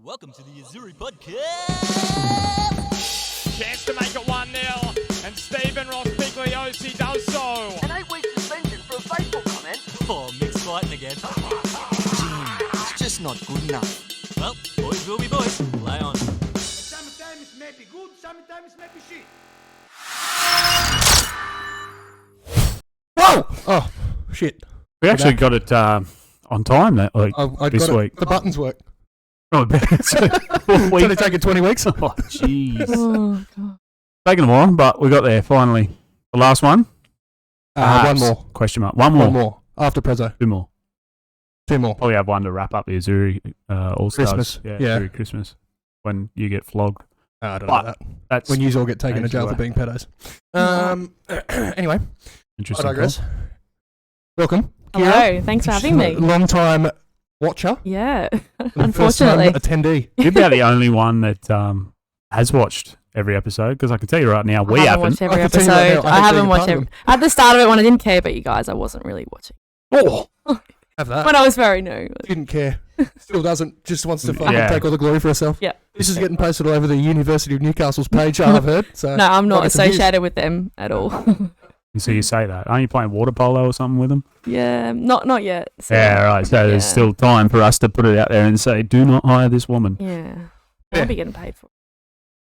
Welcome to the Azzurri Podcast! Chance to make it 1-0, and Stephen Ross Pigliosi does so. An 8-week suspension for a Facebook comment? Oh, mixed fighting again. It's just not good enough. Well, boys will be boys. Play on. Sometimes it may be good, sometimes it may be shit. Whoa! Oh, shit. We actually got it on time this week. The buttons work. Oh, It's only taken 20 weeks. Oh, jeez. Oh, God. Taking a while, but we got there finally. The last one? One more. Question mark. One more. One more. After Preso. Two more. Two more. Probably have one to wrap up the Azzurri All-Stars. Christmas. Yeah, Yeah. Azzurri Christmas. When you get flogged. I don't But know that. That's When you all get taken to jail for being pedos. Anyway, I interesting. digress. Welcome. Hello, thanks for having me. Long time watcher. Yeah, and first time unfortunately. attendee. You're about the only one that has watched every episode, because I can tell you right now, we I haven't. watched every I can tell you right episode. now, I I hate haven't being watched part of every. At the start of it when I didn't care, but you guys, I wasn't really watching. Oh, Have that. When I was very new. Didn't care. Still doesn't. Just wants to fucking Yeah. take all the glory for herself. Yeah. This is getting posted all over the University of Newcastle's page, I've heard. So No, I'm not I'll get some views. associated with them at all. so you say that. Aren't you playing water polo or something with them? Yeah, not yet. So, Yeah, right. So there's yeah. still time for us to put it out there and say, do not hire this woman. Yeah. Yeah. I'll be getting paid for it.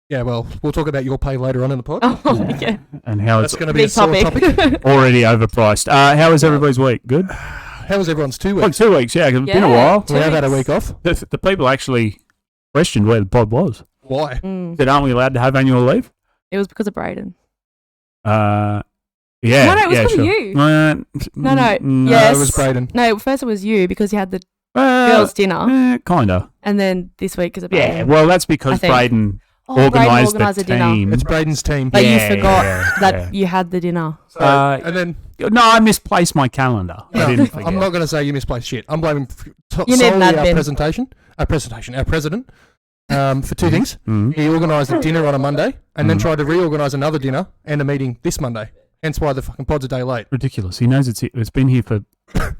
Yeah, well, we'll talk about your pay later on in the pod. Oh, yeah. And how That's it's going to be a Big sore topic. topic. already overpriced. How was everybody's week? Good? How was everyone's 2 Well, weeks? 2 weeks, yeah. 'Cause it's been a Yeah. while. We have had a weeks. week off. The people actually questioned where the pod was. Why? Mm. Said, aren't we allowed to have annual leave? It was because of Brayden. Yeah. No, it was yeah, because of sure. you. No. No. No, Yes. it was Brayden. No, first it was you because you had the girls' dinner, Kinda. and then this week is a Yeah, well, that's because I think. Braden Brayden organised organised the a dinner. team. It's Brayden's team. But Yeah, you forgot yeah, that yeah. you had the dinner. So, Uh, and then No, I misplaced my calendar. no, I didn't forget. I'm not going to say you misplaced shit. I'm blaming You need an solely our admin. our president, for two things. Mhm. He organised a dinner on a Monday and then Mhm. tried to reorganise another dinner and a meeting this Monday. Hence why the fucking pod's a day late. Ridiculous. He knows it's been here for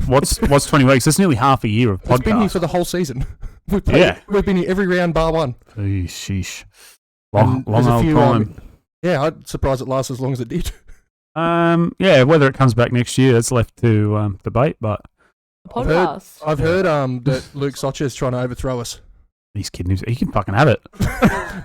what's 20 weeks. That's nearly half a year of podcast. It's been here for the whole season. We've been here every round bar one. Sheesh. Long And there's a old few, time. Yeah, I'm surprised it lasts as long as it did. Yeah, whether it comes back next year, that's left to debate. But The I've heard- podcast. I've heard that Luke Socher is trying to overthrow us. he's kidding. He can fucking have it.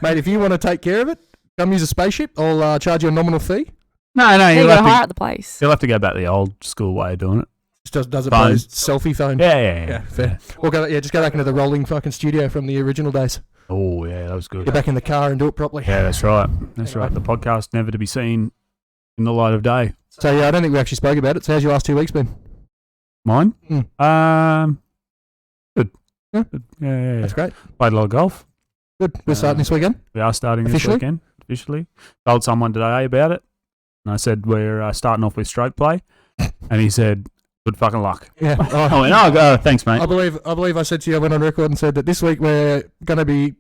Mate, if you want to take care of it, come use a spaceship. I'll charge you a nominal fee. No, Yeah, you he'll got to have hire to, at the place. he'll have to go back to the old school way of doing it. Just does it Phone. by his selfie phone. Yeah. Fair. Or just go back into the rolling fucking studio from the original days. Oh, yeah, that was good. Get back in the car and do it properly. Yeah, that's right. That's right. The podcast never to be seen in the light of day. So yeah, I don't think we actually spoke about it. So how's your last 2 weeks been? Mine? Mm. Good. Yeah. Good. Yeah. That's great. Played a lot of golf. Good. We're starting this weekend. We are starting Officially? this weekend, officially. Told someone today about it. And I said, we're starting off with stroke play. And he said, good fucking luck. Yeah. I went, oh, thanks, mate. I believe I said to you, I went on record and said that this week we're going to be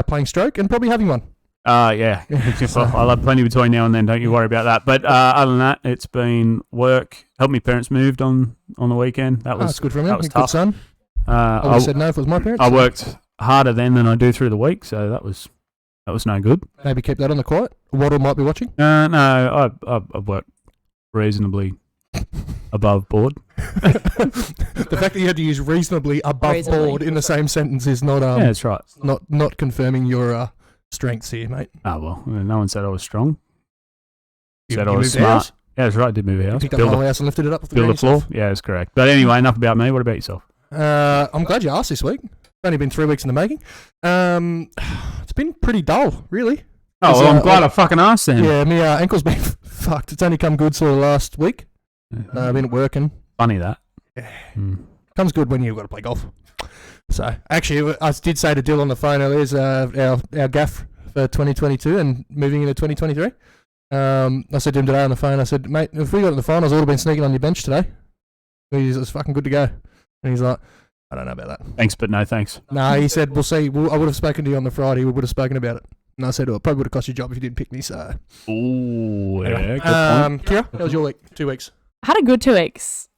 playing stroke and probably having one. Yeah. I'll have plenty between now and then. Don't you worry about that. But other than that, it's been work. Helped my parents moved on the weekend. That was That's good for me. that was Good tough. son. I would have said no if it was my parents. I worked harder then than I do through the week, so that was no good. Maybe keep that on the quiet. Waddle might be watching. No, I worked reasonably above board. The fact that you had to use reasonably above Reasonably. board in the same sentence is not Yeah, that's right. not confirming your strengths here, mate. Oh, well, no one said I was strong. You Said I was moved smart. house? Yeah, that's right. I did move a You house. picked up the whole house and lifted it up off the Build ground the floor. yourself? Yeah, that's correct. But anyway, enough about me. What about yourself? I'm glad you asked this week. It's only been 3 weeks in the making. It's been pretty dull, really. Oh, well, I'm Is, glad I fucking asked then. Yeah, my ankle's been fucked. It's only come good sort of last week. I've been working. Funny that. Yeah. Mm. Comes good when you've got to play golf. So, actually, I did say to Dill on the phone earlier, is our gaff for 2022 and moving into 2023. I said to him today on the phone, I said, mate, if we got in the finals, I would have been sneaking on your bench today. It's fucking good to go. And he's like, I don't know about that. Thanks, but no thanks. No, he said, we'll see. I would have spoken to you on the Friday. We would have spoken about it. And I said, well, it probably would have cost you a job if you didn't pick me. So, Ooh, yeah, anyway. good point. Kira, how was your week? 2 weeks. I had a good 2 weeks.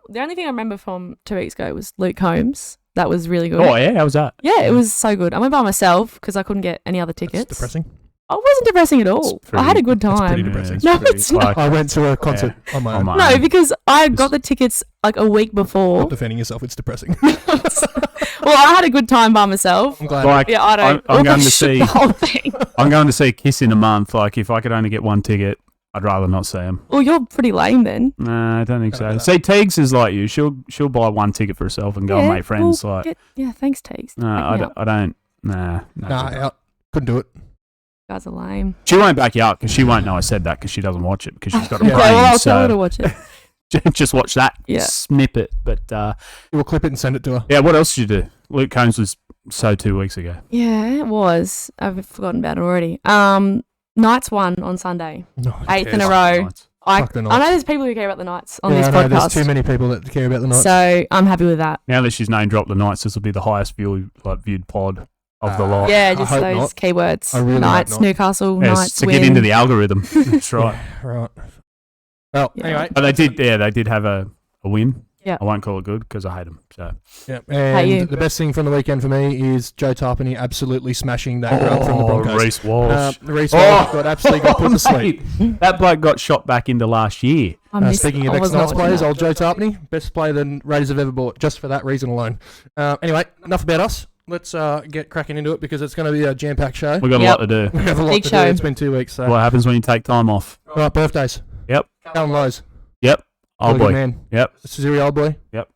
The only thing I remember from 2 weeks ago was Luke Combs That was really good. Oh, yeah? How was that? Yeah, it was so good. I went by myself because I couldn't get any other tickets. It's depressing. I wasn't depressing at all. I had a good It's pretty time. depressing. No, it's not. I went to a concert on my own. No, because I got the tickets like a week before. Not defending yourself, it's depressing. Well, I had a good time by myself. I'm glad. Like, Yeah, I don't. I'm going to see. the whole thing. I'm going to see Kiss in a month. Like, if I could only get one ticket, I'd rather not see them. Well, you're pretty lame then. Nah, I don't think so. See, Teagues is like you. She'll buy one ticket for herself and go and make friends. well, Like, yeah, thanks, Teagues. no, Back I me don't. up. I don't. Nah, Out. Couldn't do it. You guys are lame. She won't back you up because she won't know I said that because she doesn't watch it because she's got a Yeah. brain. Okay, well, I'll so tell her to watch it. just watch that Yeah. snippet. But We'll clip it and send it to her. yeah, what else did you do? Luke Combs was so 2 weeks ago. Yeah, it was. I've forgotten about it already. Knights won on Sunday. No, who 8th in cares? a row. Fuck the I know Knights. there's people who care about the Knights on Yeah, this I know, there's podcast. too many people that care about the Knights. So I'm happy with that. Now that she's name dropped the Knights, this will be the highest viewed pod of the lot. Yeah, I just hope those not. keywords. I really hope Knights, not. Newcastle, Yes, Knights to win. get into the algorithm. That's right. Right. Well, Yeah. anyway. But they did have a win. Yeah. I won't call it good because I hate them. So Yeah, Hey, you. and the best thing from the weekend for me is Joe Tarpany absolutely smashing that grub from the Broncos. Reece Walsh. Reece Walsh got absolutely put to sleep. Mate, that bloke got shot back into last year. Speaking of I was not ex-Knights players, watching old Joe Tarpany, best player the Raiders have ever bought, just for that reason alone. Anyway, enough about us. Let's get cracking into it because it's going to be a jam-packed show. We've got a Yep. lot to do. We have a lot Big to show. do. It's been 2 weeks. So. What happens when you take time off? Right, birthdays. Yep. Callum Lowe's. Yep. Old Really good boy. man. Yep. Azzurri old boy. Yep.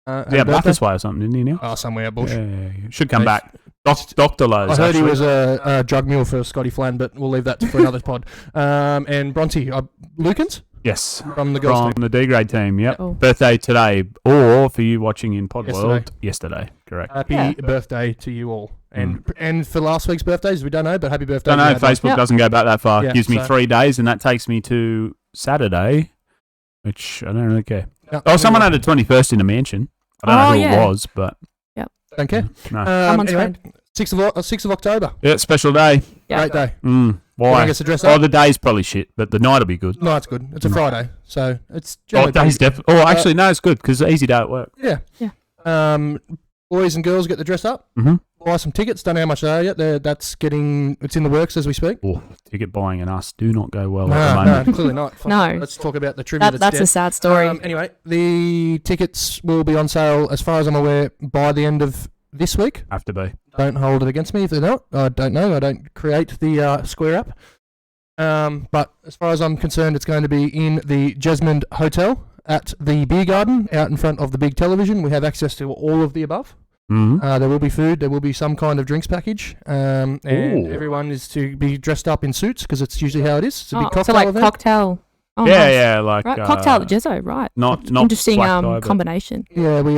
Happy Yeah, birthday? Bathurst Way or something, didn't he now? Oh, somewhere, Bush. Yeah. Should come Nice. back. Dr. Lowe's. I heard he actually. was a drug mule for Scotty Flann, but we'll leave that for another pod. And Bronte, Lukens Yes. from the girls' From team. the D grade team, yep. Oh. Birthday today, or for you watching in Pod Yesterday. World, yesterday. Correct. Happy Yeah. birthday to you all. And for last week's birthdays, we don't know, but happy birthday. Don't know, to Dad. Facebook Yep. doesn't go back that far. Yeah, It gives me so- 3 days, and that takes me to Saturday, which I don't really care. No, Oh, someone had a 21st in a mansion. I don't know who yeah. it was, but Don't care. no. Someone's Anyway, friend. 6th of October. Yeah, special day. Yeah. Great day. Why? Wanna get to dress Oh, up? the day's probably shit, but the night will be good. No, it's good. It's a Friday, so it's Oh, generally day's definitely. Oh, actually, no, it's good because it's an easy day at work. yeah. Yeah. Boys and girls get to dress up. Mm-hmm. Buy some tickets. Don't know how much they are yet. It's in the works as we speak. Oh, ticket buying and us do not go well at the No, moment. clearly not. Fuck. No. Let's talk about the trivia That's dead. a sad story. Anyway, the tickets will be on sale, as far as I'm aware, by the end of this week. Have to be. Don't hold it against me if they're not. I don't know. I don't create the Square app. But as far as I'm concerned, it's going to be in the Jesmond Hotel at the Beer Garden, out in front of the big television. We have access to all of the above. Mm-hmm. There will be food. There will be some kind of drinks package. And Ooh. everyone is to be dressed up in suits because it's usually how it is. It's a big Oh, cocktail so like event. cocktail. Oh, yeah, nice. yeah, like Right, cocktail at Jezzo, right. Not Interesting black tie, but- combination. Yeah, we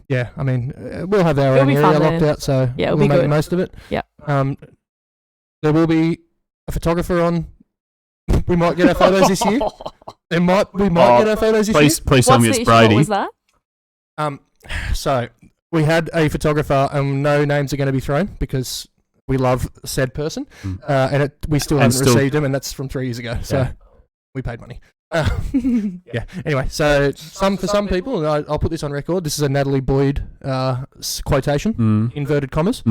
yeah, I mean, we'll have our It'll own be area fun locked there. out, so Yeah, it'll we'll be make the good. most of it. Yep. There will be a photographer on. We might get our photos this year. We might get our photos this Please tell me What's it's the issue? What Brady. was that? year. So we had a photographer, and no names are going to be thrown because we love said person, and we still And haven't received them, and that's from 3 years ago. So Yeah. we paid money. Yeah. Anyway, so for some people, and I'll put this on record. This is a Natalie Boyd quotation, inverted commas.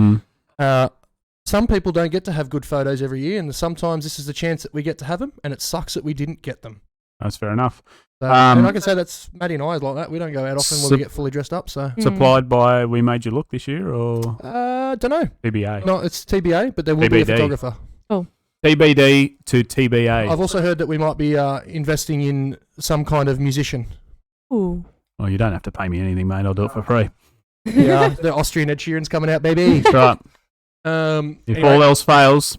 Some people don't get to have good photos every year, and sometimes this is the chance that we get to have them, and it sucks that we didn't get them. That's fair enough. So, and I can say that's Maddie and I is like that. We don't go out often when we get fully dressed up. So Supplied by We Made You Look this year or don't know. TBA? No, it's TBA, but there will be a TBD. photographer. TBD to TBA. I've also heard that we might be investing in some kind of musician. Ooh. Well, you don't have to pay me anything, mate. I'll do it for free. Yeah, the Austrian Ed Sheeran's coming out, baby. That's right. If Anyway, all else fails,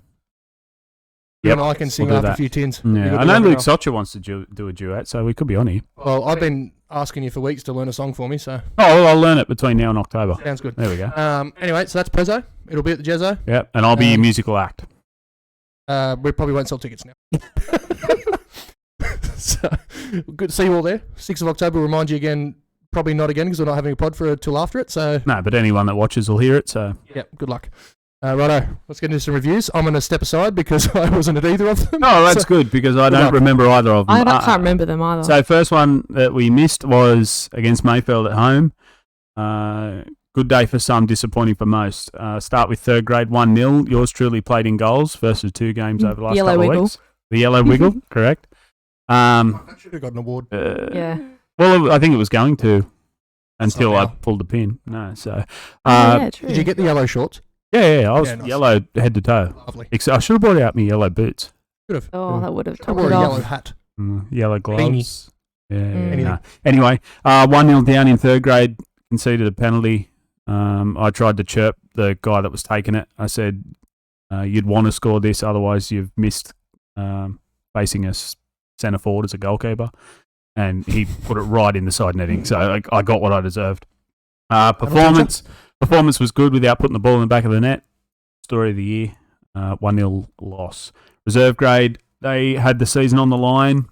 you yep, and I can sing we'll do after a that. few tins. Yeah, I know Luke Socha wants to do a duet, so we could be on here. Well, I've been asking you for weeks to learn a song for me, so Oh, well, I'll learn it between now and October. sounds good. There we go. Anyway, so that's Preso. It'll be at the Jezzo. Yep, and I'll be your Um, musical act. We probably won't sell tickets now. So, good to see you all there. 6th of October, we'll remind you again, probably not again because we're not having a pod till after it. So, No, but anyone that watches will hear it, so. yeah, good luck. Righto, let's get into some reviews. I'm going to step aside because I wasn't at either of them. No, that's So- good because I Good don't luck. remember either of them. I can't remember them either. So first one that we missed was against Mayfield at home. Good day for some, disappointing for most. Start with third grade, 1-0. Yours truly played in goals versus 2 games over the last Yellow couple wiggle. of weeks. The yellow wiggle, correct. Should have got an award. Yeah. Well, I think it was going to until I now. pulled the pin. No, so. Yeah, true. Did you get the yellow shorts? Yeah, I was Yeah, nice. yellow head to toe. Lovely. I should have brought out my yellow boots. Could have. Oh, that would have Should have topped wore it a off. yellow hat. Yellow gloves. Yeah, Anything. no. Anyway, 1-0 down in third grade, conceded a penalty. I tried to chirp the guy that was taking it. I said, you'd want to score this, otherwise you've missed facing a centre forward as a goalkeeper. And he put it right in the side netting. So I got what I deserved. Performance was good without putting the ball in the back of the net. Story of the year, 1-0 loss. Reserve grade, they had the season on the line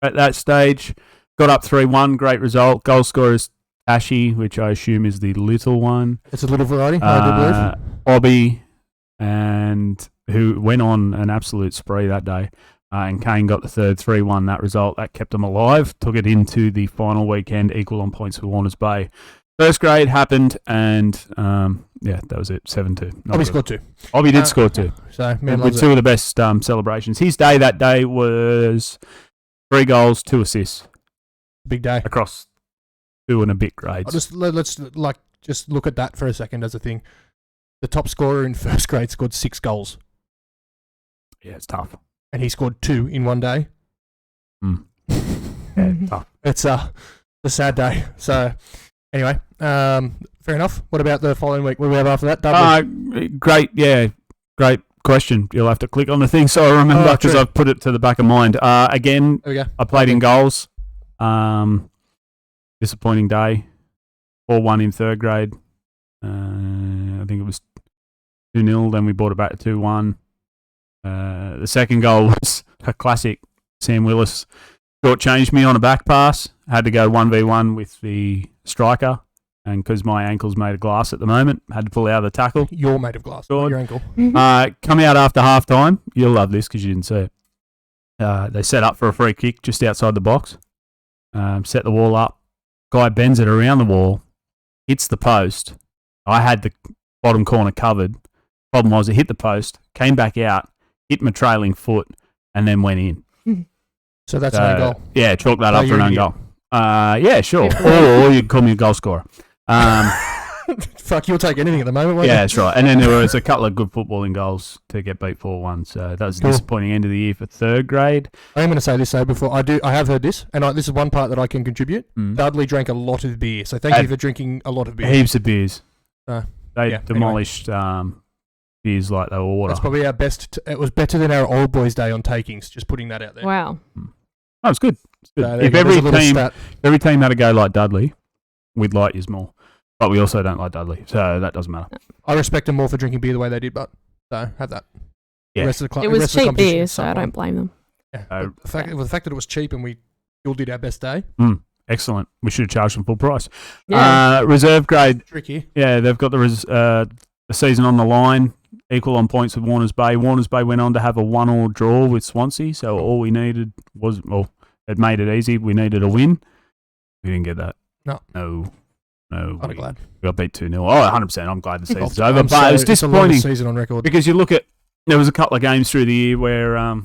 at that stage. Got up 3-1, great result. Goal scorer is Tashi, which I assume is the little one. It's a little variety, I do believe. Bobby, and who went on an absolute spree that day. And Kane got the third, 3-1, that result. That kept them alive, took it into the final weekend, equal on points with Warners Bay. First grade happened, and that was it, 7-2. Bobby scored 2. Bobby did score 2. So, man, With 2 of the best celebrations. His day that day was 3 goals, 2 assists Big day. across 2 and a bit grades. Let's just look at that for a second as a thing. The top scorer in first grade scored 6 goals, Yeah, it's tough. and he scored 2 in one day. Yeah, tough. It's a sad day. So, anyway, fair enough. What about the following week? What do we have after that? Dudley. Great question. You'll have to click on the thing so I remember because true. I've put it to the back of mind. Again, There we go. I played in goals. Disappointing day. 4-1 in third grade. I think it was 2-0. Then we brought it back to 2-1. The second goal was a classic. Sam Willis short-changed me on a back pass. Had to go 1v1 with the striker. And because my ankle's made of glass at the moment, had to pull out of the tackle. You're made of glass, not Good. your ankle. Come out after half-time. You'll love this because you didn't see it. They set up for a free kick just outside the box. Set the wall up. Guy bends it around the wall. Hits the post. I had the bottom corner covered. Problem was it hit the post, came back out, hit my trailing foot, and then went in. So that's an own goal. Yeah, chalk that up for you're an an own idiot. goal. Yeah, sure. Or you can call me a goal scorer. Fuck, you'll take anything at the moment, won't Yeah, you? that's right. And then there was a couple of good footballing goals to get beat 4-1. So that was a Cool. disappointing end of the year for third grade. I am going to say this though before I have heard this, and this is one part that I can contribute. Dudley drank a lot of beer, so thank you for drinking a lot of beer. Heaps of beers. Uh, They yeah, demolished beers like they were water. That's probably our best. It was better than our old boys' day on takings. Just putting that out there. Wow. Oh, it's good. It's good. So there you If go. There's a little every stat. team had a go like Dudley, we'd like yous more. But we also don't like Dudley, so that doesn't matter. I respect them more for drinking beer the way they did, but so have that. Yeah. The rest of the It was cheap beer, so I don't blame them. Yeah. Oh. But the fact that it was cheap and we all did our best day. Excellent. We should have charged them full price. Yeah. Reserve grade. Tricky. Yeah, they've got the season on the line, equal on points with Warners Bay. Warners Bay went on to have a 1-1 draw with Swansea, so all we needed was, it made it easy. We needed a win. We didn't get that. No. I'm I'm glad. We got beat 2-0. Oh, 100%. I'm glad the season's over. I'm But it was it's the longest disappointing season on record. because you look at, there was a couple of games through the year where,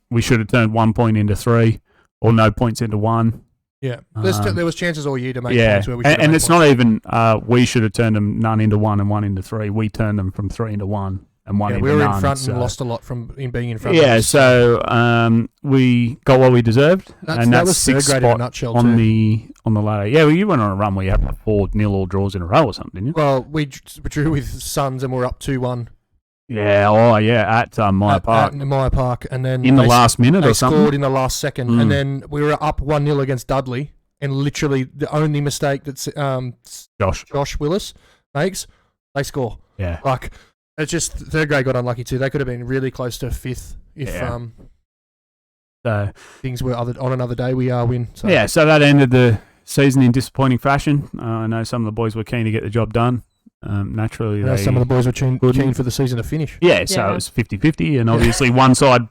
we should have turned 1 point into 3 or no points into 1. Yeah, there was chances all year to make Yeah, points where we should have and made it's points. not even we should have turned them none into 1 and 1 into 3. We turned them from 3 into 1 and 1 Yeah, into we were none. in front so. and lost a lot from being in front. Yeah, so we got what we deserved, and that that's was third 6th grade in a spot nutshell on too. the ladder. Yeah, well, you went on a run where you had like 4-0 all draws in a row or something, didn't you? Well, we drew with Suns and we're up 2-1 Yeah, at Myer Park. at Myer Park, and then In the they last minute they or something? scored in the last second, and then we were up 1-0 against Dudley, and literally the only mistake that Josh Willis makes, they score. Yeah. Like, it's just third grade got unlucky too. They could have been really close to 5th if So things were on another day. We win. So. yeah, so that ended the season in disappointing fashion. I know some of the boys were keen to get the job done. Naturally, I know some of the boys were keen for the season to finish. Yeah, so Yeah. it was 50-50, and obviously one side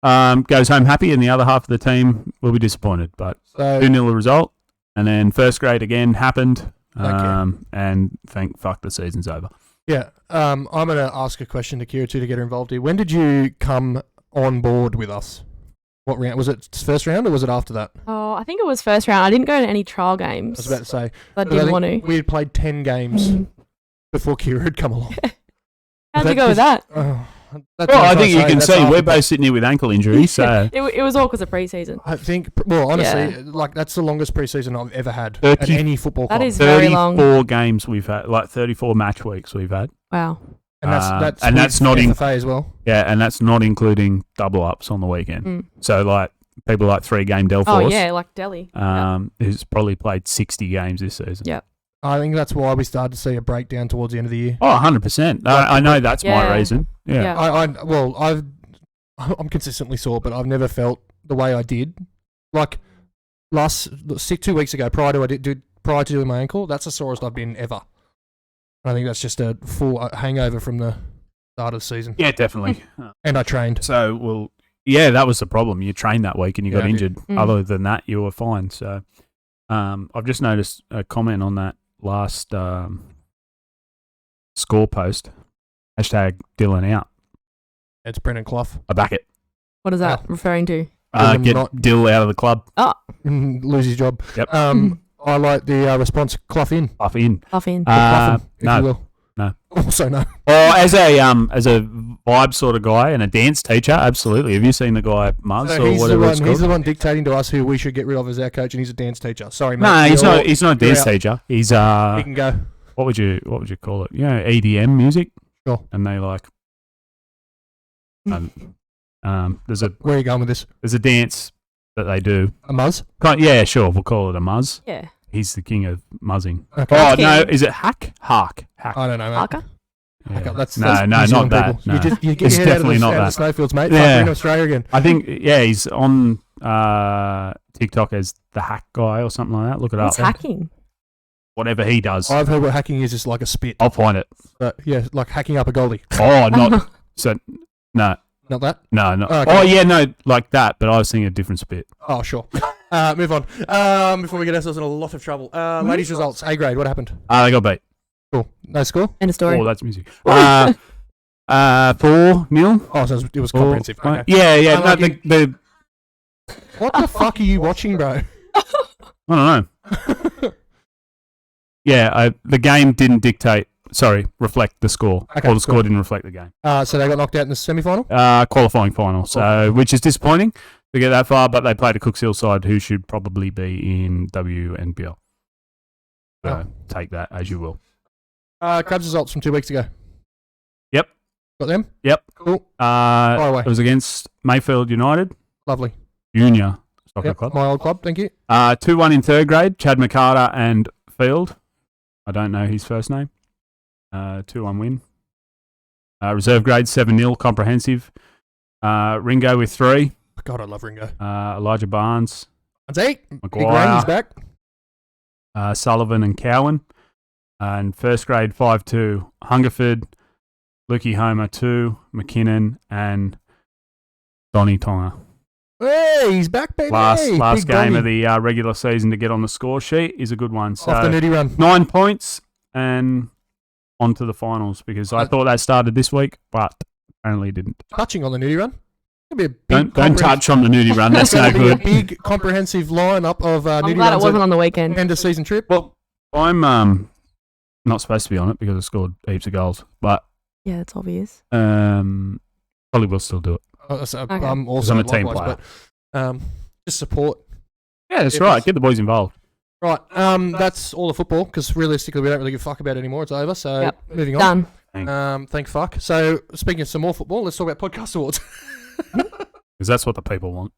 goes home happy and the other half of the team will be disappointed. But So 2-0 result, and then first grade again happened. and thank fuck the season's over. Yeah. I'm going to ask a question to Kira too to get her involved here. When did you come on board with us? What round? Was it first round or was it after that? Oh, I think it was first round. I didn't go to any trial I games. was about to say. I But I didn't think want to. We had played 10 games before Kira had come along. How'd you go with that? That's Well, what I I'm think you trying to can say. see That's we're after- both sitting here with ankle injuries, so It was all because of pre-season. I think, well, honestly, Yeah. like that's the longest preseason I've ever had 30 at any football club. That is very long. 34 games we've had, like 34 match weeks we've had. Wow. and that's and with that's not in- FFA as well. Yeah, and that's not including double ups on the weekend. Mm. So like people like 3-game Delphos, Oh, yeah, like Delhi. who's probably played 60 games this season. Yeah. I think that's why we started to see a breakdown towards the end of the year. Oh, 100%. I know that's my Yeah. reason. Yeah. Yeah. I'm consistently sore, but I've never felt the way I did. Like 2 weeks ago, prior to doing my ankle, that's the sorest I've been ever. I think that's just a full hangover from the start of the season. Yeah, definitely. And I trained. So, well, yeah, that was the problem. You trained that week and you got I did. injured. Mm. Other than that, you were fine. So, I've just noticed a comment on that last score post. Hashtag Dylan out. It's Brendan Clough. I back it. What is that referring to? Dylan Get not- Dill out of the club. Lose his job. Yep. I like the response, Clough in. Off in. Off in. Clough in, if no. you will. No. Also no. Or as a vibe sort of guy and a dance teacher, absolutely. Have you seen the guy Muzz So or whatever it's he's called? the one dictating to us who we should get rid of as our coach, and he's a dance teacher. Sorry, mate. No, he's You're- not. He's not a dance you're out. teacher. He's He can go. what would you call it? EDM music. Sure. And they like. There's Where are you going with this? a dance that they do. A Muzz? Yeah, sure. We'll call it a Muzz. Yeah. He's the king of muzzing. Okay. Oh King. no, is it hack? Hark. I don't know, mate. Parker? Yeah. Okay, that's no, New not Zealand that. people. No. You get It's your head out of definitely the, not out of the that. snowfields, mate. Yeah. Fuck, we're in Australia again. I think he's on TikTok as the hack guy or something like that. Look it What's up. hacking? Whatever he does, I've heard what hacking is like a spit. I'll find it. But yeah, like hacking up a goalie. Oh, not so. No, Not that? no, no. Oh, okay. Oh yeah, no, like that. But I was thinking a different spit. Oh, sure. Move on. Before we get ourselves in a lot of trouble. Ladies' results. A grade. What happened? They got beat. Cool. No score? End of story. Oh, that's music. 4-0. Oh, so it was comprehensive. Okay. Yeah. No, Unlucky. the What the fuck are you watching, bro? I don't know. Yeah, the game didn't reflect the score. Okay, Or the score cool. didn't reflect the game. So they got knocked out in the semi-final? Qualifying final, so which is disappointing to get that far, but they played a Cooks Hill side who should probably be in WNBL. So take that as you will. Crabs results from 2 weeks ago. Yep. Got them? Yep. Cool. Fire away. It was against Mayfield United Lovely. Junior Soccer Yep. Club. My old club, thank you. 2-1 in third grade, Chad McCarter and Field. I don't know his first name. 2-1 win. Reserve grade 7-0 comprehensive. Ringo with 3. God, I love Ringo. Elijah Barnes, That's 8. Big Maguire. Rain's back. Sullivan and Cowan. And first grade 5-2 Hungerford, Lukey Homer 2, McKinnon and Donny Tonga. Hey, he's back, baby. Last Big game Donny. of the regular season to get on the score sheet is a good one. So Off the nudie run. 9 points and on to the finals because I thought that started this week, but apparently it didn't. Touching on the nudie run. It'll be a big Don't touch on the nudie run. That's no It's gonna be good. a big comprehensive lineup of I'm nudie glad it runs wasn't at on the weekend. end of season trip. Well, I'm not supposed to be on it because I scored heaps of goals, but Yeah, it's obvious. probably will still do it. I'm also I'm a team likewise, player. but just support. Yeah, that's If right. it's- Get the boys involved. Right, that's all the football because realistically we don't really give a fuck about it anymore. It's over. So Yep. moving on. Done. Thank fuck. So speaking of some more football, let's talk about podcast awards. Because that's what the people want.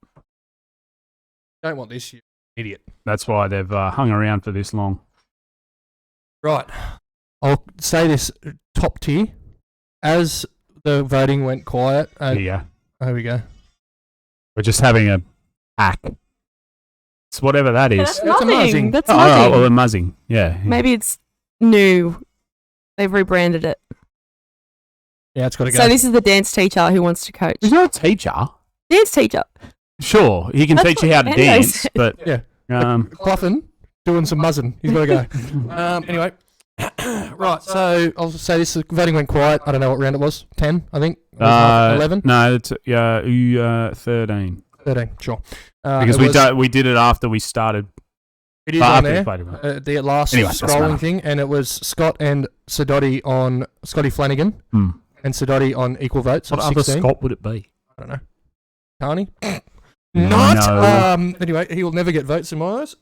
Don't want this, you idiot. That's why they've hung around for this long. Right, I'll say this top tier as the voting went quiet. Yeah. Here we go. We're just having a hack. It's whatever that is. That's That's nothing. amazing. That's Oh, nothing. well, muzzing. Yeah. Maybe it's new. They've rebranded it. Yeah, it's got to go. So this is the dance teacher who wants to coach. He's not a teacher. Dance teacher. Sure, he can That's teach you what how to Endo dance, said. but Yeah. um, Cloughin doing some muzzing. He's got to go. Anyway. Right, so I'll say this. Voting went quiet. I don't know what round it was. 10, I think. 11? No, it's 13. 13, sure. Because we did it after we started. It is on there. The last Anyway, doesn't matter. scrolling thing, and it was Scott and Sidotti on Scotty Flanagan and Sidotti on equal votes. What of other 16. Scott would it be? I don't know. Carney? No. Anyway, he will never get votes in my eyes.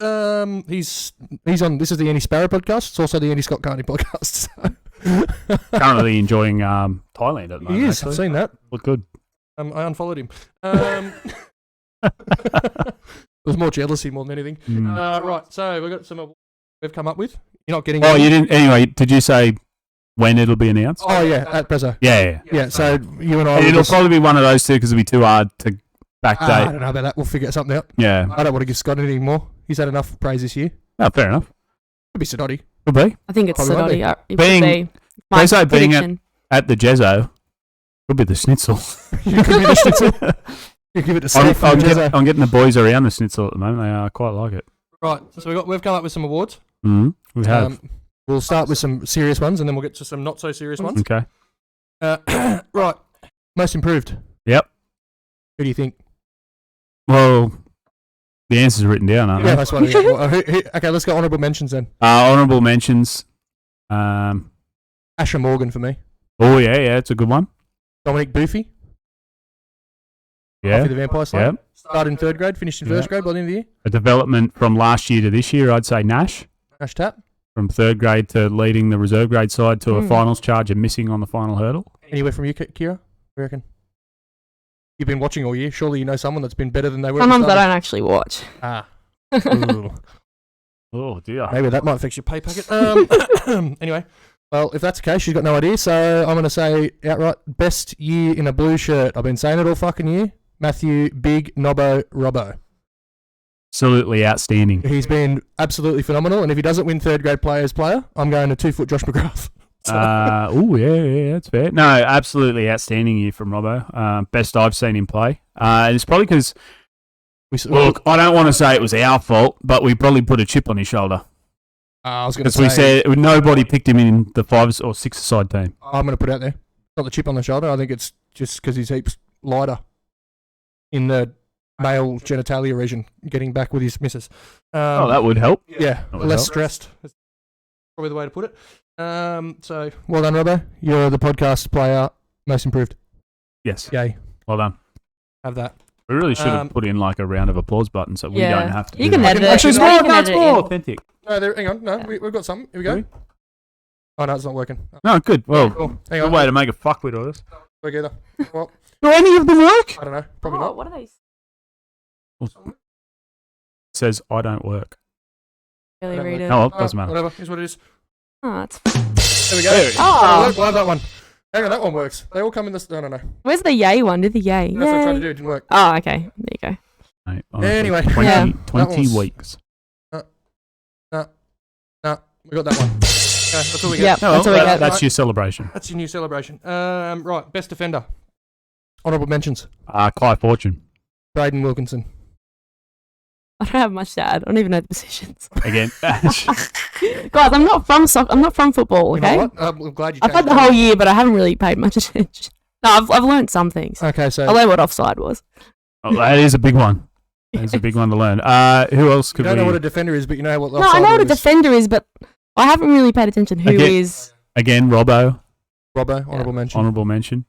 He's on. This is the Andy Sparrow podcast. It's also the Andy Scott Carney podcast. So. Currently enjoying Thailand at the moment. He is. Actually. I've seen that. Look good. I unfollowed him. It was more jealousy more than anything. Right, so we've got some we've come up with. You're not getting. Oh, you didn't. Anyway, did you say when it'll be announced? Oh yeah, at Preso. Yeah. So you and I. It'll probably be one of those two because it'll be too hard to backdate. I don't know about that. We'll figure something out. Yeah. I don't want to give Scott anything more. He's had enough praise this year. Oh, fair enough. Could be Sidotti. Could be. I think it's Probably Sidotti. It Being- could be. My Preso being prediction. at the Jezzo. Could be the schnitzel. You could be the schnitzel. You give it a safe. I'm getting the boys around the schnitzel at the moment. They quite like it. Right, so we've come up with some awards. We have. We'll start with some serious ones, and then we'll get to some not so serious ones. Okay. Right, most improved. Yep. Who do you think? Well, the answers are written down, aren't Yeah, they? that's one. Okay, let's go honourable mentions then. Honourable mentions. Asher Morgan for me. Oh, yeah, it's a good one. Dominic Boofy. Yeah. Buffy the Vampire Slayer. Yeah. Started in 3rd grade, finished in 1st grade by the end of the year. A development from last year to this year, I'd say Nash. Ash Tap. From 3rd grade to leading the reserve grade side to a finals charge and missing on the final hurdle. Anywhere from you, Kira? What do you reckon? You've been watching all year. Surely you know someone that's been better than they were. Sometimes I don't actually watch. Ooh. Oh, dear. Maybe that might fix your pay packet. Anyway, well, if that's the case, she's got no idea. So I'm going to say outright, best year in a blue shirt. I've been saying it all fucking year. Matthew Big Nobbo Robbo. Absolutely outstanding. He's been absolutely phenomenal. And if he doesn't win 3rd grade players player, I'm going to 2-foot Josh McGrath. Yeah, that's fair. No, absolutely outstanding year from Robbo. Best I've seen him play. And it's probably because, look, I don't want to say it was our fault, but we probably put a chip on his shoulder. I was going to Because we said nobody picked him in the 5 or 6 side team. I'm going to put it out there. Not the chip on the shoulder. I think it's just because he's heaps lighter in the male genitalia region, getting back with his missus. That would help. Yeah, That would less help. stressed. That's probably the way to put it. So, well done, Robbo. You're the podcast player most improved. Yes. Yay. Well done. Have that. We really should have put in like a round of applause button so we Yeah. don't have to. You do can that. edit it. Actually, it's You more, can no, it's edit it more in. authentic. No, hang on. No, we've got something. Here we go. Oh, no, it's not working. No, good. Well, Cool. Hang good on. way to make a fuckwit of this. Work either. Well, Do any of them work? I don't know. Probably Oh, not. what are these? It says I don't work. Really don't read know. it. Oh, well, doesn't matter. Whatever. Here's what it is. Oh, it's There we go. There we go. Oh. We'll have that one. Hang on, that one works. They all come in this. No. Where's the yay one? Do the yay. That's what I tried to Yay. do. It didn't work. Oh, okay. There you go. Mate, honestly, Anyway. 20, Yeah. 20 That was- weeks. No, we got that one. Okay, that's all we Yep, get. that's all we got. That's your celebration. That's your new celebration. Right, best defender. Honourable mentions. Clive Fortune. Braden Wilkinson. I don't have much to add. I don't even know the positions. Again. Guys, I'm not from I'm not from football. You know Okay. what? I'm glad you I've had changed the that. whole year, but I haven't really paid much attention. No, I've learned some things. Okay, so I learned what offside was. Oh, that is a big one. That's a big one to learn. Who else you could don't we... know what a defender is, but you know what No, I know what a defender is, but I haven't really paid attention who Again- is. Again, Robbo. Robbo, honourable mention. Honourable mention.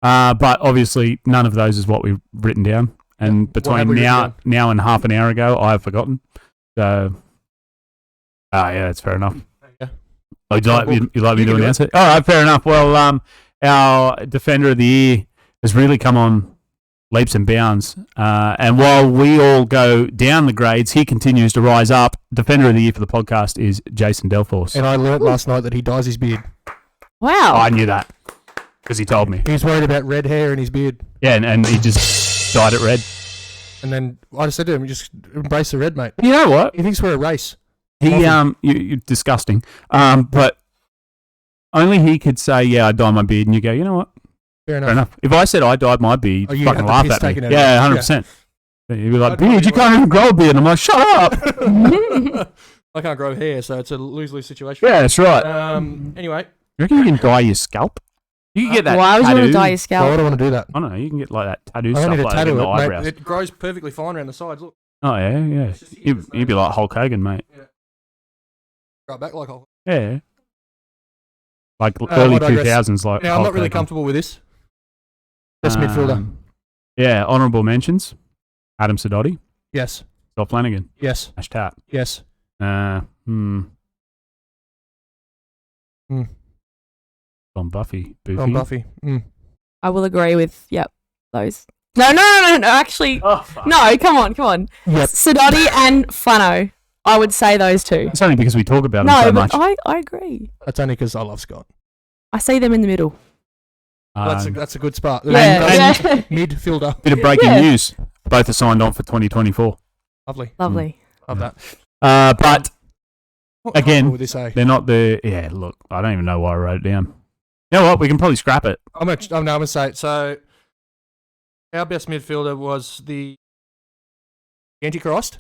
But obviously, none of those is what we've written down. And What have between we written now and half an hour ago, I have forgotten. So, yeah, that's fair enough. Yeah. Oh, you'd like me You to can do announce it? All right, fair enough. Well, our Defender of the Year has really come on leaps and bounds. And while we all go down the grades, he continues to rise up. Defender of the Year for the podcast is Jason Delforce. And I learnt last night that he dyes his beard. Wow. I knew that because he told me. He's worried about red hair in his beard. Yeah, and he just dyed it red. And then I just said to him, just embrace the red, mate. You know what? He thinks we're a race. You're disgusting. But only he could say, yeah, I dyed my beard, and you go, you know what? Fair enough. Fair enough. If I said I dyed my beard, Oh, you'd you fucking had the laugh piss at me. taken out of Yeah, you. 100%. You'd be like, beard, you can't even grow a beard. I'm like, shut up. I can't grow hair, so it's a lose-lose situation. Yeah, that's right. Anyway. You reckon you can dye your scalp? You can get that Why would you tattoo. want to dye your Well, I scalp? don't want to do that. I don't know. You can get like that tattoo I stuff don't need to like tattoo in the it, mate. eyebrows. It grows perfectly fine around the sides. Look, Oh, yeah. You'd be like Hulk Hogan, mate. right back like Hulk. Yeah. Like early I digress. 2000s, like Now, I'm Hulk not really Hogan. comfortable with this. Best midfielder. Yeah, honourable mentions. Adam Sidotti. Yes. Scott Flanagan. Yes. Ash Tap. Yes. Don Buffy. Boofy. On Buffy. I will agree with, those. No, actually. Oh, fuck. No, come on. Yep. Sidotti and Flano. I would say those two. It's only because we talk about them No, so but much. I agree. That's only because I love Scott. I see them in the middle. That's a good spot. Yeah. Midfielder. Bit of breaking Yeah. news. Both are signed on for 2024. Lovely. Lovely. Love that. But What Again, with this, eh? they're not the... Yeah, look, I don't even know why I wrote it down. You know what? We can probably scrap it. I'm gonna say it. So, our best midfielder was the Antichrist,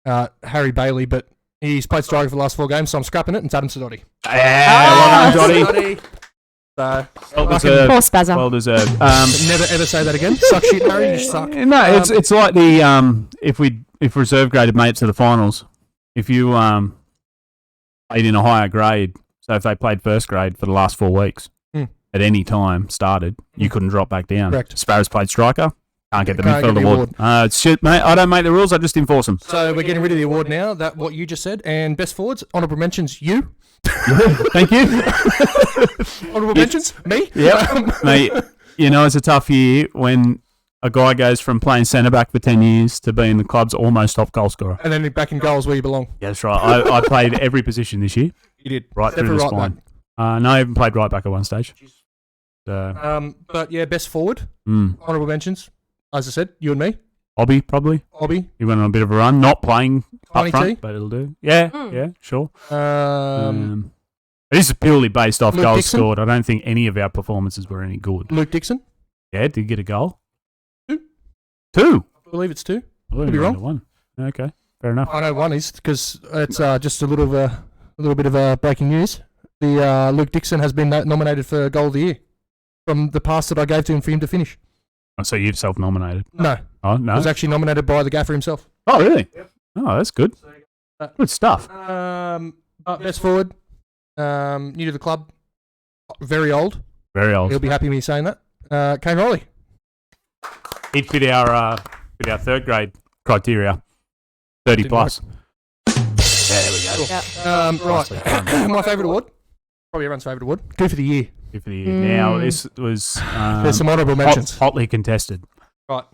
Harry Bailey, but he's played striker for the last 4 games, so I'm scrapping it. And it's Adam Sidotti. Yeah, well done, Dotty. So, Well Poor deserved. Spazza. Well deserved. never ever say that again. Suck shit, Harry. You suck. No, it's like the if reserve grade had made it to the finals, if you played in a higher grade, so if they played first grade for the last 4 weeks at any time started, you couldn't drop back down. Correct. Sparrows played striker, can't get the Can't get midfield the award. It's shit, mate. I don't make the rules. I just enforce them. So we're getting rid of the award now. That what you just said. And best forwards, honourable mentions. You. Thank you. Honourable mentions. Me. Yep. Mate, you know it's a tough year when a guy goes from playing centre back for 10 years to being the club's almost top goal scorer. And then back in goals where you belong. Yeah, that's right. I played every position this year, You did. right Except through for the right spine. No, I even played right back at one stage. So, But yeah, best forward. mm. Honourable mentions. As I said, you and me. Obby, probably. Obby. He went on a bit of a run, not playing up Tiny front, T. but it'll do. Yeah, sure. This is purely based off Luke goals Dixon? scored. I don't think any of our performances were any good. Luke Dixon. Yeah, did he get a goal? 2. 2? I believe it's 2. I thought Could he be only wrong. got 1. Okay, fair enough. I know one is because it's just a little bit of breaking news. The Luke Dixon has been nominated for Goal of the Year from the pass that I gave to him for him to finish. Oh, so you've self-nominated? No, Oh, it no? was actually nominated by the gaffer himself. Oh, really? Oh, that's good. Good stuff. Best forward, new to the club, very old. Very old. He'll be happy with me saying that. Kane Rowley. He'd fit our third grade criteria. 30 Didn't plus. There we go. Yep. Right, my favourite award, probably everyone's favourite award, Goof of the Year. Good for the year. Now, this was There's some honourable mentions. hotly contested. Right,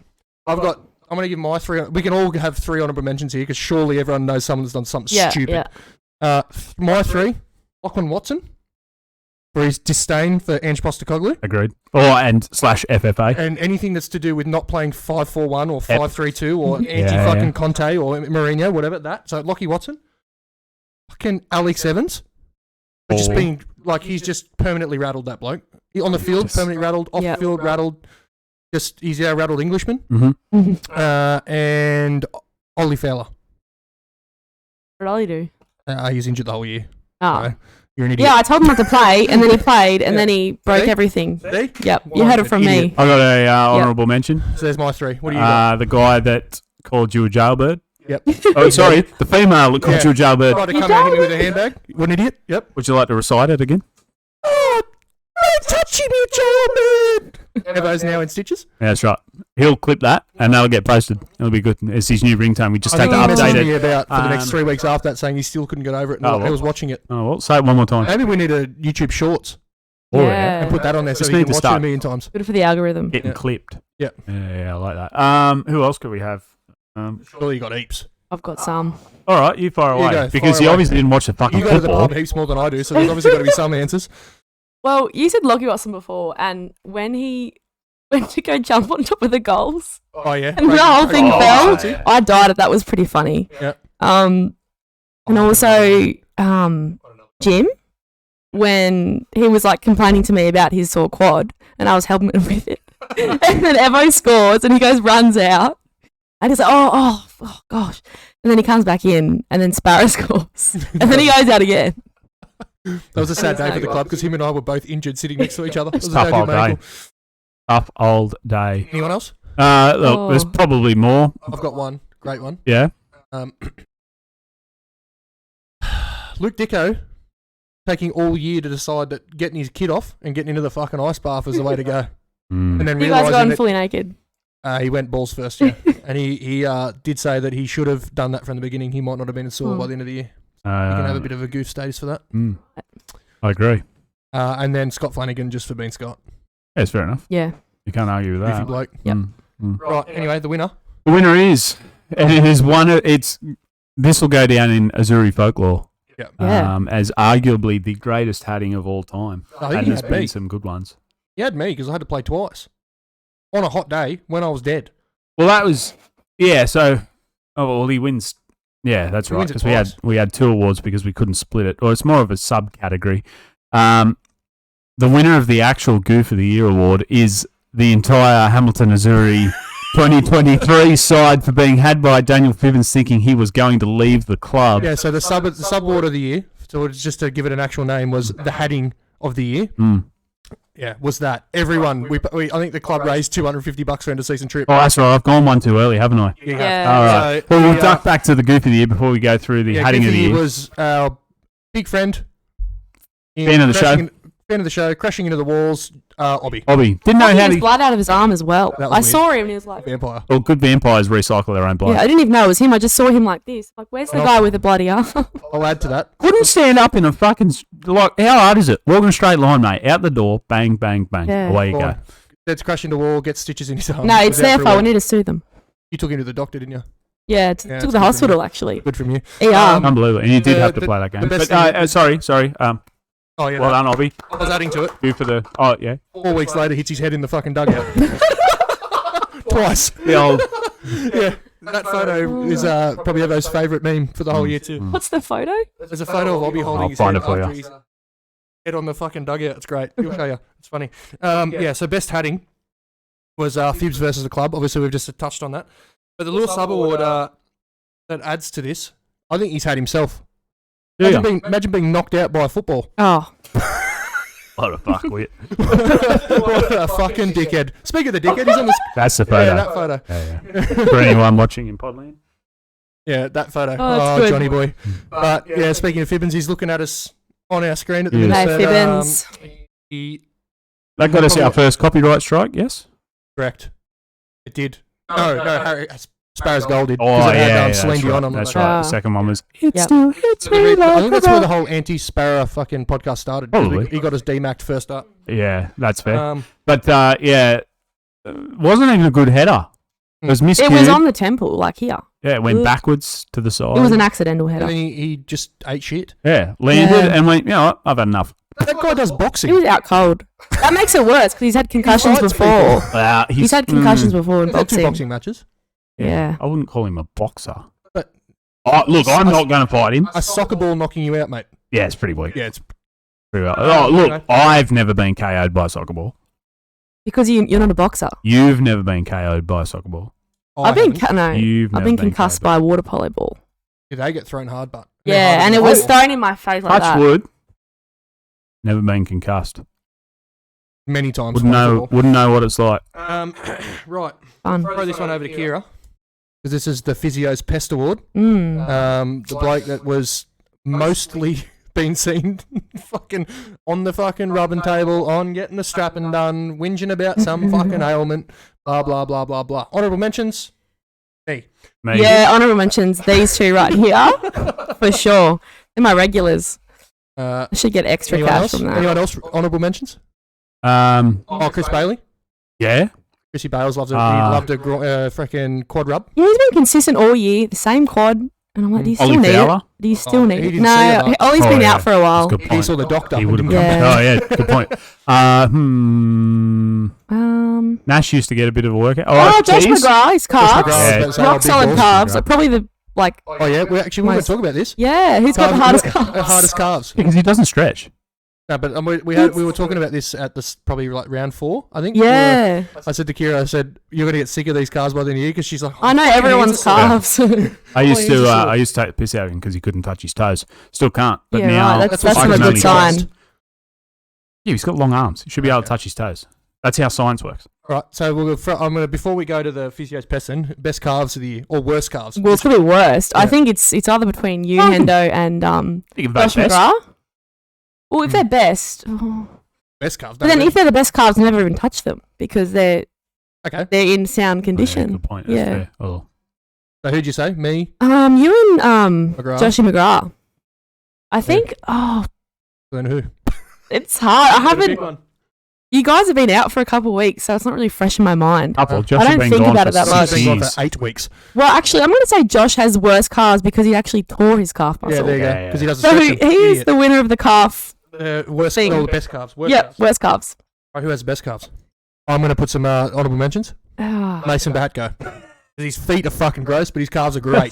I'm going to give my 3. We can all have 3 honourable mentions here because surely everyone knows someone that's done something stupid. Yeah. My 3, Lachlan Watson, for his disdain for Ange Postecoglou. Agreed. And / FFA. And anything that's to do with not playing 5-4-1 or 5-3-2 or Yeah, anti-fucking Conte or Mourinho, whatever, that. So, Lockie Watson. Fucking Alex Evans. For just being, like, he's just permanently rattled that bloke. On the field, permanently rattled. Off the field, rattled. Just, he's a rattled Englishman. Mm-hmm. And Ollie Fowler. What did Ollie do? He was injured the whole year. Oh. So, you're an idiot. Yeah, I told him not to play, and then he played, and Yeah. then he broke See? everything. See? Yep, you heard it from me. I got a honourable mention. So there's my 3. What do you got? The guy that called you a jailbird. Yep. Oh, sorry. The female that called you a jailbird. Tried to come at him with a handbag. What an idiot. Yep. Would you like to recite it again? Oh, don't touch me, jailbird. Evo's now in stitches. Yeah, that's right. He'll clip that, and that'll get posted. It'll be good. It's his new ringtone. We just I had think to he update messaged me it. about for the next 3 weeks after that, saying he still couldn't get over it. And Oh, he well. was watching it. Oh, well, say it one more time. Maybe we need a YouTube Shorts Oh, Yeah. and put that on there so Just you need can to watch it start. a million times. Good for the algorithm. Getting Yeah. clipped. Yeah. Yeah, I like that. Who else could we have? Surely you got heaps. I've got some. All right, you fire You away. go, because fire you away. obviously didn't watch the fucking You go to the football. pub heaps more than I do, so there's obviously got to be some answers. Well, you said Lockie Watson before, and when he went to go jump on top of the goals, Oh, yeah. and the whole thing Oh, fell, yeah. I died. That was pretty funny. Yeah. And also, Jim, when he was like complaining to me about his sore quad, and I was helping him with it, and then Evo scores, and he runs out, And he's like, oh gosh. And then he comes back in, and then Sparrow scores. And then he goes out again. That was a sad day for the club because him and I were both injured sitting next to each other. It was a Tough day old with my day. ankle. Tough old day. Anyone else? Look, there's probably more. I've got one. Great one. Yeah. Luke Dicko taking all year to decide that getting his kid off and getting into the fucking ice bath was the way to go. And then You guys realising gone that fully naked. he went balls first, yeah. And he did say that he should have done that from the beginning. He might not have been sore by the end of the year. You can have a bit of a goof status for that. I agree. And then Scott Flanagan just for being Scott. Yeah, it's fair enough. Yeah. You can't argue with Goofy that. bloke. Yep. Right, anyway, the winner. The winner is, and it is this will go down in Azzurri folklore. Yeah. As arguably the greatest hatting of all time. I think And he there's had been me. some good ones. He had me because I had to play twice. On a hot day when I was dead. Well, that was, yeah, so, he wins. Yeah, that's He right. wins it Because we had 2 awards because we couldn't split it. Or it's more of a subcategory. The winner of the actual Goof of the Year award is the entire Hamilton Azzurri 2023 side for being had by Daniel Fibbins thinking he was going to leave the club. Yeah, so the sub award of the year, so it's just to give it an actual name, was the hatting of the year. Yeah, was that. Everyone, I think the club raised $250 for end of season trip. Oh, that's right. I've gone one too early, haven't I? Yeah. All right. So Well, we'll duck back to the Goof of the Year before we go through the hatting of the Goofy year. was our big friend. Fan of the show. Fan of the show, crashing into the walls, Obby. Obby. Didn't know how His to... blood out of his arm as well. That was I weird. saw him and he was like, Vampire. Well, good vampires recycle their own blood. yeah, I didn't even know it was him. I just saw him like this. Like, where's the guy with the bloody arm? I'll add to that. Couldn't stand up in a fucking... Like, how hard is it? Walking a straight line, mate. Out the door, bang, bang, bang. Yeah. Away you go. Let's crash into the wall, get stitches in his arm. No, it's Was out their for a fault. We week. need to sue them. You took him to the doctor, didn't you? Yeah, Yeah, took it's to good the for hospital you. actually. Good from you. Yeah. Unbelievable. And you did the- have to the- play that the game. best But, thing- sorry. Oh, yeah. Well no, done, Obby. I was adding to it. You for the... Oh, yeah. 4 weeks later, hits his head in the fucking dugout. Twice. The old... Yeah. That photo is probably Evo's favourite meme for the whole year too. What's the photo? There's a photo of Obby holding I'll his find head it for after you. his head on the fucking dugout. It's great. He'll show you. It's funny. Yeah, so best hatting was Fibs versus the club. Obviously, we've just touched on that. But the little sub award that adds to this, I think he's had himself. Yeah. Imagine being knocked out by a football. Oh, What a fuckwit. What a fucking dickhead. Speaking of the dickhead, he's on the... That's the photo. Yeah, that photo. Yeah. For anyone watching in Podland. Yeah, that photo. Oh, that's good. Johnny boy. But yeah, speaking of Fibbins, he's looking at us on our screen at the Yeah. minute. no, said, Fibbins. he That got us our first copyright strike, yes? correct. It did. No, Harry Sparrow's goal did. Oh, 'cause it had, yeah, Celine that's Dion right. on That's it. right. The second one was... It Yep. still hits me I like think that's a where the rock. whole anti-Sparrow fucking podcast started. Probably. He got us DMAC'd first up. Yeah, that's fair. Um, But, yeah, wasn't even a good header. It was miscued. It was on the temple, like here. Yeah, it went Ugh. backwards to the side. It was an accidental and header. then he just ate shit. Yeah, landed Yeah. and went, you know what, I've had enough. That guy does He boxing. was out cold. That makes it worse because he's had concussions fights before. He's had concussions before in He's had 2 boxing. boxing matches. Yeah. I wouldn't call him a boxer. But Look, I'm not going to fight him. a soccer ball knocking you out, mate. Yeah, it's pretty weak. Yeah, it's Pretty well. Oh, look, Okay. I've never been KO'd by a soccer ball. Because you're not a boxer. You've never been KO'd by a soccer ball. I've been You've I've never been concussed by a water polo ball. They get thrown hard, but Yeah, and it was thrown in my face like Touch that. wood. Never been concussed. many times. Wouldn't know what it's like. Right. Fun. Throw this one over to Kira because this is the Physio's Pest Award. Mm. The bloke that was mostly been seen fucking on the fucking rubbing table, on getting the strapping done, whinging about some fucking ailment, blah blah blah blah blah. Honourable mentions. Me. Maybe. Yeah, honourable mentions these two right here for sure. They're my regulars. I should get extra Anyone cash else? from that. Anyone else? Honourable mentions. Chris Bailey. Yeah. Chrissy Bales loves he loved a freaking quad rub. Yeah, he's been consistent all year. The same quad, and I'm like, do you still Ollie need Fowler? it? Do you still need he it? didn't see it, No, like- Ollie's been yeah. out for a while. That's a good He point. saw the doctor. He would have Didn't come. come Yeah. Oh yeah, good point. Nash used to get a bit of a workout. Oh, Josh cheese. McGrath, his Josh McGrath, carbs, I was about to say, rock big solid balls. carbs. Like probably the like. Oh yeah, we're going to talk about this. Yeah, who's got the hardest carbs? Hardest calves. Because he doesn't stretch. No, but we were talking about this at this probably like round 4, I think. Yeah. I said to Kira, I said, you're going to get sick of these calves by the end of the year, because she's like, I know everyone's calves. I used to take the piss out of him because he couldn't touch his toes. Still can't. But Yeah, now right, that's I not can a good only sign. trust. Yeah, he's got long arms. He should be able to touch his toes. That's how science works. Right, so I'm gonna before we go to the physio's person, best calves of the year or worst calves. Well, it's probably worst. I Yeah. think it's either between you, Hendo, and You can vote Josh best. McGrath. Well, if they're best, Best calves. but then if they're the best calves, never even touch them because they're okay. in sound Yeah, condition. good point. That's Yeah. fair. Oh. So who'd you say? Me? You and McGrath? Joshy McGrath. I think. Oh, Then who? it's hard. I Pick haven't. one. You guys have been out for a couple of weeks, so it's not really fresh in my mind. Couple. I Josh don't has been think gone about for it that He's much. 6 been gone years. for 8 weeks. Well, actually, I'm going to say Josh has worse calves because he actually tore his calf muscle. Yeah, there you go. Yeah, Because he doesn't So stretch them. he is Idiot. the winner of the calf. Worst, thing. the best calves. Worst Yep, calves. worst calves. Right, who has the best calves? I'm going to put some honourable mentions. Ah. Mason Batko. His feet are fucking gross, but his calves are great.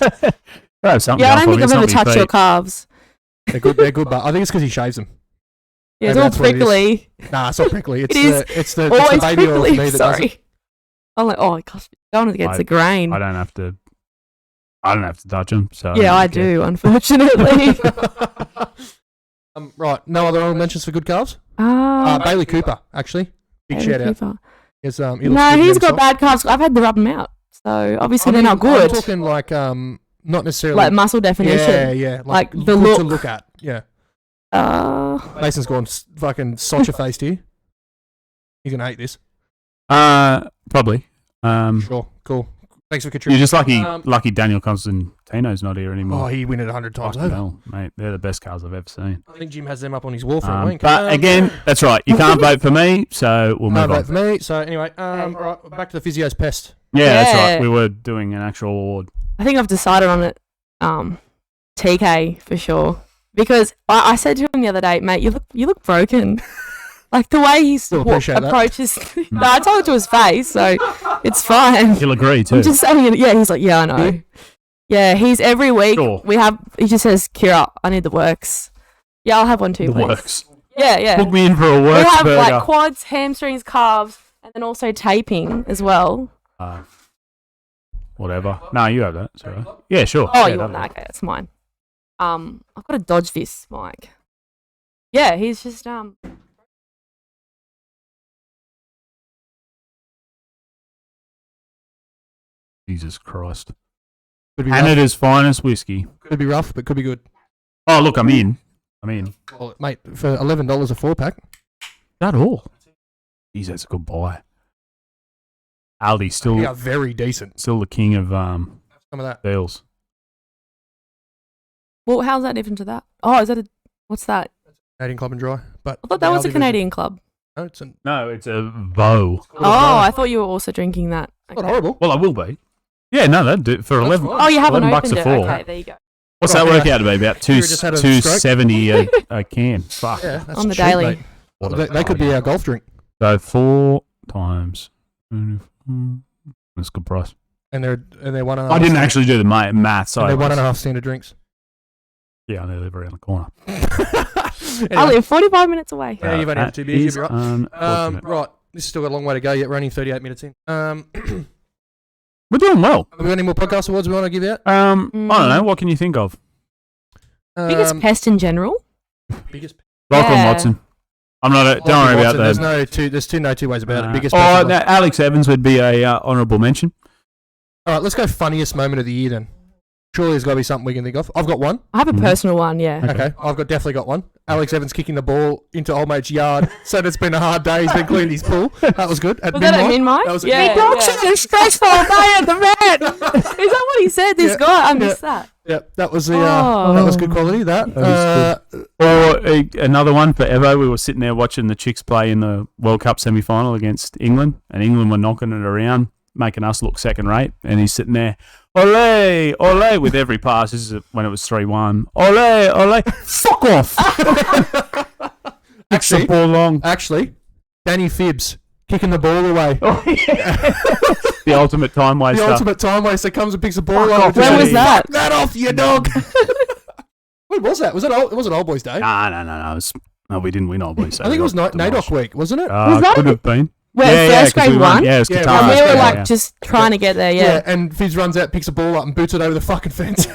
Oh, something Yeah, I going don't for think me. I've It's ever not me touched your feet. calves. They're good, but I think it's because he shaves them. Yeah, it's Maybe all that's what it is. prickly. Nah, it's not prickly. It's It is it's the Always baby oil for prickly. me that does it. Sorry. I'm like, oh gosh, going against the grain. I don't have to touch them. So Yeah, I do, unfortunately. Right, no other honourable mentions for good calves? Ah, Bailey Cooper, actually. Big Bailey shout out. Cooper. He looks No, good he's in got socks. bad calves. I've had to rub them out, so obviously I they're mean, not good. I'm talking like not necessarily Like muscle definition. Yeah, Like the good look. to look at. Yeah, Uh, Mason's gone fucking Socha faced here. He's gonna hate this. Probably. Sure, cool. Thanks for You're contributing. just lucky Daniel Constantino's not here anymore. Oh, he win it 100 times Fucking over. hell, mate. They're the best cars I've ever seen. I think Jim has them up on his wall for a week. But again, that's right. You can't vote for me, so we'll no move vote on. for me. So anyway, right, back to the physio's pest. Yeah, that's Yeah. right. We were doing an actual award. I think I've decided on it. TK for sure. Because I said to him the other day, mate, you look broken. Like the way he Still appreciate that. approaches. No, I told it to his face, so it's fine. He'll agree too. I'm just saying it. Yeah, he's like, yeah, I know. Yeah, he's every week. Sure. He just says, Kira, I need the works. Yeah, I'll have one too, the please. works. Yeah, yeah. Book me in for a We works have burger. like quads, hamstrings, calves, and then also taping as well. Whatever. No, you have that. Sorry. Yeah, sure. Oh, yeah, you want that'll- that? Okay, that's mine. I've got to dodge this, Mike. Yeah, he's just Jesus Christ. Could be rough, Canada's finest whiskey. could be rough, but could be good. Oh, look, I'm in. Well, mate, for $11 a 4-pack. That all. Jeez, that's a good buy. Aldi's still Yeah, very decent. still the king of Some of that. deals. well, how's that different to that? Oh, is that what's that? Canadian Club and Dry. But I thought that the was a Aldi Canadian club. version- No, it's an, No, it's a Vo. Oh, I thought you were also drinking that. not Okay. horrible. Well, I will be. Yeah, no, that'd do it for That's 11. fine. Oh, you haven't $11 opened a it. four. Okay, there you go. What's Right, that work yeah. out to be? About You just had a stroke. 270 a can. Fuck. Yeah, that's On the cheap, daily. mate. What a They could be our golf drink. So 4 times. That's a good price. And they're 1.5. I didn't actually do the maths. And they're 1.5 standard drinks. Yeah, I live around the corner. I live 45 minutes away. Yeah, you've only had 2 beers, you'll be right. Unfortunate. Right, this has still got a long way to go yet. We're only 38 minutes in. Have We're doing well. we got any more podcast awards we want to give out? I don't know. What can you think of? Biggest pest in general? biggest Lachlan Yeah. Watson. I'm not. Don't worry about Watson, that. There's two ways about it. Biggest Oh, pest. no, Alex Evans would be a honourable mention. All right, let's go funniest moment of the year then. Surely there's got to be something we can think of. I've got one. I have a personal one, yeah. Okay, I've definitely got one. Alex Evans kicking the ball into old mate's yard. Said it's been a hard day. He's been cleaning his pool. That was good. Was that at Minmite? That was yeah. a stressful day at the vet. Is that what he said? This Yeah, guy? I missed that. Yeah, that was the. Oh. That was good quality. That. Or another one for Evo. We were sitting there watching the Chicks play in the World Cup semi-final against England, and England were knocking it around, making us look second rate. And he's sitting there, ole, ole, with every pass. This is when it was 3-1. Ole, ole, fuck off. Kicks the ball long. Actually, Danny Phibbs kicking the ball away. The ultimate time The waster. ultimate time waster comes and picks the ball Fuck up. off, When was that? Fuck that off, you dog. When was that? Was it? It wasn't Old Boys Day. No. It was No, we didn't win, obviously. I think it was NAIDOC week, wasn't it? Was that Could it? have been. Where first 'cause grade we won. won? Yeah, it was Yeah, guitar. And we were Yeah, like yeah. just trying to get there, yeah. And Fibs runs out, picks a ball up, and boots it over the fucking fence.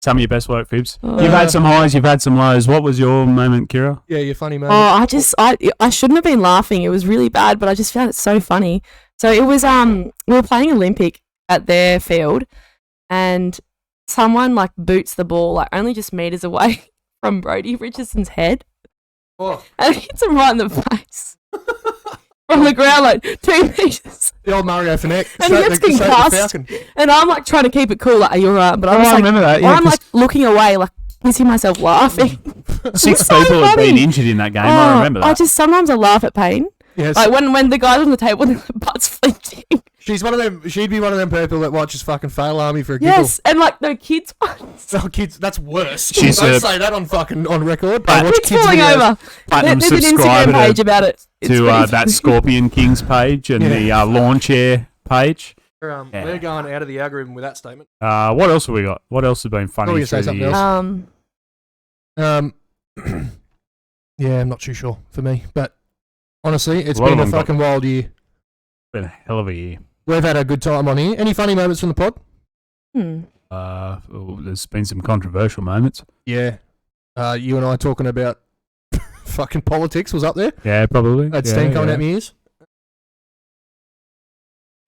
Some of your best work, Fibs. Oh. You've had some highs, you've had some lows. What was your moment, Kira? Yeah, you're funny, man. Oh, I shouldn't have been laughing. It was really bad, but I just found it so funny. So it was we were playing Olympic at their field, and someone like boots the ball like only just meters away from Brody Richardson's head, Oh, and hits him right in the face from the ground, like 2 meters. the old Mario Finette. And he gets concussed. And I'm like trying to keep it cool, like, are you alright? But I was I like, remember that. Yeah, I'm like looking away, like pissing myself laughing. 6 so people had been funny. injured in that game. I remember that. Sometimes I laugh at pain. Yes. Like when the guys on the table, their butts flinching. She's one of them. She'd be one of them people that watches fucking Fail Army for a giggle. Yes, and like the kids ones. Oh, kids, that's worse. She's Don't a- say that on record. But- I watch It's kids falling videos. over. Platinum There's an Instagram subscriber page about it. It's to really that funny. Scorpion Kings page and the lawn chair page. Yeah. We're going out of the algorithm with that statement. What else have we got? What else has been funny Oh, you through say the something years? else? Yeah, I'm not too sure for me, but honestly, it's A lot been of a them fucking wild year. Been a hell of a year. We've had a good time on here. Any funny moments from the pod? There's been some controversial moments. Yeah. You and I talking about fucking politics was up there. Yeah, probably. That yeah, steam coming yeah. out my ears.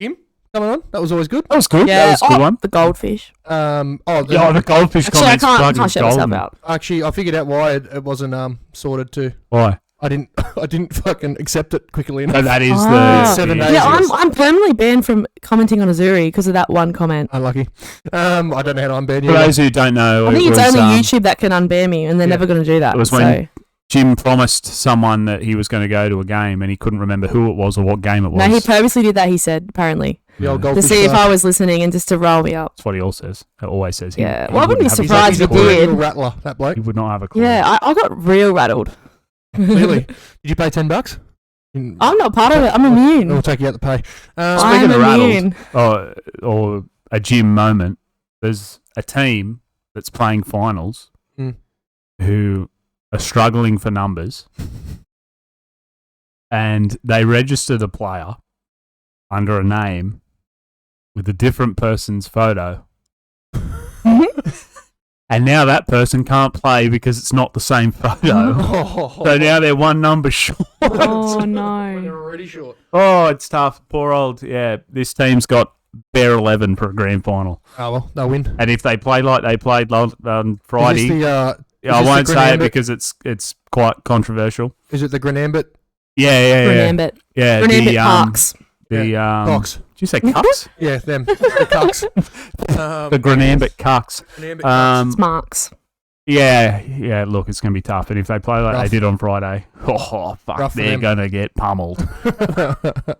Him coming on. That was always good. That was good. Yeah, That was a good one. the goldfish. The goldfish Actually, I comments. can't fucking shut myself golden. out. Actually, I figured out why it wasn't sorted too. Why? I didn't fucking accept it quickly enough. No, that is Ah. the 7 the- days. Yeah, Yes. I'm permanently banned from commenting on Azzurri because of that one comment. Unlucky. I don't know how to unban For you. those who don't know, I think it it's was, only YouTube that can unban me, and they're yeah. never going to do that. It was so. when Jim promised someone that he was going to go to a game and he couldn't remember who it was or what game it was. No, he purposely did that, he said, apparently. The old Yeah. goldfish To see if shark. I was listening and just to roll me up. That's what he always says. Yeah. He Well, I wouldn't be have a- surprised He's a if he did. real rattler, that bloke. He would not have a clue. Yeah, I got real rattled. Really? Did you pay $10? I'm not part of it. I'm immune. We'll take you out the pay. I'm Speaking of rattled, immune. or a Jim moment, there's a team that's playing finals Mm. who are struggling for numbers, and they registered a player under a name with a different person's photo. And now that person can't play because it's not the same photo. So now they're one number short. Oh, They're no. already short. Oh, it's tough. Poor old, this team's got bare 11 for a grand final. Oh, well, they'll win. And if they play like they played on Friday, Is this I this won't the say it Grenambit? because it's quite controversial. Is it the Grenambit? Yeah. Grenambit. Yeah, Grenambit Parks. Cox. Did you say cucks? Yeah, them. The Cox. The Grenambit cucks. It's Marks. Yeah, look, it's going to be tough. And if they play like Rough. they did on Friday, fuck, Rough for they're them. going to get pummeled.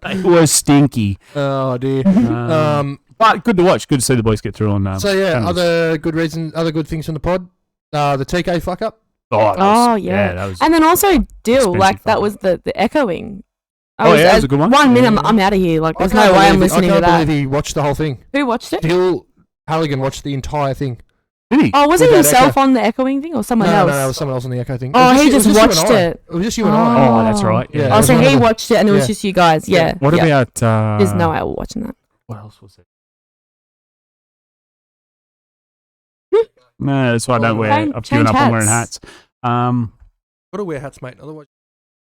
They were stinky. Oh, dear. But good to watch. Good to see the boys get through on. So, yeah, panels. other good things from the pod. The TK fuck up. Oh, yeah. that was And then also Dill, expensive like that fun. was the echoing. that was a good one. 1 minute, I'm out of here. Like, there's I no can't way I'm believe listening I to can't that. believe he watched the whole thing. Who watched it? Dill Halligan watched the entire thing. Did he? Oh, was it Without himself echo. on the echoing thing or someone No, else? it was someone else on the echo thing. Oh, It was he it was just you and watched I. it. It was just you and I. Oh, that's right. Yeah. Oh, so it was he one of watched it and it was Yeah. just you guys. Yeah. What yeah. about? There's no way we're watching that. What else was it? No, that's why I don't wear. Change- I've given change up on wearing hats. hats. Gotta wear hats, mate. Otherwise,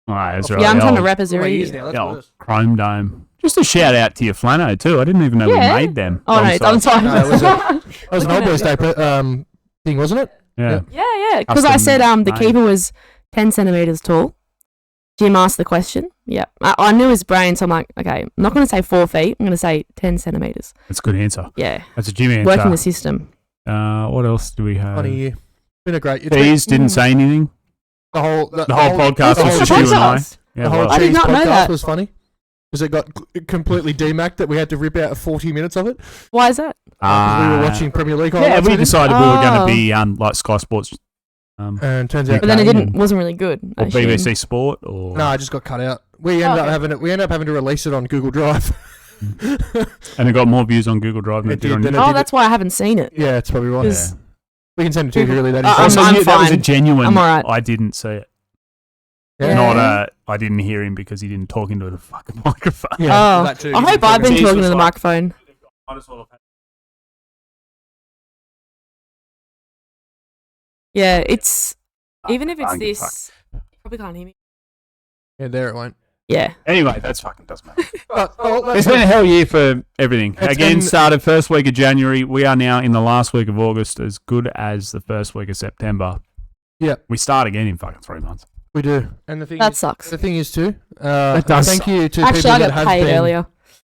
That's right. Yeah, I'm the trying to old- rep my ears Azzurri. now. the That's old worse. Chrome Dome. Just a shout out to your Flano too. I didn't even know Yeah. we made them. Oh, no, I'm sorry. No, it was That was an old boys' day thing, wasn't it? Yeah. Yeah. Because I Custom said the made. keeper was 10 centimetres tall. Jim asked the question. Yeah. I knew his brain, so I'm like, okay, I'm not going to say 4 feet. I'm going to say 10 centimetres. That's a good answer. Yeah. That's a Jim answer. Working the system. What else do we have? Funny year. Been a great. Bees didn't say anything. The whole podcast the was whole just cheese- you and I. podcast. Yeah, The whole well, I did cheese not know podcast that. was funny because it got completely demacked that we had to rip out 40 minutes of it. Why is that? 'Cause we were watching Premier League Yeah, highlights. we with it. decided we were going Oh. to be like Sky Sports And turns out, But then it Okay. wasn't really good. I or assume. BBC Sport or no, it just got cut out. We ended up having to release it on Google Drive. and it got more views on Google Drive than It it did on did, then YouTube. Oh, that's why I haven't seen it. Yeah, it's probably right. 'Cause We can send it to you really. That is I'm So fine. that was a genuine. I'm alright. I didn't see it. Yeah. Not I didn't hear him because he didn't talk into the fucking microphone. Yeah, Oh, that too. I hope I've been Jesus talking to was the like- microphone. Yeah, it's even if it's Fucking this, you probably can't hear me. Yeah, there it won't. Yeah. Anyway, that's fucking doesn't matter. Oh, It's been a hell year for everything. It's Again, been- started first week of January. We are now in the last week of August, as good as the first week of September. Yeah. We start again in fucking 3 months. we do. And the thing That is, sucks. The thing is too. That does thank suck. you to Actually, people I that got have paid been earlier.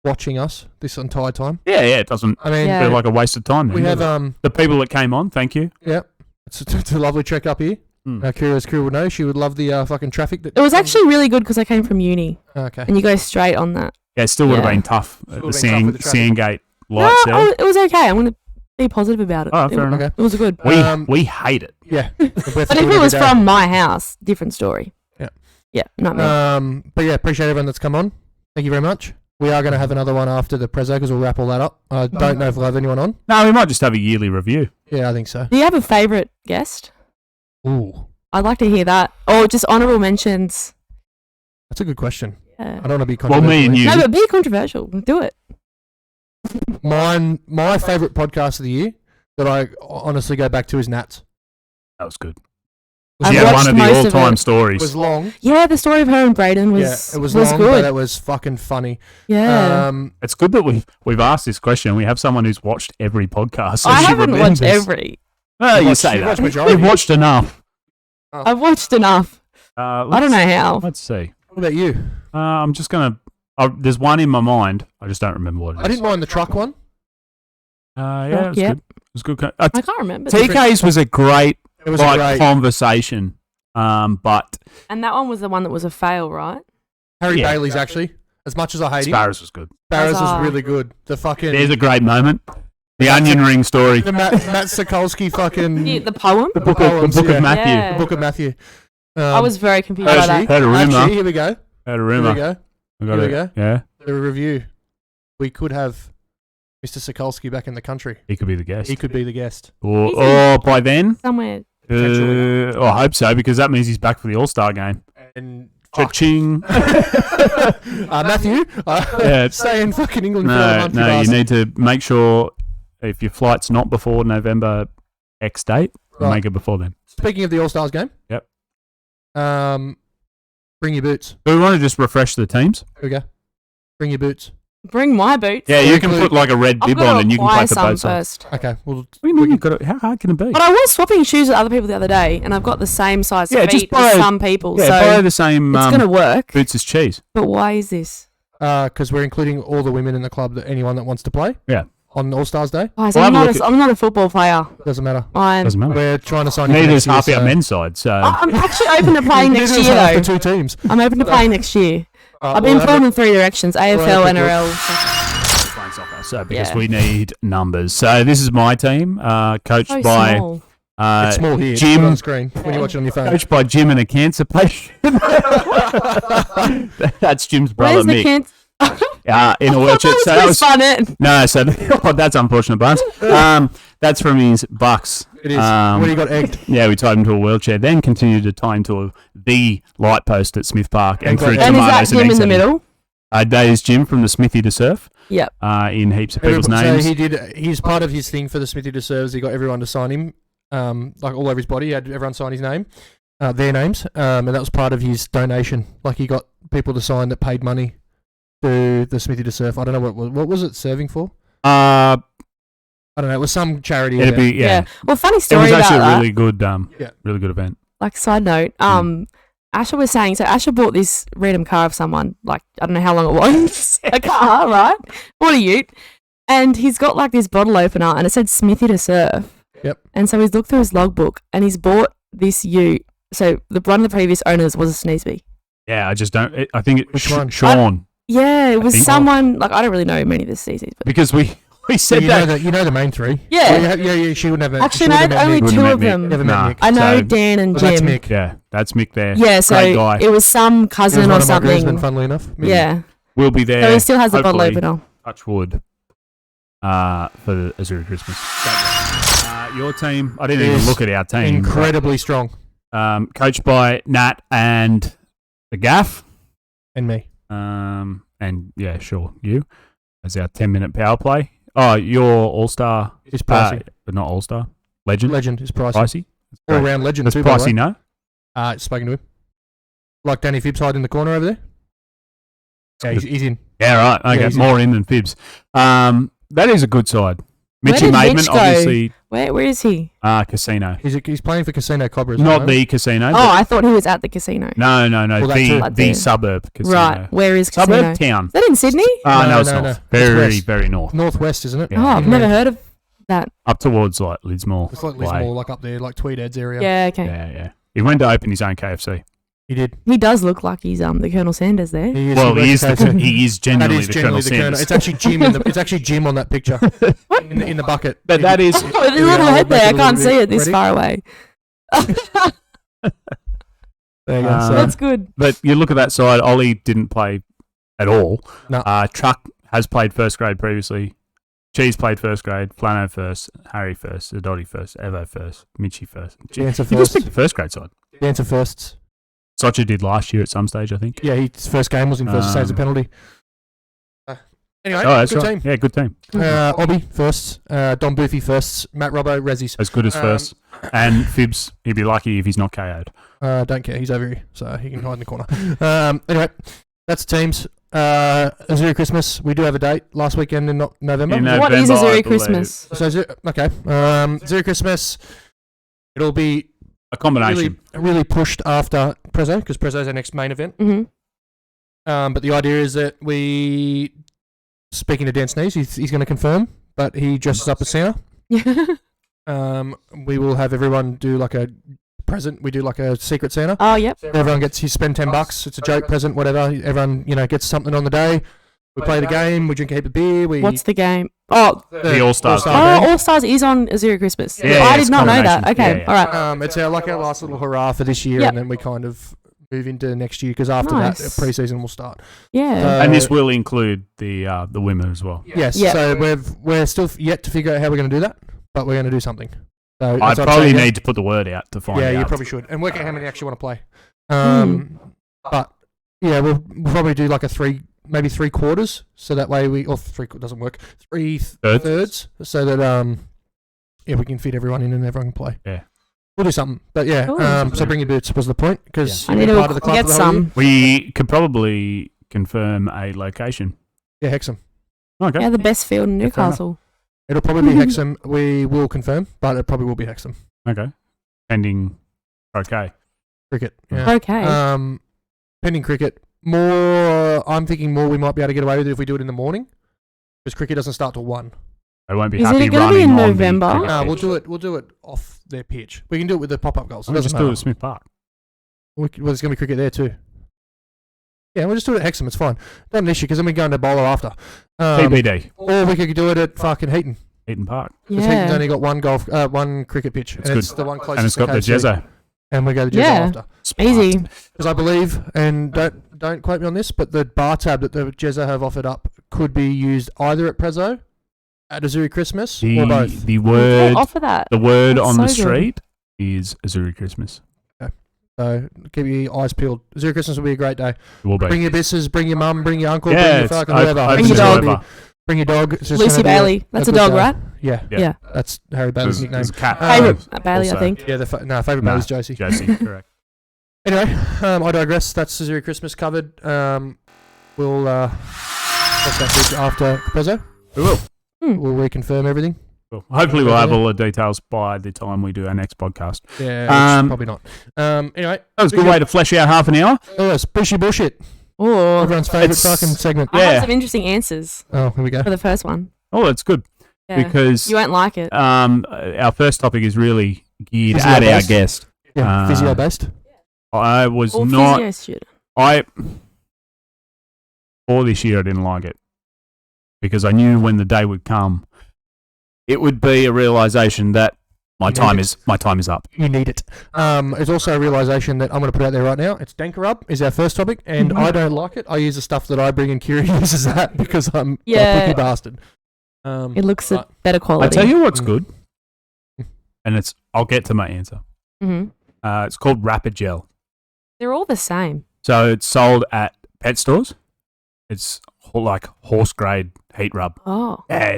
watching us this entire time. Yeah, it doesn't I mean, Yeah. feel like a waste of time. we then, have does it? The people that came on, thank you. yeah. It's a lovely trek up here. Mm. Kira's crew would know. She would love the fucking traffic. That It was actually really good because I came from uni, okay. and you go straight on that. Yeah, it still would have Yeah. been tough at Still the would've been tough with the traffic. Sandgate lights No, there. it was okay. I'm going to be positive about it. Oh, fair enough. Okay. It was good. We hate it. Yeah. But if it was from my house, different story. Yeah. Yeah, not me. But yeah, appreciate everyone that's come on. Thank you very much. We are going to have another one after the Preso because we'll wrap all that up. I don't know if we'll have anyone on. No, we might just have a yearly review. Yeah, I think so. Do you have a favourite guest? Ooh, I'd like to hear that. Or just honourable mentions. that's a good question. Yeah. I don't want to be Well, controversial. me and you. No, but be controversial. Do it. My favourite podcast of the year that I honestly go back to is Nat's. That was good. I've Yeah, watched one of the most of all-time it. It stories. was long. Yeah, the story of her and Brayden was It was long, good. but it was fucking funny. Yeah. It's good that we've asked this question. We have someone who's watched every podcast. So I she haven't remembers. watched every. Oh, you watched- say you've that. watched majority. We've watched enough. I've watched enough. I don't know how. Let's see. What about you? I'm just gonna. There's one in my mind. I just don't remember what it is. I didn't mind the truck one. Yeah, it was Yeah. good. It was good. I can't remember. TK's was a great It was a great conversation. But And that one was the one that was a fail, right? Harry Yeah. Bailey's actually. As much as I hate him, Sparrows was good. Barrows was Huzzah. really good. The fucking There's a great moment. The onion ring story. the Matt Sokolsky fucking The poem? The book poems, of yeah. Matthew. Yeah. The Book of Matthew. I was very confused Heard by you. that. Heard a rumour. Actually, here we go. Heard a Here we rumour. go. I got Here we it. go. Yeah, The review. We could have Mr. Sokolsky back in the country. he could be the guest. He could be the guest. Or by then, Somewhere. I hope so, because that means he's back for the All-Star game. And Cha-ching. Matthew, Yeah. stay in fucking England for another No, month. no, you bastard. need to make sure if your flight's not before November X date, Right. make it before then. Speaking of the All Stars game. Yep. Bring your boots. Do we want to just refresh the teams? Here we go. Bring your boots. Bring my boots. Yeah, you can put like a red I've bib got on to and you can acquire play for some both sides. first. Okay. Well, What do you mean you've got to, how hard can it be? But I was swapping shoes with other people the other day, and I've got the same size Yeah, just feet buy- as some people, Yeah, so buy the same it's going to work. boots as cheese. But why is this? because we're including all the women in the club, that anyone that wants to play. Yeah. On All Stars Day. Guys, Well, I'm, have a not look a, I'm not a football player. Doesn't matter. Doesn't matter. We're trying to sign you for Neither is next year, half our so- men's side, so I'm actually open to playing next Neither is year, half though. the two teams. I'm open to playing next year. I've we'll been have pulling a- in 3 directions: AFL, we'll have a NRL. playing soccer. So because Yeah. we need numbers. So this is my team, coached So by small. It's small here. Jim. Put it on screen when you watch it on your phone. Coached by Jim and a cancer patient. That's Jim's brother, Where's the Mick. kids? In a I wheelchair. thought So that that was was fun. It. no. So that's unfortunate, Barnes. That's from his Bucks. It is. When he got egged. Yeah, we tied him to a wheelchair. Then continued to tie him to the light post at Smith Park and threw And And is tomatoes that him in eggs the at him. middle? That is Jim from the Smithy to Surf. Yep. In heaps of people's names. So he did. He's part of his thing for the Smithy Deserves. He got everyone to sign him, like all over his body. He had everyone sign his name, their names, and that was part of his donation. Like he got people to sign that paid money to the Smithy to Surf. I don't know what was it serving for. I don't know. It was some charity. It'd event. be yeah. Well, funny It story was about actually that. a really good, Yeah. really good event. Like, side note, Asher was saying, so Asher bought this random car of someone, like, I don't know how long it was, a car, right? Bought a ute, and he's got, like, this bottle opener, and it said Smithy to Surf. Yep. And so he's looked through his logbook, and he's bought this ute. So one of the previous owners was a Sneesby. Yeah, I just don't. I think it. Which one? Sean. Yeah, it was think- someone, like, I don't really know many of the Sneesbys, but Because we said you that. know you know the main three. Yeah. Yeah. She wouldn't have. actually, she no, wouldn't have met only Mick. two Wouldn't of met Mick. them. Never met Nah. Mick. I know So- Dan and Well, Jim. that's Mick. Yeah, that's Mick there. Yeah, so Great guy. it was some He cousin was or one of my groomsmen, something. funnily enough. Mick. Yeah. We'll be there. So he still has the bottle hopefully, opener. Touch wood. For the Azzurri Christmas. your team. I didn't even Is look at our team. incredibly strong. Coached by Nat and the Gaff. And me. And yeah, sure, you as our 10-minute power play. Oh, your all-star Is pricey. but not all-star. Legend. Legend is pricey. Pricey. All round legend Does too, by the Pricey way. know? Spoken to him. Like Danny Phibbs hiding in the corner over there. Yeah, he's in. Yeah, right. Okay, he's more in than Phibbs. That is a good side. Where Mitchie did Maidman, Mitch go? obviously, Where is he? casino. He's playing for Casino Cobras. Not the casino. Oh, but- I thought he was at the casino. No. Well, that too. The suburb casino. Right. Where is casino? Suburb town. Is that in Sydney? No, it's No, north. no. Very, It's west. very north. Northwest, isn't it? Yeah. Oh, I've In never there. heard of that. Up towards like Lismore. It's like way. Lismore, like up there, like Tweedheads area. Yeah, okay. Yeah. He went to open his own KFC. He did. He does look like he's the Colonel Sanders there. He is. Well, he he is That genuinely is the generally Colonel the Colonel. Sanders. It's actually Jim it's actually Jim on that picture. in the bucket. But that is- Oh, there's a Here we little go, head we'll there. I make it a can't little see bit it this ready. far away. There you go. Uh, So, That's good. But you look at that side, Ollie didn't play at all. No. Truck has played first grade previously. Cheese played first grade. Flano first. Harry first. Dotty first. Evo first. Mitchie first. Dancer He just first. picked the first grade side. Dancer firsts. Socha did last year at some stage, I think. Yeah, his first game was in first. Saves a penalty. Anyway, Oh, that's good right. team. Yeah, good team. Obby firsts. Don Boofy firsts. Matt Robbo, Rezzies. As good as first. And Phibbs, he'd be lucky if he's not KO'd. Don't care. He's over here, so he can hide in the corner. Anyway, that's teams. Azzurri Christmas. We do have a date last weekend in November. In What is November, I Azzurri Christmas? So okay. Azzurri Christmas. It'll be A combination. really pushed after Preso because Preso's our next main event. Mm-hmm. But the idea is that speaking to Dan Sneeze, he's going to confirm, but he dresses up as Santa. We will have everyone do like a present. We do like a secret Santa. Oh, yep. Everyone you spend $10. It's a joke present, whatever. Everyone, gets something on the day. We play the game. We drink a heap of beer. What's the game? Oh, The All-Stars. All-Star game. All Stars is on Azzurri Christmas. Yeah, I it's did not know that. combination. Okay, Yeah, yeah. all right. It's our last little hurrah for this year, Yep. and then we kind of move into next year because after Nice. that, pre-season will start. Yeah. And this will include the women as well. Yes. Yeah. So we're still yet to figure out how we're going to do that, but we're going to do something. So I that's what I'm probably saying, need to put the word out to find yeah, out. you probably should, and work out how many actually want to play. Hmm. But yeah, we'll probably do like maybe 3 quarters, so that way doesn't work. 3 thirds, so that we can fit everyone in and everyone can play. Yeah. We'll do something, but yeah. Cool. So bring your boots was the point because I you've need been to part of the club get for the whole year. some. We could probably confirm a location. Yeah, Hexham. Okay. Yeah, the best field in Yeah, fair enough. Newcastle. It'll probably be Hexham. We will confirm, but it probably will be Hexham. Okay. Pending. Okay. Cricket. Yeah. Okay. Pending cricket. I'm thinking we might be able to get away with it if we do it in the morning, because cricket doesn't start till 1. They won't be Is happy it gonna running be in on the November? cricket No, pitch. we'll do it off their pitch. We can do it with the pop-up goals. It We'll doesn't just do it matter. at Smith Park. Well, there's going to be cricket there too. Yeah, we'll just do it at Hexham. It's fine. Not an issue because then we go into bowler after. TBD. Or we could do it at fucking Heaton. Eaton Park. Because Heaton's Yeah. only got one cricket pitch. It's and it's good. the one closest And it's to got the KFC. Jezzo. And we go to the Jezzo Yeah. after. Easy. Because I believe, and don't quote me on this, but the bar tab that the Jezzo have offered up could be used either at Preso, at Azzurri Christmas, or both. The They word offer that. the word That's on the so good. street is Azzurri Christmas. So keep your eyes peeled. Azzurri Christmas will be a great day. It will be. Bring your missus, bring your mum, bring your uncle, Yeah, bring your it's fucking op- whoever. open Bring your to dog. whoever. Bring your dog. It's just Lucy gonna be Bailey. That's a good dog, day. right? Yeah. Yeah. That's Harry Bailey's nickname. There's a cat. Favourite Bailey, I also. think. Yeah, favourite No. Bailey's Josie. Josie, correct. Anyway, I digress. That's Azzurri Christmas covered. We'll cross that bridge after Preso. We will. We'll reconfirm everything. Cool. Hopefully we'll have all the details by the time we do our next podcast. Yeah, probably not. Anyway, That was a good way to flesh out half an hour. oh, it's bushy bullshit. Oh, Everyone's favourite It's- fucking segment. I Yeah. have some interesting answers Oh, here we go. for the first one. Oh, that's good. Yeah. Because You won't like it. our first topic is really geared Physio at our based. guest. Yeah, physio based. I was All not... physio student. For this year, I didn't like it. Because I knew when the day would come, it would be a realisation that my time is up. You need it. It's also a realisation that I'm going to put out there right now. It's Dankerub is our first topic, and I don't like it. I use the stuff that I bring, and Kiri uses that because I'm a Yeah. picky bastard. It looks right. a better I quality. tell you what's good. and I'll get to my answer. Mm-hmm. It's called Rapid Gel. They're all the same. So it's sold at pet stores. It's like horse grade heat rub. Oh. Yeah,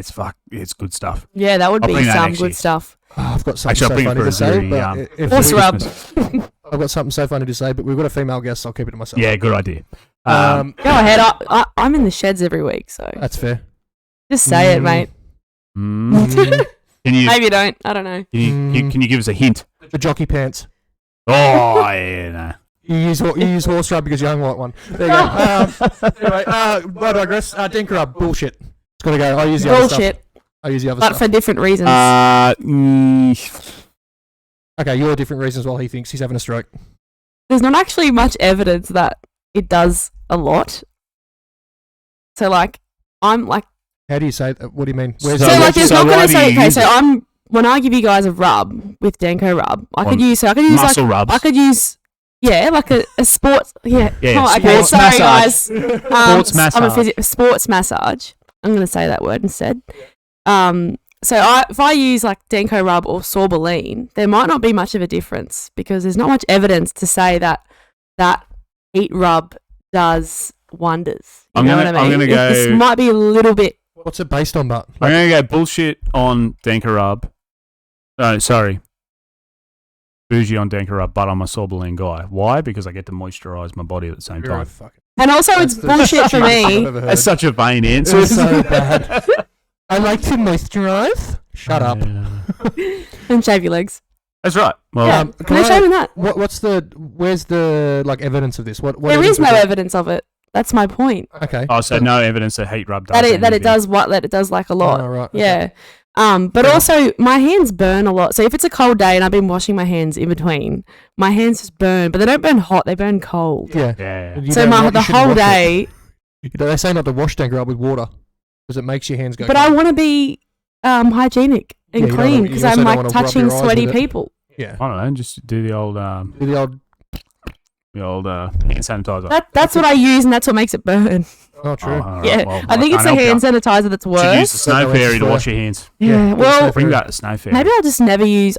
it's good stuff. Yeah, that would I'll be bring that some next year. good stuff. Oh, I've got something Actually, I'll so bring it funny for to a say. very, But if Horse rub. I've got something so funny to say, but we've got a female guest, so I'll keep it to myself. Yeah, good idea. Go ahead. I'm in the sheds every week, so That's fair. just say it, mate. Can you Maybe you don't. I don't know. can you give us a hint? The jockey pants. Oh yeah, no. You use horse rub because you own white one. There you go. Anyway, I digress. Dink rub, bullshit. It's got to go. I use the other stuff. Bullshit, I use the other but stuff. for different reasons. Okay, your different reasons while he thinks he's having a stroke. There's not actually much evidence that it does a lot. So like, I'm like, How do you say that? What do you mean? Where's so So like, it's so not why going to do say. you Okay, use so it? when I give you guys a rub with Denko rub, I could use muscle rubs. I could use. Yeah, like a sports. Yeah. Yeah, Oh, okay. sports Sorry, massage. guys. Sports massage. Sports massage. I'm going to say that word instead. So if I use like Denko rub or Sorboline, there might not be much of a difference because there's not much evidence to say that heat rub does wonders. You know what I mean? I'm gonna go. This might be a little bit. What's it based on, but? I'm gonna go bullshit on Denker Rub. Sorry. Bougie on Denker Rub, but I'm a Sorboline guy. Why? Because I get to moisturise my body at the same You're a time. fucking... And also, it's That's the bullshit for cheapest I've me. ever heard. That's such a vain answer. It's so bad. I like to moisturise. Shut up. And shave your legs. That's right. Well, Yeah. can No I- shaving that. Where's the like evidence of this? What There is no is it? evidence of it. That's my point. Okay. so no evidence that heat rub does That it anything. does like a lot. Oh, right. Okay. Yeah. But Fair also my hands burn a lot. So if it's a cold day and I've been washing my hands in between, my hands just burn, but they don't burn hot, they burn cold. Yeah. Yeah. You So don't want- the you shouldn't whole wash it. day, They say not to wash Denker Rub with water because it makes your hands go. but I want to be hygienic Yeah, and you don't clean wanna- because you also I'm don't like wanna rub touching your eyes sweaty with it. people. Yeah. I don't know. Just do the old Do the old. hand sanitizer. That's what I use and that's what makes it burn. Oh, true. Oh, all right, Yeah. well, I think it's the can't help hand you. sanitizer that's Should use the worse. snow So fairy to it's, wash your hands. Yeah. Well, Bring back the snow fairy. maybe I'll just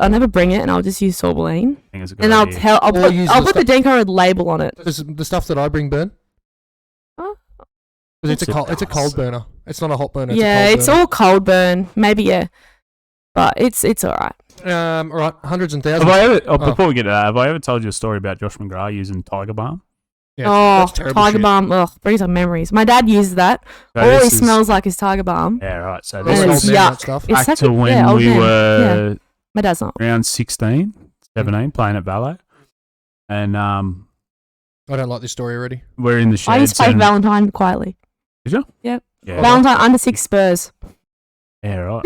I'll never bring it and I'll just use Sorboline. I think it's a good And idea. Or use I'll the put the Denko label on it. Does the stuff that I bring burn? Oh. Because Yes, it's a it cold does. burner. It's not a hot burner. Yeah, it's it's a cold all cold burn. Maybe, yeah. But it's all right. burner. All right, hundreds and Have thousands. I ever? Before we get to that, have I ever told you a story about Josh McGrath using Tiger Balm? Yeah, Oh, that's terrible Tiger shit. Balm. Ugh, brings up memories. My dad uses that. So All he this is- smells like is Tiger Balm. Yeah, right. So All this the And old it's is man, that yuck. stuff. It's back such to a- when yeah, old we man. were My dad's not. around 16, 17, playing at Valet. And I don't like this story already. we're in the sheds. I used to play and- Valentine quietly. Did you? Yep. Yeah. Valentine under 6 Spurs. Yeah, right.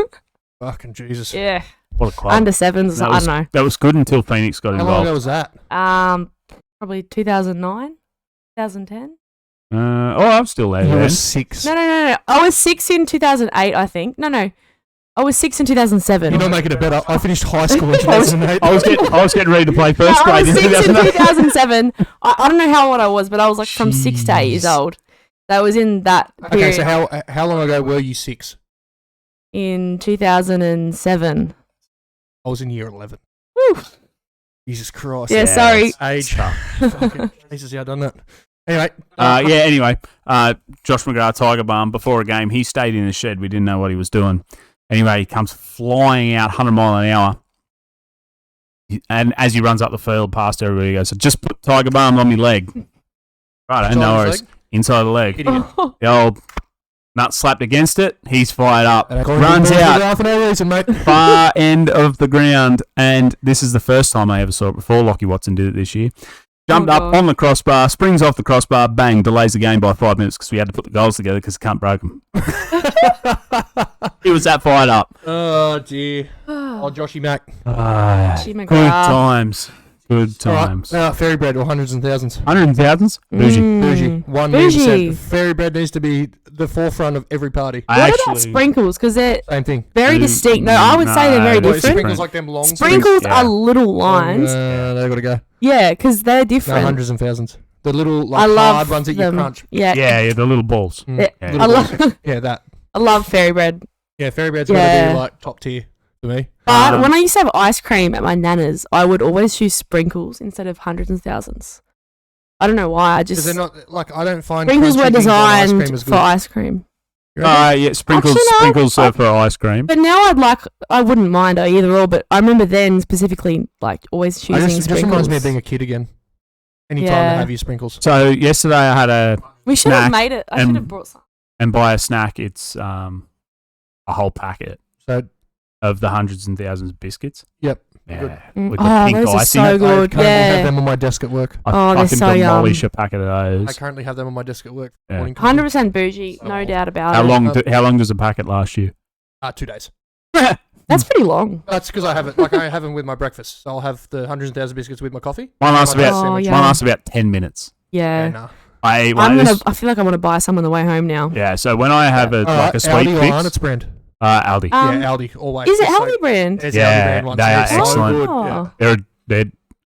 Fucking Jesus. Yeah. What a club. Under 7s. That I was- don't know. That was good until Phoenix got How long ago involved. was that? Probably 2009, 2010. I'm still there. You then. were 6. No. I was 6 in 2008, I think. No. I was 6 in 2007. You're not making it better. I finished high school in 2008. I was getting ready to play No, first I grade was in 6 in 2008. 2007. I don't know how old I was, but I was like from 6 to 8 years Jeez. old. That was in that Okay, period. so how long ago were you 6? In 2007. I was in year 11. Woo. Jesus Christ. Yeah, sorry. Age. Fucking Jesus, yeah, I've done that. Anyway. Anyway, Josh McGrath, Tiger Balm, before a game, he stayed in the shed. We didn't know what he was doing. Anyway, he comes flying out 100 mile an hour. And as he runs up the field past everybody, he goes, so just put Tiger Balm on my leg. Right, Inside no his worries. leg? Inside the leg. Idiot. The old nut slapped against it. He's fired up. And according to Runs the boys, out. for no reason, mate. Far end of the ground, and this is the first time I ever saw it before. Lockie Watson did it this year. Jumped Oh, up God. on the crossbar, springs off the crossbar, bang, delays the game by 5 minutes because we had to put the goals together because the cunt broke them. He was that fired up. Oh, dear. Oh, Joshy Mac. Joshy Good McGrath. times. Good All times. right. Fairy bread or hundreds and thousands. Hundreds and thousands? Bougie. Bougie. Mm. 100%. Bougie. Fairy bread needs to be the forefront of every party. I What about sprinkles? Because they're Same thing. very distinct. No, I would say they're very No, Well, different. sprinkles like them long. Sprinkles Yeah. are little lines. They've got to go. Yeah, because they're No, different. hundreds and thousands. The little I like love hard ones that them. you crunch. Yeah. Yeah, the little balls. Mm, Yeah. Yeah. little I balls. love Yeah, that. I love fairy bread. Yeah, fairy bread's got to Yeah. be like top tier. for me. But when I used to have ice cream at my nana's, I would always choose sprinkles instead of hundreds and thousands. I don't know why. Because they're not like I don't find sprinkles were crunchy things on ice cream designed as good. for ice cream. Yeah, sprinkles. Actually, no, Sprinkles are for ice cream. But now I wouldn't mind either or. But I remember then specifically like always choosing sprinkles. It just reminds me of being a kid again. Anytime Yeah. to have your sprinkles. So yesterday I had a We should have snack made it. I should have brought some. and by a snack it's a whole packet So of the hundreds and thousands of biscuits. Yep. Yeah, Mm. with the Oh, pink those are icing. so good. I currently have Yeah. them on my desk at work. I they're can so demolish yum. a packet of I those. currently have them on my desk at work. Yeah. Morning coffee. 100% bougie, no doubt about How it. long? How long does a packet last you? 2 days. That's pretty long. That's because I have it. Like I have them with my breakfast. So I'll have the hundreds and thousands of biscuits with my coffee. Mine lasts My about sandwich. yeah. mine lasts about 10 minutes. Yeah. Nah. I eat one of this. I feel like I want to buy some on the way home now. Yeah, so when I have a like a sweet Aldi or fix, Arnott's brand. Aldi. Yeah, Aldi always. Is it It's Aldi brand? It's Yeah, Aldi brand ones. they are They're so excellent. good. Oh. Yeah. They're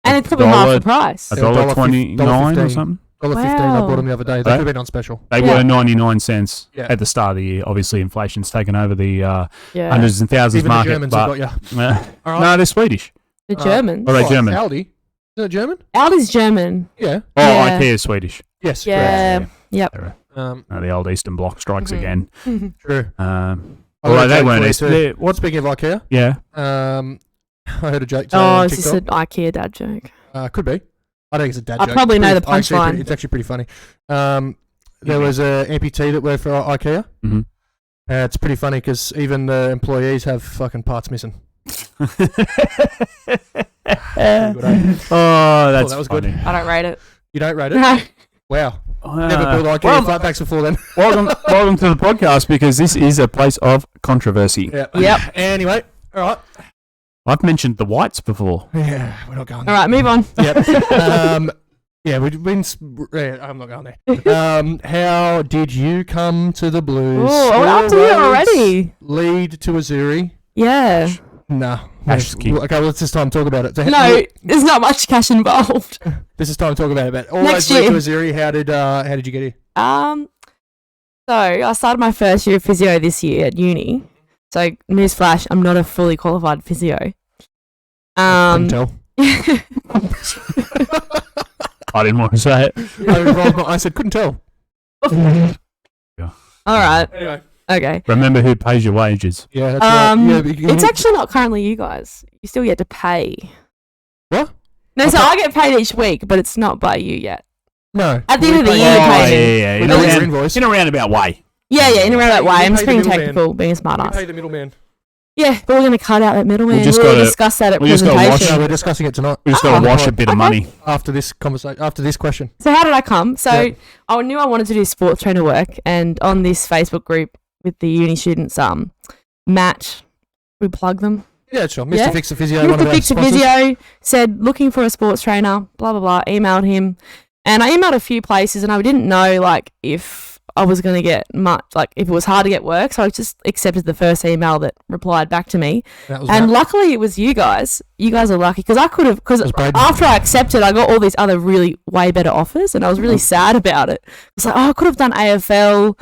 And it's probably half the $1 price. Yeah, $1.29 or $1.15. something. $1.15 I Wow. bought them the other day. They Right. could have been on special. They Yeah. were 99 cents Yeah. at the start of the year. Obviously, inflation's taken over the Yeah. hundreds and thousands Even market. the Germans but, have got you. All right. No, they're Swedish. The Germans. Are they What, German? Aldi? Is it German? Aldi's German. Yeah. Oh, Yeah. IKEA is Swedish. Yes. Yeah. Yep. correct. Um, The old Eastern Bloc strikes again. true. Although I they heard weren't a joke Eastern. for you too. Speaking of IKEA, Yeah. I heard a joke today Oh, on is this TikTok. an IKEA dad joke? Could be. I think it's a dad I joke. probably know the Actually, punchline. it's actually pretty funny. There was a amputee that worked for IKEA. Mm-hmm. It's pretty funny because even the employees have fucking parts missing. Oh, that's that was funny. good. I don't rate it. You don't rate it? No. Wow. Never built IKEA well, flatbacks before then. welcome to the podcast because this is a place of controversy. Yeah. Yep. Anyway, all right. I've mentioned the whites before. Yeah, we're not going All there. right, move on. Yep. Yeah, we've been. Yeah, I'm not going there. How did you come to the Blues? Oh, we're up to All here roads already. Lead to Azzurri. Yeah. No. Ash is king. Okay, well, it's this time to talk about it. So, No, there's not much cash involved. This is time to talk about it. But all Next those lead to year. Azzurri. How did you get here? So I started my first year of physio this year at uni. So newsflash, I'm not a fully qualified physio. Couldn't tell. I didn't want to say it. I said couldn't tell. All right. Anyway. Okay. Remember who pays your wages. Yeah, that's right. Yeah, but It's actually not currently you guys. You still get to pay. What? No, so I get paid each week, but it's not by you yet. No. At the end of the We year, pay- pay me. yeah. We In pay a, your round, invoice. in a roundabout way. Yeah, in a roundabout way. We I'm just pay the being middleman. technical, being a We smart pay ass. the middleman. Yeah, but we're going to cut out that middleman. just We'll gotta- discuss that at we just gotta watch presentation. No, we're discussing it tonight. We just got to wash a bit of okay. money. After this conversation, after this question. So how did I come? So Yeah. I knew I wanted to do sports trainer work, and on this Facebook group with the uni students, Matt, we plug them. Yeah, sure. Mr. Yeah. Fixit Physio, one Mr. of our Fixit sponsors. Physio said looking for a sports trainer. Blah blah blah. Emailed him, and I emailed a few places, and I didn't know like if I was going to get much, like if it was hard to get work. So I just accepted the first email that replied back to me. That was And Matt. luckily it was you guys. You guys are lucky because I could have, because was Braden. after I accepted, I got all these other really way better offers and I was really sad about it. It's like, oh, I could have done AFL,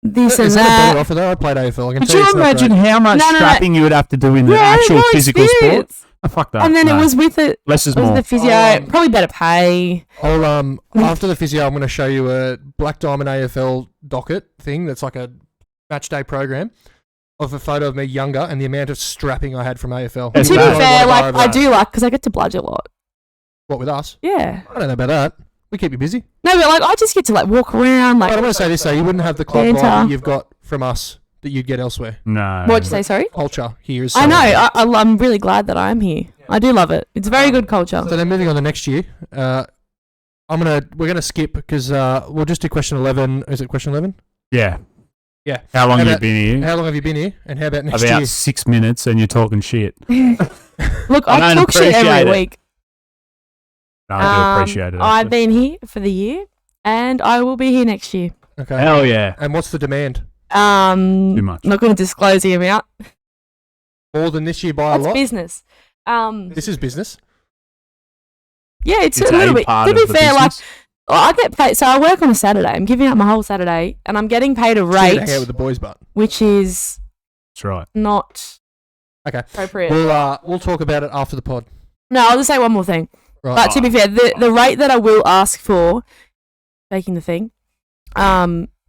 this and Is that a better that. offer though? I played AFL. I can Could tell you it's not imagine great. how much No, no, no. strapping you would have to do in the Yeah, actual more physical sport? experience. Oh, fuck that. And then No. it was with it. Less is It was more. the physio, probably better pay. I'll after the physio, I'm going to show you a Black Diamond AFL docket thing. That's like a match day program of a photo of me younger and the amount of strapping I had from AFL. That's To be bad. fair, like Over I that. do like because I get to bludge a lot. What with us? Yeah. I don't know about that. We keep you busy. No, but like I just get to like walk around. But I'm Like, going to say this though: you wouldn't have the club Banter. vibe that you'd got from us that you'd get elsewhere. No. what'd you say? Sorry. Culture here is. I so- know. I'm really glad that I'm here. I do love it. It's very good culture. So then moving on to next year, we're gonna skip because we'll just do question 11. Is it question 11? Yeah. Yeah. How long How have you about- been here? How long have you been here? And how about next About year? 6 minutes and you're talking shit. Look, I I don't talk shit appreciate every it. week. No, I do appreciate it. I've actually. been here for the year, and I will be here next year. Okay. Hell yeah. And what's the demand? Too much. Not going to disclose the amount. More than this year by a That's lot. business. This is business. Yeah, it's It's a little a bit. part To be of the fair, like business. I get paid. So I work on a Saturday. I'm giving up my whole Saturday, and I'm getting paid a It's here to rate, hang out with the boys, but which is That's right. not Okay. appropriate. We'll talk about it after the pod. No, I'll just say one more thing. Right. But to be fair, the rate that I will ask for, taking the thing,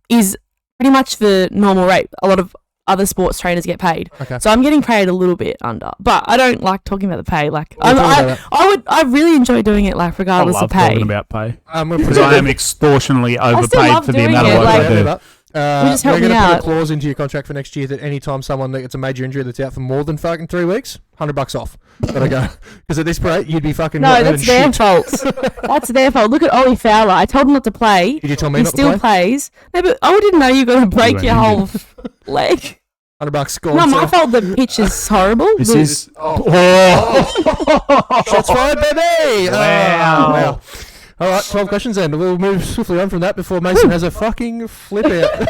is pretty much the normal rate. A lot of other sports trainers get paid. Okay. So I'm getting paid a little bit under. But I don't like talking about the pay. Like We'll talk about I really enjoy doing it like I regardless love of pay. talking about pay we're because I am extortionately overpaid love for the doing amount it, of work like- I do. just help we're me going to put out. a clause into your contract for next year that any time someone that gets a major injury that's out for more than fucking 3 weeks, $100 off. Gotta go. Because at this rate, you'd be fucking No, not that's earning their shit. fault. That's their fault. Look at Ollie Fowler. I told him not to play. Did you tell me He not to still play? plays. No, but I didn't know you got to break went your whole leg. $100 gone. Not my sir. fault. The pitch is horrible. This The- is Shots fired, baby! Wow. Wow. All right, 12 questions then. We'll move swiftly on from that before Mason has a fucking flip out.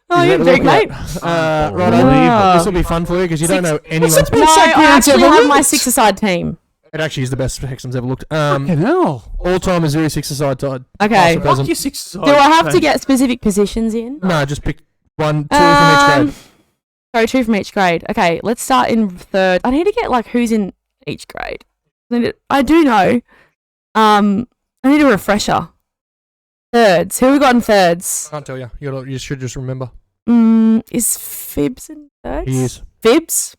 Oh, you drink, mate. Right, Unbelievable. this will be fun for you because you don't know anyone's. No, I actually have my six-a-side team. It actually is the best Hexham's ever looked. hell. All-time Azzurri six-a-side tied. Okay. Past and present. Fuck your 6 Do I have to get specific positions in? No, just pick 1, 2 from each grade. Sorry, 2 from each grade. Okay, let's start in third. I need to get like who's in each grade. I do know. I need a refresher. Thirds. Who we got in thirds? Can't tell you. You should just remember. Is Fibs in thirds? He is. Fibs?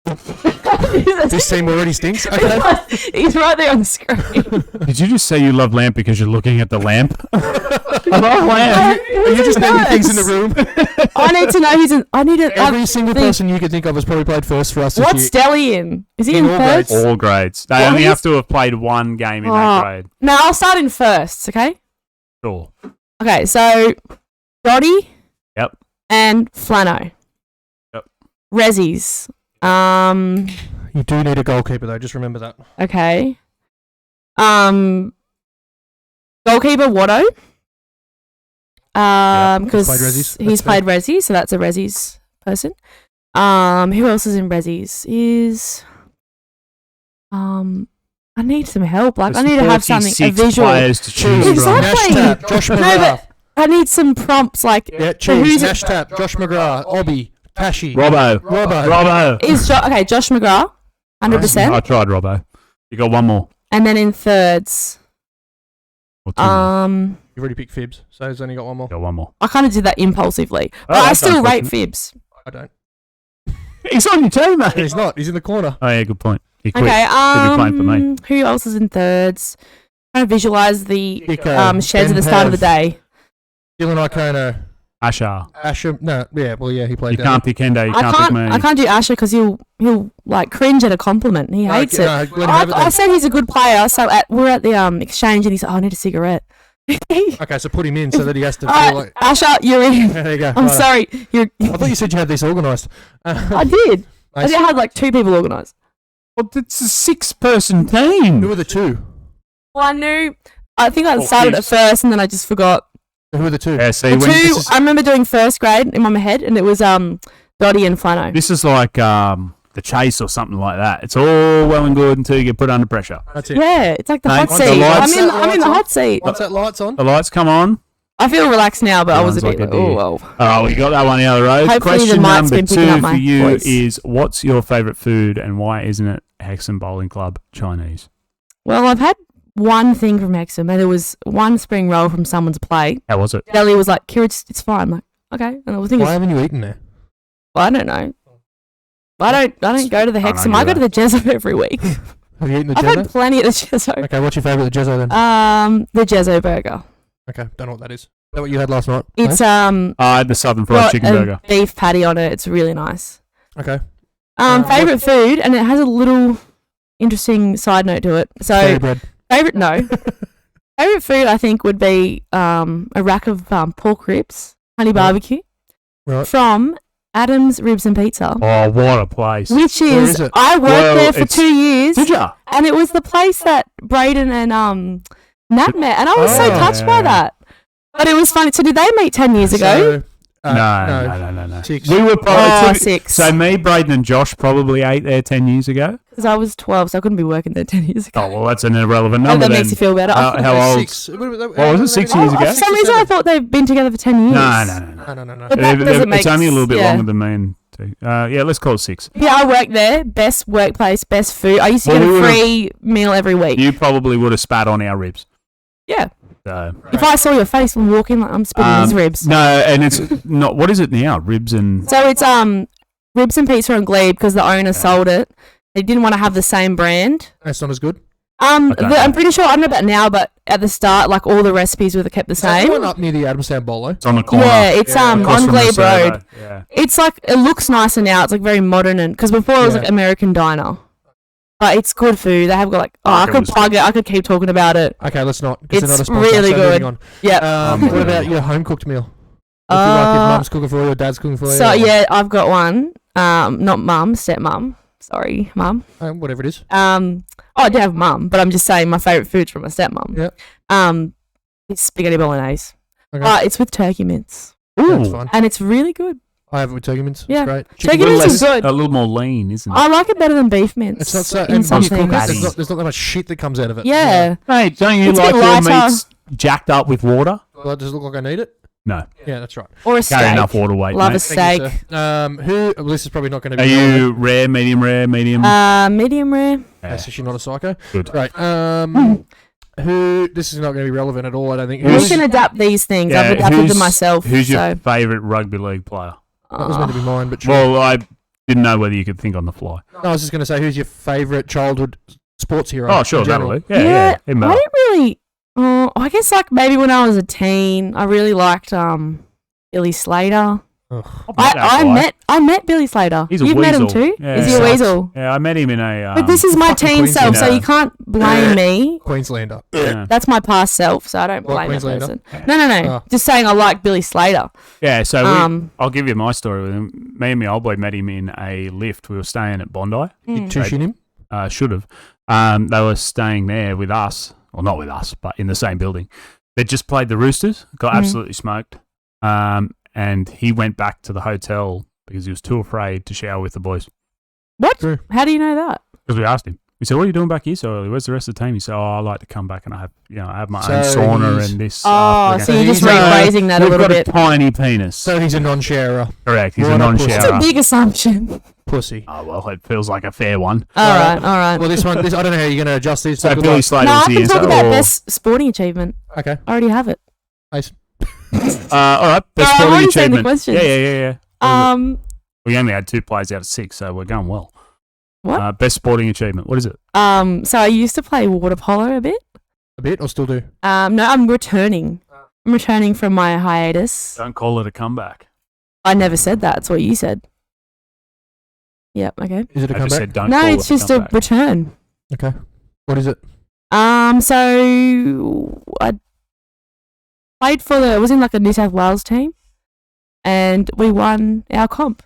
This team already stinks. Okay. He's right there on the screen. Did you just say you love lamp because you're looking at the lamp? I love lamp. Are you just naming things in the room? I need to know who's in. I need to. Every single person you could think of has probably played first for us this What's year. Stelly in? Is he In in all thirds? grades. All grades. They Well, only he's- have to have played one game in Oh. that grade. No, I'll start in firsts. Okay. Sure. Okay. So, Dotty. Yep. And Flano. Yep. Rezzies. You do need a goalkeeper though. Just remember that. Okay. Goalkeeper Watto. Because Played Rezzies. he's That's played Rezzies, so that's a Rezzies person. Who else is in Rezzies? I need some help. Like I need to have something, a 46 visual. players to choose Exactly. from. Nash Tap, Josh No, McGrath. but I need some prompts. Like Yeah, so who's Cheese, it- Nash Tap, Josh McGrath, Obby, Tashi, Robbo. Robbo. is okay. Josh McGrath, 100%. I tried Robbo. You got one more. And then in thirds, Or two more. You've already picked Fibs, so he's only got one more. You got one more. I kind of did that impulsively, but Oh, I that's still rate unfortunate. Fibs. I don't. He's on your team, mate. He's not. He's in the corner. Oh, yeah, good point. He quit. Okay. He'll be playing for me. Who else is in thirds? Trying to visualize the Pick, sheds Ben at the start of the Pav, day. Dylan Icono, Asher. Asher. No, yeah, well, yeah, he played. You down can't pick Endo. You can't pick me. I can't do Asher because he'll like cringe at a compliment. He No, hates okay, it. no, let him have it I then. said he's a good player. So we're at the exchange and he said, "Oh, I need a cigarette." Okay, so put him in so that he has to All feel right, like. Asher, you're in. There you go. I'm righto. sorry. I thought you said you had this organised. I did. I Nice. did have like 2 people organised. Well, it's a 6-person team. Who are the two? Well, I knew. I think I Oh, started please. at first and then I just forgot. Who are the two? Yeah, see, The when two, I remember doing first grade in my head, and it was Dotty and Flano. this is like the chase or something like that. It's all well and good until you get put under pressure. That's it. Yeah, it's like the Mate, hot once the seat. lights- I'm in the hot seat. Once that light's on, The lights come on. I feel relaxed now, but I was a Sounds bit like like, a oh, deer. well. Oh, we got that one out of the road. Hopefully the Question mic's number been picking 2 up for my you voice. is: what's your favourite food and why isn't it Hexham Bowling Club Chinese? Well, I've had one thing from Hexham, and it was one spring roll from someone's plate. How was it? Deli was like, Kira, it's fine. I'm like, okay. And I was thinking, why haven't you eaten there? well, I don't know. I don't go to the I don't Hexham. know I go to the Jezzo every week. Have you eaten the I've had Jezzo? plenty at the Jezzo. Okay, what's your favourite Jezzo then? The Jezzo burger. Okay, don't know what that is. Is that what you had last night? It's I had the Southern Fried got Chicken a Burger. beef patty on it. It's really nice. Okay. Favorite food, and it has a little interesting side note to it. So Dairy bread. favorite, no, favorite food I think would be a rack of pork ribs, honey barbecue, Right. from Adam's Ribs and Pizza, Oh, what a place! which Where is is it? I worked Well, there for it's- 2 years, Did ya? and it was the place that Braden and Nat met, and I was so Oh. touched by that. But it was funny. So did they meet 10 years ago? So, No. 6. We were Oh, probably 6. So me, Braden, and Josh probably ate there 10 years ago. Because I was 12, so I couldn't be working there 10 years ago. Oh well, that's an irrelevant Oh, number. that then. makes you feel better. How old? 6. What was it, 6 years ago? For some reason, I thought they've been together for 10 years. No. No. But that doesn't make It's only a little bit yeah. longer than me and Yeah, let's call it 6. Yeah, I worked there. Best workplace, best food. I used to Well, get we a would've- free meal every week. You probably would have spat on our ribs. Yeah. So. If I saw your face and walk in, like I'm spitting these ribs. No, and it's not. What is it now? Ribs and. So it's ribs and pizza and glebe because the owner sold it. They didn't want to have the same brand. That's not as good. don't know. I'm pretty sure, I don't know about now, but at the start, like all the recipes were kept the Is that the same. one up near the Adamstown Bolo? It's on the corner. Yeah, it's Across on from the Glebe servo. Road. Yeah. It's like, it looks nicer now. It's like very modern, and because before it was Yeah. like American diner. But it's good food. They have got like, I Market could was plug it. I could keep talking about it. Okay, let's not. 'Cause they're not a It's sponsor, really so moving good. on. Yeah. What about your home cooked meal? If you like your mum's cooking for you or dad's cooking for you? So or- yeah, I've got one. Not mum, stepmum. Sorry, mum. Whatever it is. I do have mum, but I'm just saying my favourite food's from my stepmum. Yeah. It's spaghetti bolognese. Okay. It's with turkey mince. That's Ooh. fine. And it's really good. I have it with turkey mince. Yeah. It's great. Turkey Chicken mince wings. is good. A little more lean, isn't it? I like it better than beef mince. It's not so. in And some when you cook it, things. there's not that much shit that comes out of it. Yeah. Mate, don't you It's a like bit your lighter. meats jacked up with water? Well, does it look like I need it? No. Yeah, that's right. Or a steak. Carry enough water weight, Love mate. a Thank you, steak. sir. Well, this is probably not going to be. Are you rare, medium? Medium rare. Yeah. So she's not a psycho. Good. Right. Who? This is not going to be relevant at all. I don't think. We can adapt these things. I've adapted them myself. Who's your so. favourite rugby league player? That was meant to be mine, but sure. Well, I didn't know whether you could think on the fly. No, I was just going to say, who's your favourite childhood sports hero? Oh, sure, in general? that'll do. Yeah. I Him, don't really. I guess like maybe when I was a teen, I really liked Billy Slater. I met Billy Slater. He's a You've met him weasel. too. Yeah. Is he a Sucks. weasel? Yeah, I met him in a. But this is my fucking teen self, so Queenslander. you can't blame me. Queenslander. Yeah. That's my past self, so I don't What, blame that Queenslander? person. No. Oh. Just saying I like Billy Slater. Yeah, so I'll give you my story with him. Me and my old boy met him in a lift. We were staying at Bondi. You two-shin him? Should have. They were staying there with us. Well, not with us, but in the same building. They just played the Roosters, got absolutely smoked. And he went back to the hotel because he was too afraid to shower with the boys. What? True. How do you know that? Because we asked him. We said, "What are you doing back here so early? Where's the rest of the team?" He said, "Oh, I like to come back and I have my own So sauna he's- and this." Oh, after the so game." you're just He's, rephrasing that a We've little got bit. a tiny penis. So he's a non-sharer. Correct. He's What a a That's a non-shower. big assumption. Pussy. Oh well, it feels like a fair one. All right. Well, this one, I don't know how you're going to adjust these. So but good Billy luck. Slater No, I was can here. talk so- about best sporting achievement. Okay. I already have it. Ace. all right, best No, I've sporting already seen the achievement. questions. Yeah. We only had 2 players out of 6, so we're going well. What? Best sporting achievement. What is it? So I used to play water polo a bit. A bit, or still do? No, I'm returning. I'm returning from my hiatus. Don't call it a comeback. I never said that. It's what you said. Yep. Okay. Is it a I just comeback? said don't No, call it's it a just a comeback. return. Okay. What is it? So I played for I was in like a New South Wales team, and we won our comp.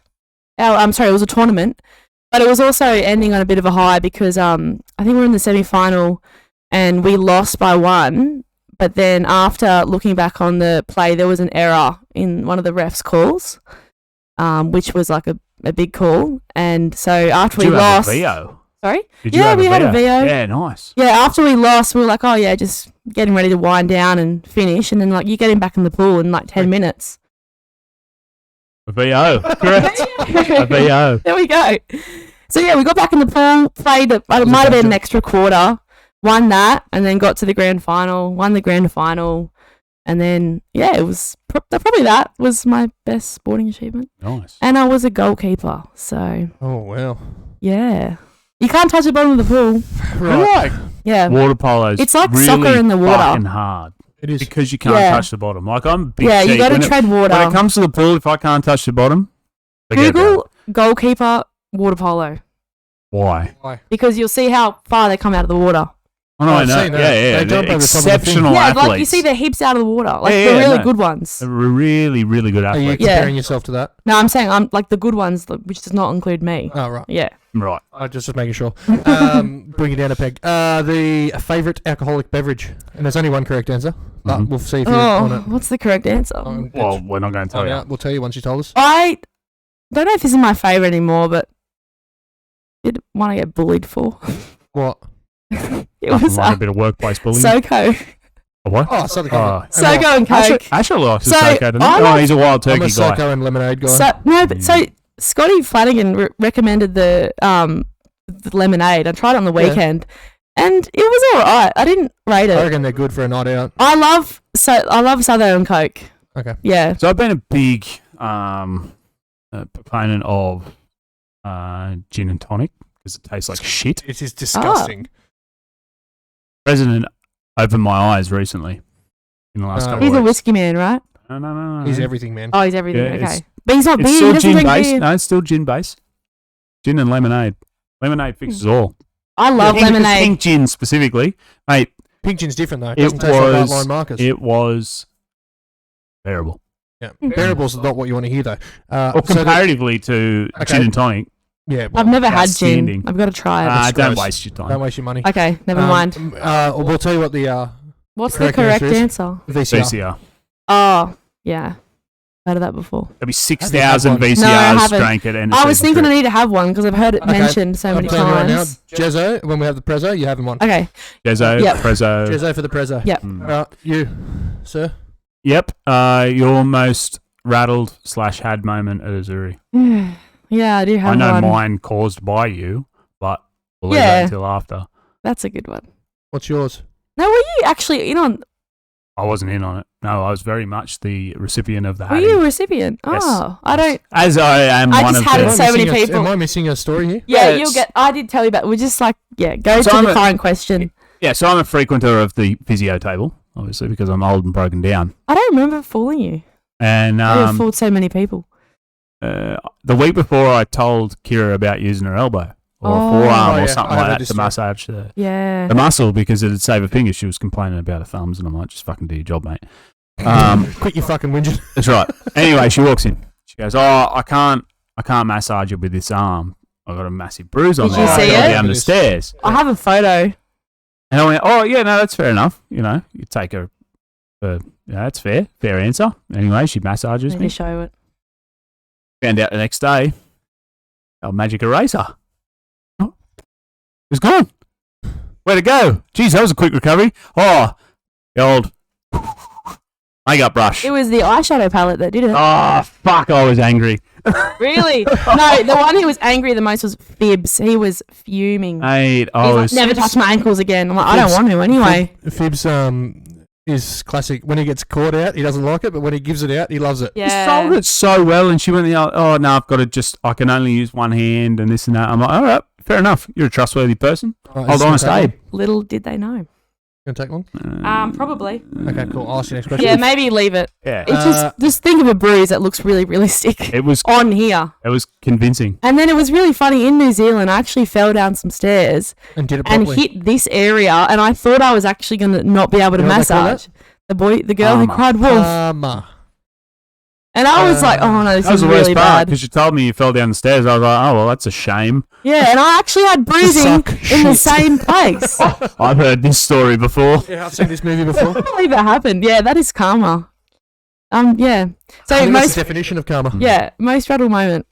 I'm sorry, it was a tournament, but it was also ending on a bit of a high because I think we were in the semi-final and we lost by 1. But then after looking back on the play, there was an error in one of the refs' calls, which was like a big call. And so after Did we you have lost, a VO? sorry, Did you yeah, have we had a VO. Yeah, nice. Yeah, after we lost, we were like, oh yeah, just getting ready to wind down and finish. And then like you get him back in the pool in like 10 minutes. A VO. Correct. A VO. There we go. So yeah, we got back in the pool, played, it might have been an extra quarter, won that, and then got to the grand final, won the grand final. And then, yeah, it was probably that was my best sporting achievement. Nice. And I was a goalkeeper. So Oh, wow. yeah. You can't touch the bottom of the pool. Right. Yeah. Water polo's It's like really soccer in the water. fucking hard. It is. Because you can't Yeah. touch the bottom. Like, I'm a big Yeah, you cheat. got to When it- tread water. When it comes to the pool, if I can't touch the bottom, forget about it. Google goalkeeper water polo Why? because you'll see how far they come out of the water. Oh, no, Oh, I I've know. seen that. Yeah, They jump They're over the top of the thing. exceptional Yeah, athletes. like you see their hips out of the water, like Yeah, the yeah, really no. good ones. They're really, really good Are you athletes. Yeah. comparing yourself to that? No, I'm saying I'm like the good ones, which does not include me. Oh, right. Yeah. Right. Just making sure. Bring it down a peg. The favourite alcoholic beverage, and there's only one correct answer. But Mhm. we'll see if you're on Oh, it. what's the correct answer? Well, we're not going to tell you. We'll tell you once you told us. I don't know if this is my favourite anymore, but did one I get bullied for. What? It Nothing was like a bit of workplace bullying. SoCo. A what? Oh, Southern Oh. Coffee. SoCo and Coke. Asher likes So, a Soco, doesn't he? I Oh, like- he's a wild I'm turkey a guy. Soco and lemonade guy. So, no, but so Scotty Flanagan recommended the lemonade. I tried it on the weekend, and it was all right. I didn't rate I it. reckon they're good for a night out. I love Southern Coke. Okay. Yeah. So I've been a big proponent of gin and tonic because it tastes like shit. It is disgusting. President opened my eyes recently in the last couple He's of a weeks. whiskey man, right? No. He's everything, man. Oh, he's everything. Yeah, Okay, but he's not It's beer. He still doesn't gin drink based. beer. No, it's still gin based. Gin and lemonade. Lemonade fixes all. I love lemonade. Pink gin specifically, mate. Pink gin's different though. It It doesn't taste like was. line markers. It was terrible. Yeah. Variables is not what you want to hear though. Or comparatively to Okay. gin and tonic, Yeah. I've never had gin. outstanding. I've got to try it. don't gross. waste your time. Don't waste your money. Okay, never mind. We'll tell you what the What's the correct correct answer answer? VCR. VCR. Oh, yeah. Heard of that before. There'll be Have 6,000 you had one? VCRs No, I haven't. drank at end I was thinking I need to have one because I've heard it Okay, mentioned so I'm many telling you right now, times. Jezzo, when we have the Preso, you're having one. Okay. Jezzo, Yep. Preso. Jezzo for the Preso. Yep. You, sir? Yep. Your most rattled / had moment at Azzurri. Yeah, I do have I know one. mine caused by you, but we'll leave Yeah. that until after. That's a good one. What's yours? No, were you actually in on? I wasn't in on it. No, I was very much the recipient of the Were hatting. you a recipient? Yes. Oh, I don't. As I am I one just of had the... it so many people. Am I missing a story here? Yeah, Yeah, you'll get. I did tell you about. We're just like, go So to I'm the a- current question. Yeah, so I'm a frequenter of the physio table, obviously, because I'm old and broken down. I don't remember fooling you. And I have fooled so many people. the week before, I told Kira about using her elbow or Oh. forearm Oh, or yeah, something I like heard that this to story. massage Yeah. the muscle because it'd save her fingers. She was complaining about her thumbs, and I'm like, just fucking do your job, mate. Quit your fucking whinging. That's right. Anyway, she walks in. She goes, "Oh, I can't massage you with this arm. I've got a massive bruise on Did there. you I see fell it? down the stairs." I have a photo. And I went, "Oh, yeah, no, that's fair enough. You know, you take her for, that's fair. Fair answer." Anyway, she massages Let me. me show it. Found out the next day, our magic eraser. Oh, it was gone. Where'd it go? Geez, that was a quick recovery. Oh, the old makeup brush. It was the eyeshadow palette that did it. Oh, fuck, I was angry. Really? No, the one who was angry the most was Fibs. He was fuming. Mate, I He's like, was... never touch my ankles again. I'm like, I don't Fibs- want to anyway. Fibs is classic. When he gets caught out, he doesn't like it, but when he gives it out, he loves it. She sold it so well, and she went, "Oh no, I've got to I can only use one hand and this and that." I'm like, all right, fair enough. You're a trustworthy person. Right, Hold is on, this gonna Abe. take Little did they know. one? Gonna take one? Probably. Okay, cool. I'll ask you next question. Yeah, maybe leave it. Yeah, It's just think of a bruise that looks really realistic it was on here. convincing. And then it was really funny in New Zealand. I actually fell down some stairs And did it and properly. hit this area, and I thought I was actually going to not be able to You know what they call massage. The girl who Karma. cried wolf. Karma. And I was like, oh no, this That was is the worst really part bad. because you told me you fell down the stairs. I was like, oh well, that's a shame. Yeah, and I actually had bruising Suck in the shit. same place. I I've heard this story before. Yeah, I've seen this movie before. can't believe that happened. Yeah, that is karma. Yeah. So I think that's most the definition of karma. most rattled moment.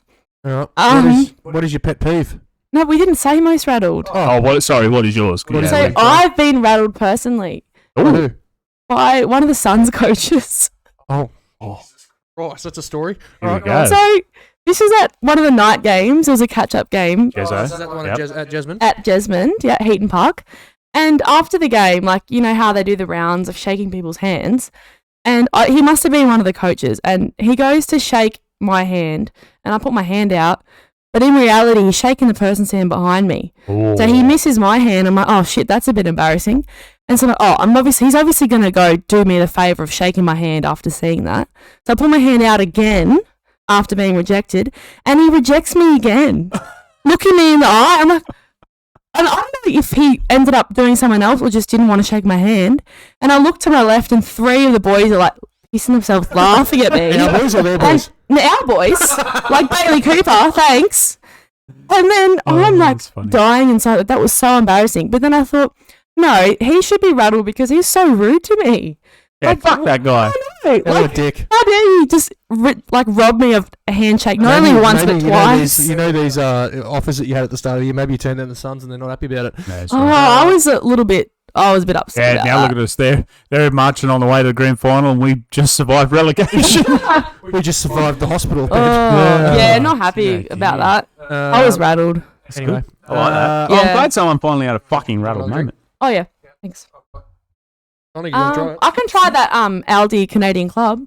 All right. Um, What is your pet peeve? No, we didn't say most rattled. Oh, sorry. What is yours? What is So it? I've been rattled personally Who? by one of the Suns coaches. Oh. Right, so that's a story. Here we Alright, go. So this was at one of the night games. It was a catch-up game Jezzo. Is that the one Yep. at Jasmine? at Jesmond, at Heaton Park. And after the game, like, you know how they do the rounds of shaking people's hands. And he must have been one of the coaches. And he goes to shake my hand. And I put my hand out. But in reality, he's shaking the person's hand behind me. So he misses my hand. I'm like, oh, shit, that's a bit embarrassing. And so I'm like, he's obviously going to go do me the favour of shaking my hand after seeing that. So I put my hand out again after being rejected. And he rejects me again. Looking me in the eye. I'm like... And I don't know if he ended up doing something else or just didn't want to shake my hand. And I looked to my left and three of the boys are like pissing themselves laughing at me. Our boys or their boys? And our boys, like Bailey Cooper, thanks. And then I'm like that's funny. dying inside. That was so embarrassing. But then I thought, no, he should be rattled because he's so rude to me. Yeah, Like, fuck that guy. No, What like, a dick. how dare you just rob me of a handshake? Not only once but you twice. know these offers that you had at the start of the year. Maybe you turned down the Suns and they're not happy about it. No, it's Oh, right. I was a little bit I was a bit upset. Yeah, about now that. look at us. They're marching on the way to the grand final, and we just survived relegation. We just survived the hospital bed. Yeah, not happy about that. I was rattled. Anyway, I like that. Yeah. I'm glad someone finally had a fucking rattled Well, moment. Oh yeah, thanks. Tonic, you want to try it? I can try that Aldi Canadian Club.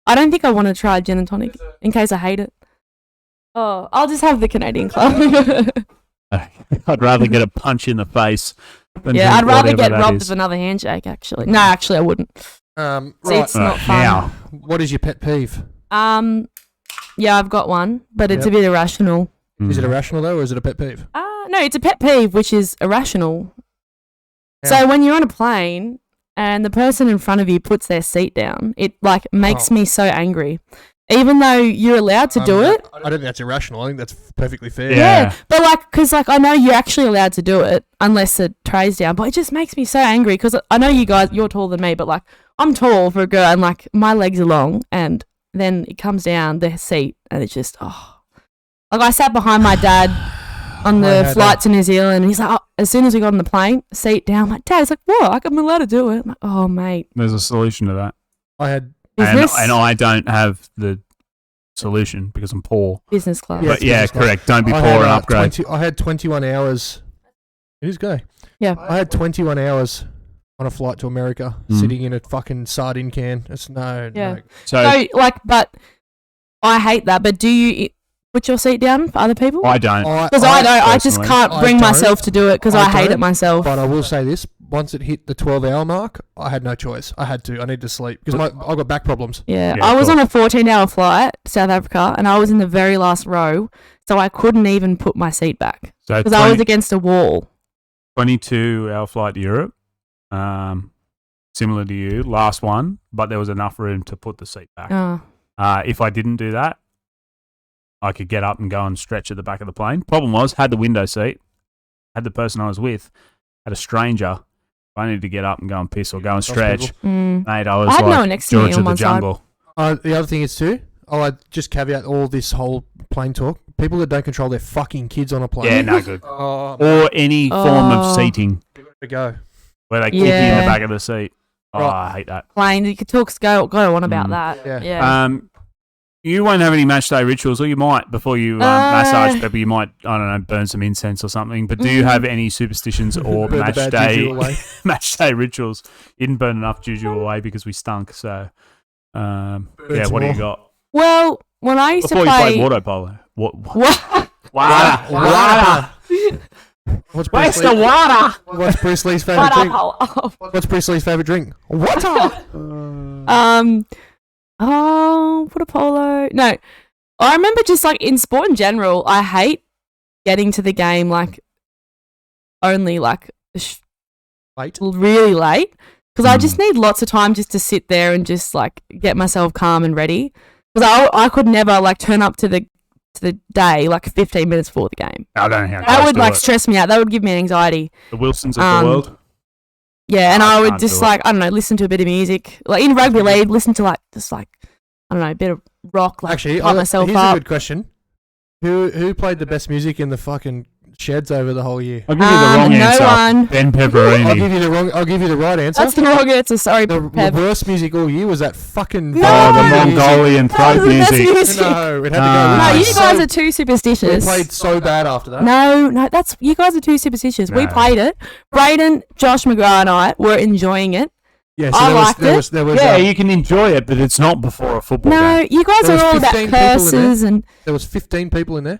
I don't think I want to try gin and tonic in case I hate it. Oh, I'll just have the Canadian Club. I'd rather get a punch in the face than Yeah, drink I'd rather whatever get that robbed is. of another handshake. Actually, no, actually I wouldn't. See, Right. it's not fun. Now, What is your pet peeve? Yeah, I've got one, but it's Yep. a bit irrational. Is it irrational though, or is it a pet peeve? No, it's a pet peeve, which is irrational. Yeah. So when you're on a plane and the person in front of you puts their seat down, it like makes me so angry. Even though you're allowed to do it. I don't think that's irrational. I think that's perfectly fair. Yeah. But like, because like I know you're actually allowed to do it unless the tray's down, but it just makes me so angry because I know you guys, you're taller than me, but like I'm tall for a girl and like my legs are long and then it comes down the seat and it's just, Like I sat behind my dad on the flight to New Zealand and he's like, as soon as we got on the plane, seat down. I'm like, Dad, it's like, what? Like, I'm allowed to do it. I'm like, oh, mate. there's a solution to that. I had And I don't have the solution because I'm poor. Business class. Yeah. But yeah, business class. correct. Don't be I poor had, and upgrade. I had 21 hours. It is go. Yeah. I had 21 hours on a flight to America, Mm. sitting in a fucking sardine can. It's no. So, like, but I hate that. But do you put your seat down for other people? I don't. Because I don't. I just personally. can't I bring don't. myself to do it because I hate it don't, myself. But I will say this: once it hit the 12-hour mark, I had no choice. I had to. I need to sleep because I got back problems. Yeah, Yeah, I was cool. on a 14-hour flight to South Africa, and I was in the very last row, so I couldn't even put my seat back So because I was against a wall. 22-hour flight to Europe. Similar to you, last one, but there was enough room to put the seat back. Oh. If I didn't do that, I could get up and go and stretch at the back of the plane. Problem was, had the window seat, had the person I was with, had a stranger. If I needed to get up and go and piss or go and stretch, mate, I was I had no like one next to me George on of the one side. jungle. The other thing is too. I just caveat all this whole plane talk. People that don't control their fucking kids on a plane. Yeah, no good. Oh, Or any form of Oh. seating there we go. where they kick you in the Yeah. back of the seat. Oh, Right. I hate that. Plane, you could go on about that. Yeah. Yeah. You won't have any match day rituals, or you might before you massage people. You might, I don't know, burn some incense or something. But do you have any superstitions or Burn the match bad day juju away. match day rituals? You didn't burn enough juju away because we stunk. So, yeah, some what do you more. got? Well, when I used Before to you play, played water polo, what? What? Water. What's Where's Bruce the Lee? water? What's Bruce Lee's favorite drink? Oh. What's Bruce Lee's favorite drink? Water. Water polo. No, I remember just like in sport in general, I hate getting to the game like only like Late. really late because I just need lots of time just to sit there and just like get myself calm and ready because I could never like turn up to the day like 15 minutes before the game. I don't know how That guys would do like it. stress me out. That would give me anxiety. The Wilsons of the world. Yeah, and I would can't just do it. like I don't know, listen to a bit of music. Like in rugby league, listen to like just like I don't know, a bit of rock. Like Actually, pump myself here's up. a good question. Who played the best music in the fucking sheds over the whole year? I'll give you the wrong no answer. one. Ben I'll Pepperini. give you the right answer. That's the wrong answer. Sorry, the Pev. worst music all year was that fucking. No! Oh, the music. Mongolian That throat was the best music. music. No, it had to go. No, No, with you that. guys So- are too We superstitious. played so bad after that. No, that's you guys are too superstitious. We No. played it. Braden, Josh McGrath, and I were enjoying it. Yeah, I liked there was Yeah, you can enjoy it, but it's not before a football No, game. you guys There was are all about 15 people in curses and there was 15 people in there,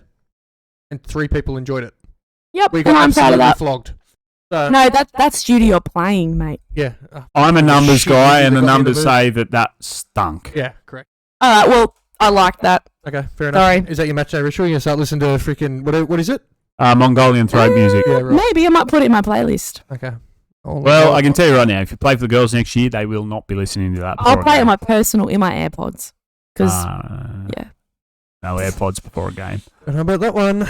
and 3 people enjoyed it. yep. We And got I'm proud of absolutely that. flogged. So No, that's due to your playing, mate. yeah, I'm a numbers Shit, guy, you and the got me in the numbers mood. say that stunk. yeah, correct. All right. Well, I like that. Okay, fair enough. Sorry. Is that your match day ritual? You gonna start listening to freaking what is it? Mongolian throat music. Yeah, right. Maybe I might put it in my playlist. Okay. Well, I can tell you right now, if you play for the girls next year, they will not be listening to that. I'll before a play it game. in my personal in my AirPods because yeah. No AirPods before a game. How about that one?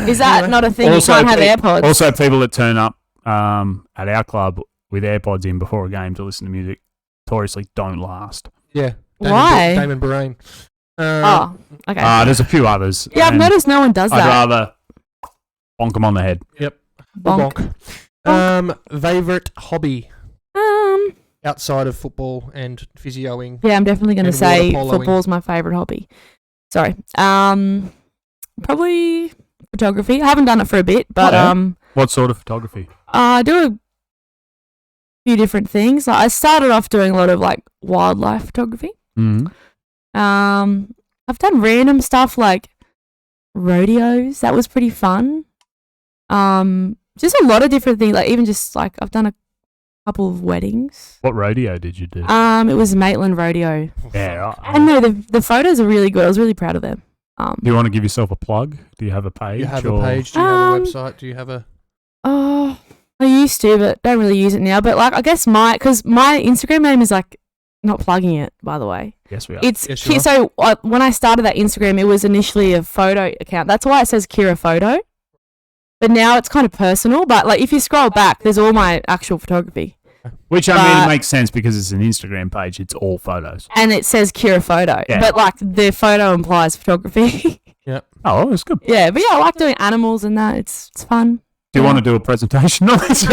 Is that Anyway. not a thing? Also, you can't have AirPods. Also, people that turn up at our club with AirPods in before a game to listen to music notoriously don't last. Yeah. Why? Damon Bahrain. Oh, okay. There's a few others. Yeah, I've and noticed no one does I'd that. rather bonk them on the head. Yep. Bonk. Favorite hobby Um, outside of football and physioing? yeah, I'm definitely going to And say water poloing. football's my favourite hobby. Sorry. Probably photography. I haven't done it for a bit, but Okay. What sort of photography? I do a few different things. Like I started off doing a lot of like wildlife photography. Mm-hmm. I've done random stuff like rodeos. That was pretty fun. Just a lot of different things. Like even just like I've done a couple of weddings. What rodeo did you do? It was Maitland Rodeo. Yeah. And no, the photos are really good. I was really proud of them. Do you want to give yourself a plug? Do you have a page? Do you have or- a page? Do you have a website? Do you have a... Oh, I used to, but don't really use it now. But like, I guess because my Instagram name is like, not plugging it, by the way. Yes, we are. It's Yes, you are. so when I started that Instagram, it was initially a photo account. That's why it says Kira Photo. But now it's kind of personal. But like, if you scroll back, there's all my actual photography, Which I mean but- makes sense because it's an Instagram page. It's all photos. and it says Kira Photo. Yeah. But like, the photo implies photography. Oh, that's good. Yeah, but yeah, I like doing animals and that. It's fun. Do you want to do a presentation on this?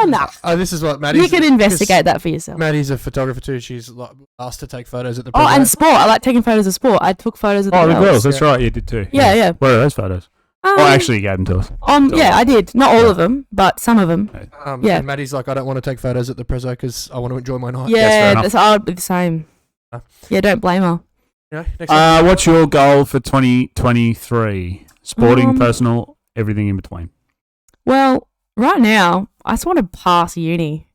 No. Oh, this is what Maddie's... You can investigate that for yourself. Maddie's a photographer too. She's like, asked to take photos at the... Oh, and Preso. sport. I like taking photos of sport. I took photos of the Oh, the girls. girls. That's right. You did too. Yeah, yeah. Where are those photos? Oh, actually, you gave them to us. Yeah, I did. Not all of them, but some of them. Yeah. And Maddie's like, I don't want to take photos at the Preso because I want to enjoy my night. fair Yeah, enough. I would be the same. Yeah, don't blame her. Yeah, next one. What's your goal for 2023? Sporting, Um, personal, everything in between. Well, right now, I just want to pass uni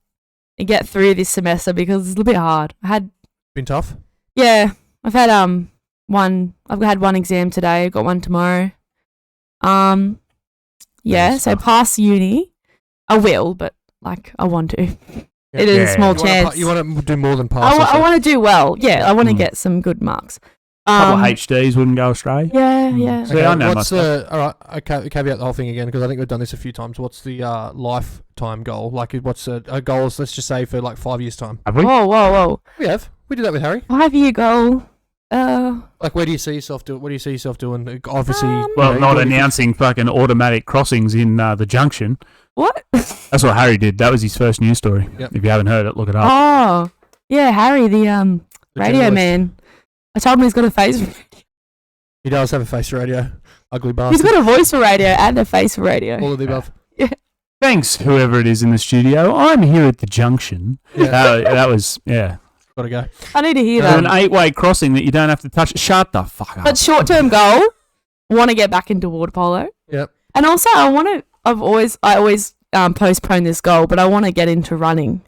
and get through this semester because it's a little bit hard. Been tough? I've had I've had one exam today, got one tomorrow. Nice So stuff. pass uni. I will, but like I want to. Yeah. It is Yeah. a small You wanna chance. you want to do more than pass? I want to do well. Yeah, I want to get some good marks. A couple of HDs wouldn't go astray. Yeah, yeah. So I know what's my the... All right, I caveat the whole thing again because I think we've done this a few times. What's the lifetime goal? Like, what's a goal, let's just say, for like 5 years' time? Have we? Whoa. We have. We did that with Harry. 5-year goal. Like, where do you see yourself doing? What do you see yourself doing? Obviously... Well, you know, not doing- announcing fucking automatic crossings in the junction. What? That's what Harry did. That was his first news story. Yep. If you haven't heard it, look it up. Oh, yeah, Harry, the The radio journalist. man. I told him he's got a face. He does have a face for radio. Ugly He's bastard. got a voice for radio and a face for radio. All of the above. Thanks, whoever it is in the studio. I'm here at the junction. Yeah, That was, yeah. gotta go. I need to hear There's that. an 8-way crossing that you don't have to touch. Shut the fuck up. But short-term goal, want to get back into water polo. Yep. And also, I always postpone this goal, but I want to get into running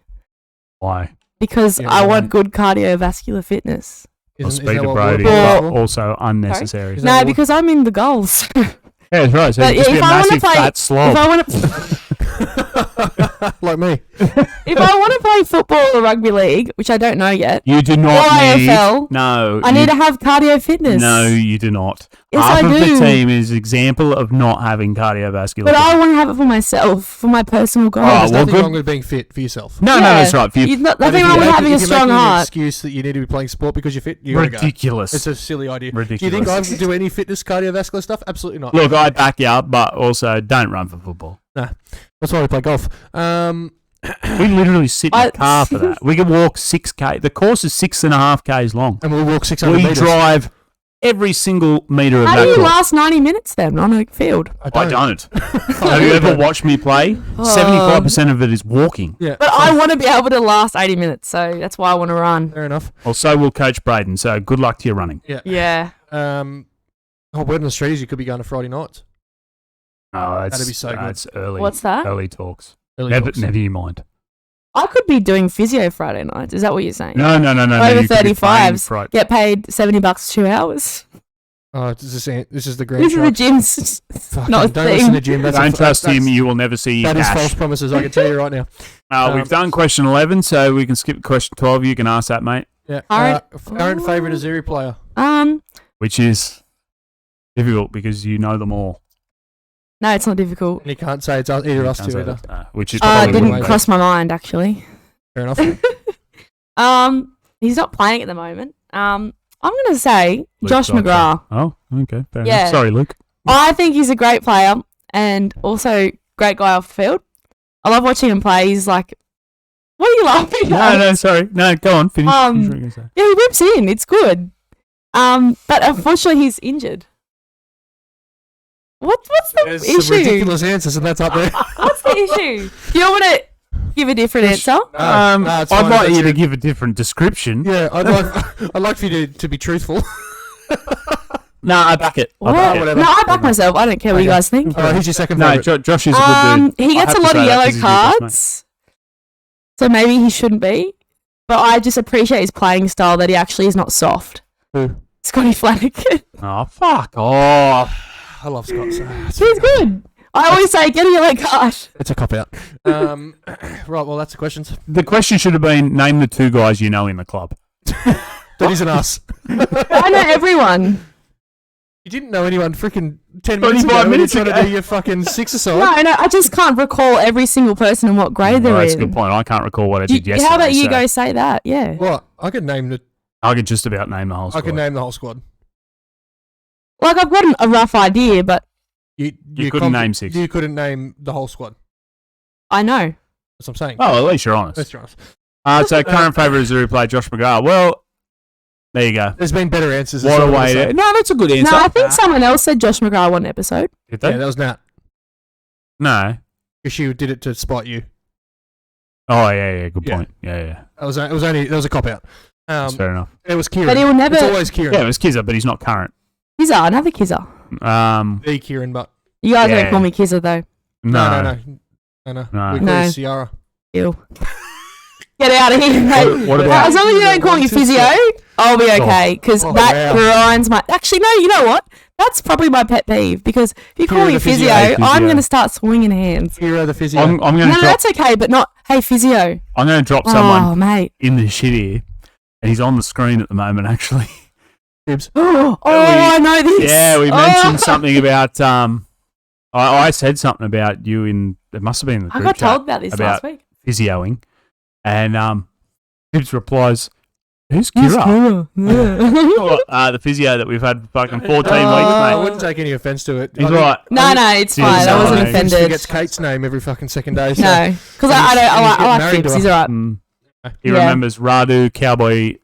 Why? because Yeah, I want right. good cardiovascular fitness. Or Isn't speed that to what Brody. water polo's Or- for? Also unnecessary. Is Yeah, that No, what- because I'm in the goals. that's right. So But you just if be a I wanna massive play- fat slob. If I want to, like me. if I want to play football or rugby league, which I don't know yet, You do not Or need... AFL. No. I you- need to have cardio fitness. No, you do not. Yes, Half I of do. the team is example of not having cardiovascular. But I fitness. want to have it for myself, for my personal goals. Oh, There's well, nothing good. wrong with being fit for yourself. No, that's right. For you, But Nothing if wrong you with make- having a if you're strong making an heart. excuse that you need to be playing sport because you're fit, you gotta go. ridiculous. It's a silly idea. Ridiculous. Do you think I would do any fitness cardiovascular stuff? Absolutely not. Look, I back you up, but also don't run for football. That's why we play golf. We literally sit in I- the car for that. We can walk 6K. The course is 6.5 K's long. And we'll walk 600 We meters. drive every single metre of How that do you course. last 90 minutes then on a field? I don't. Have you ever watched me play? 75% of it is walking. Yeah. But I want to be able to last 80 minutes, so that's why I want to run. Fair enough. Well, so will Coach Braden. So good luck to your running. Yeah. Word on the street is you could be going to Friday nights. Oh, That'd be so good. That's early. What's that? Early talks. Early Never, talks. never you mind. I could be doing physio Friday nights. Is that what you're saying? No. Over you could be playing 35s. Friday. Get paid $70 2 hours. Oh, this is the grand This is the shot. gym's Fucking not a don't listen to thing. Jim. That's Don't trust him. that's- You will never see That is cash. false promises, I can tell you right now. We've done question 11, so we can skip question 12. You can ask that, mate. Yeah. Current- Current favourite Azzurri player. Which is difficult because you know them all. No, it's not difficult. And you can't say it's either us Can't two say either. that. Which is It probably didn't way. cross my mind, actually. Fair enough. He's not playing at the moment. I'm going to say Luke Josh Dodger. McGrath. Oh, okay. Fair Yeah. enough. Sorry, Luke. I think he's a great player and also great guy off the field. I love watching him play. He's like, what are you laughing at? No, sorry. No, go on. Finish what you're going to say. Yeah, he whips in. It's good. But unfortunately, he's injured. What's the There's issue? some ridiculous answers, and that's up there. What's the issue? Do you want to give a different answer? No, it's I'd fine, like that's you to it. give a different description. Yeah, I'd like for you to be truthful. No, I back it. What? whatever. No, I back myself. I don't care what you Okay. guys think. All right, who's your second No, favourite? Josh is a good dude. He I gets have a to lot say of that 'cause yellow he's your best mate. cards, so maybe he shouldn't be. But I just appreciate his playing style, that he actually is not soft. Who? Scotty Flanagan. Oh, fuck off. I love Scott. So He's good. I always say, get a yellow card. it's a cop out. Right, well, that's the questions. The question should have been, name the 2 guys you know in the club. That isn't us. I know everyone. You didn't know anyone freaking 10 minutes 25 ago minutes when you ago. tried to do your fucking six-a-side. No, I just can't recall every single person and what grade they're Well, that's a in. good point. I can't recall what I did yesterday. How about you so go say that? Yeah. What? I could name the. I could just about name the whole squad. I could name the whole squad. Like, I've got a rough idea, but You couldn't name 6. You couldn't name the whole squad. I know. That's what I'm saying. Oh, at least you're honest. Let's be honest. So current favourite Azzurri player, Josh McGrath. Well, there you go. There's been better answers. What a way to... No, that's a good answer. No, I think someone else said Josh McGrath one episode. Did they? Yeah, that was Nat. No. Because she did it to spite you. Oh, yeah, good Yeah. point. Yeah. That was a cop out. That's fair enough. It was Kieran. But he will never. It's always Kieran. Yeah, it was Kizza, but he's not current. Kizza, another Kizza. The Kieran, but You guys Yeah. don't call me Kizza though. no. No. We call No. you Ciara. Ew. Get out of here, mate. What about... As long as you don't call me physio, I'll be okay. Because Oh, that wow. grinds my. Actually, no. You know what? That's probably my pet peeve. Because if you call Hero me the physio. physio, Physio. I'm going to start swinging hands. Hero the physio. I'm going No, to drop... that's okay, but not. Hey, physio. I'm going to drop Oh, someone mate. in the shit here, and he's on the screen at the moment, actually. Dibs. Oh, I know this. Yeah, we Oh. mentioned something about... I said something about you in... It must have been in the I group got chat told about this about last week. physioing, and Tibbs replies, "Who's Who's Kira?" Kira? Yeah. The physio that we've had fucking 14 weeks, I mate. wouldn't take any offence to it. He's right. No, it's Cheers, fine. I wasn't no. He offended. forgets Kate's name every fucking second day. So. No, because And I he's getting like married to Fibs. her. He's alright. He Yeah. remembers Radu, Cowboy,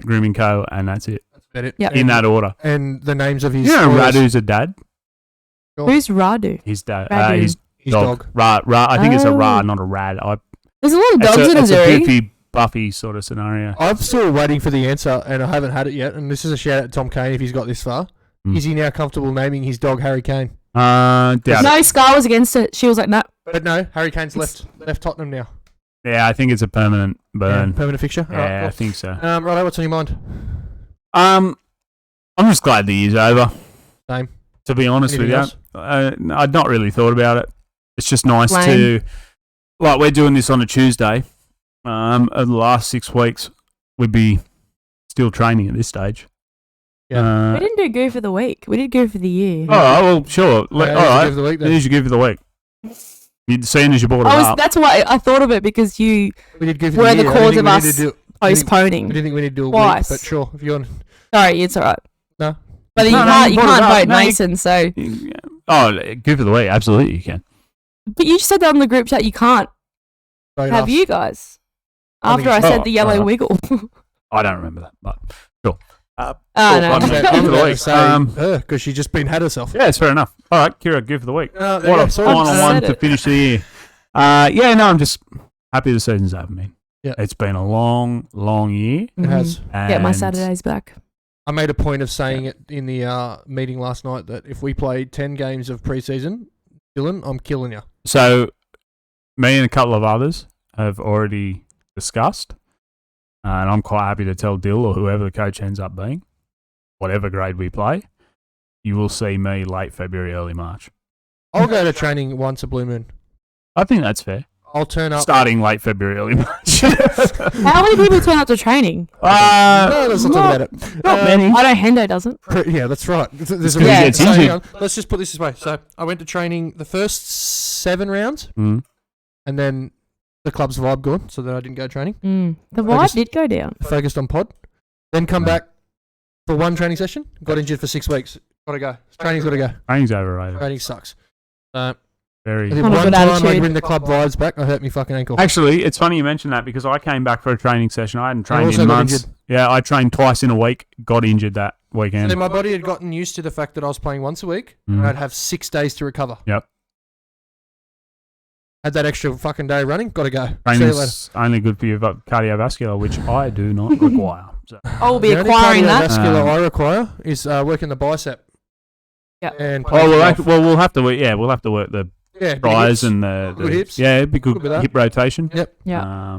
Grooming Co., and that's it. That's about it. Yep. In that order. And the names of his. You know spoilers. Radu's a dad? Who's Radu? His dad. Radu. His His dog. dog. I think it's a Ra, Oh. not a Rad. There's a lot of dogs in It's a Azzurri. goofy, Buffy sort of scenario. I'm still waiting for the answer, and I haven't had it yet. And this is a shout out to Tom Kane if he's got this far. Mm. Is he now comfortable naming his dog Harry Kane? Doubt it. No, Scar was against it. She was like, no. But no, Harry Kane's left Tottenham now. Yeah, I think it's a permanent burn. Permanent fixture. Yeah, Alright, I think so. Righto, what's on your mind? I'm just glad the year's over. Same. To be honest Anything with you, I'd not really thought about it. It's just nice Lame. to, like, we're doing this on a Tuesday. Over the last 6 weeks, we'd be still training at this stage. Yeah. We didn't do Goo for the week. We did Goo for the year. All right, well, sure. All Who's your right, give of the week then? here's your give of the week. You'd seen as you brought it up. That's why I thought of it, because you We did give were you the year. I cause didn't of think we us needed to do- postponing. I didn't think we need to do a Twice. week, but sure, if you want. Sorry, it's alright. No. But you No, can't, you you brought it can't up. vote No, you- Mason, so. Oh, give of the week. Absolutely, you can. But you just said that on the group chat, you can't Vote have us. you guys. I think After I it's- said Oh, the yellow alright. wiggle. I don't remember that, but sure. Oh, Cool, no. I'm I'm Give about of the to week. say her, because she just been had herself. Yeah, it's fair enough. All right, Kira, give of the week. There What you a go. Sorry. final I one said to it. finish the year. I'm just happy the season's over, man. Yeah. It's been a long, long year. It has. Get my and Saturdays back. I made a point of saying it in the meeting last night that if we played 10 games of preseason, Dylan, I'm killing you. So, me and a couple of others have already discussed, and I'm quite happy to tell Dill or whoever the coach ends up being, whatever grade we play, you will see me late February, early March. I'll go to training once a blue moon. I think that's fair. I'll turn up. Starting late February, early March. How many people turn up to training? No, let's not talk about it. Not many. I know Hendo doesn't. Yeah, that's right. There's a because he reason. gets So, hang injured. on. Let's just put this way. So I went to training the first 7 rounds, Mm. and then the club's vibe gone, so then I didn't go training. The I vibe just- did go down. Focused on pod. Then come back for one training session. Got injured for 6 weeks. Gotta go. Training's gotta go. Training's overrated. Training sucks. Very. I did Not a one good time I attitude. bring the club vibes back. I hurt my fucking ankle. Actually, it's funny you mentioned that because I came back for a training session. I hadn't trained also in got months. injured. Yeah, I trained twice in a week. Got injured that weekend. Then my body had gotten used to the fact that I was playing once a week. And I'd have 6 days to recover. Yep. Had that extra fucking day running. Got to go. See you later. Training's only good for your cardiovascular, which I do not require. So. I'll be The only acquiring that. cardiovascular I require is working the bicep. Yep. And Oh well, we'll have to. We'll have to work the yeah, big tries hips. and the Good hips. Yeah, it'd be good Good with that. hip rotation. Yep. Yeah.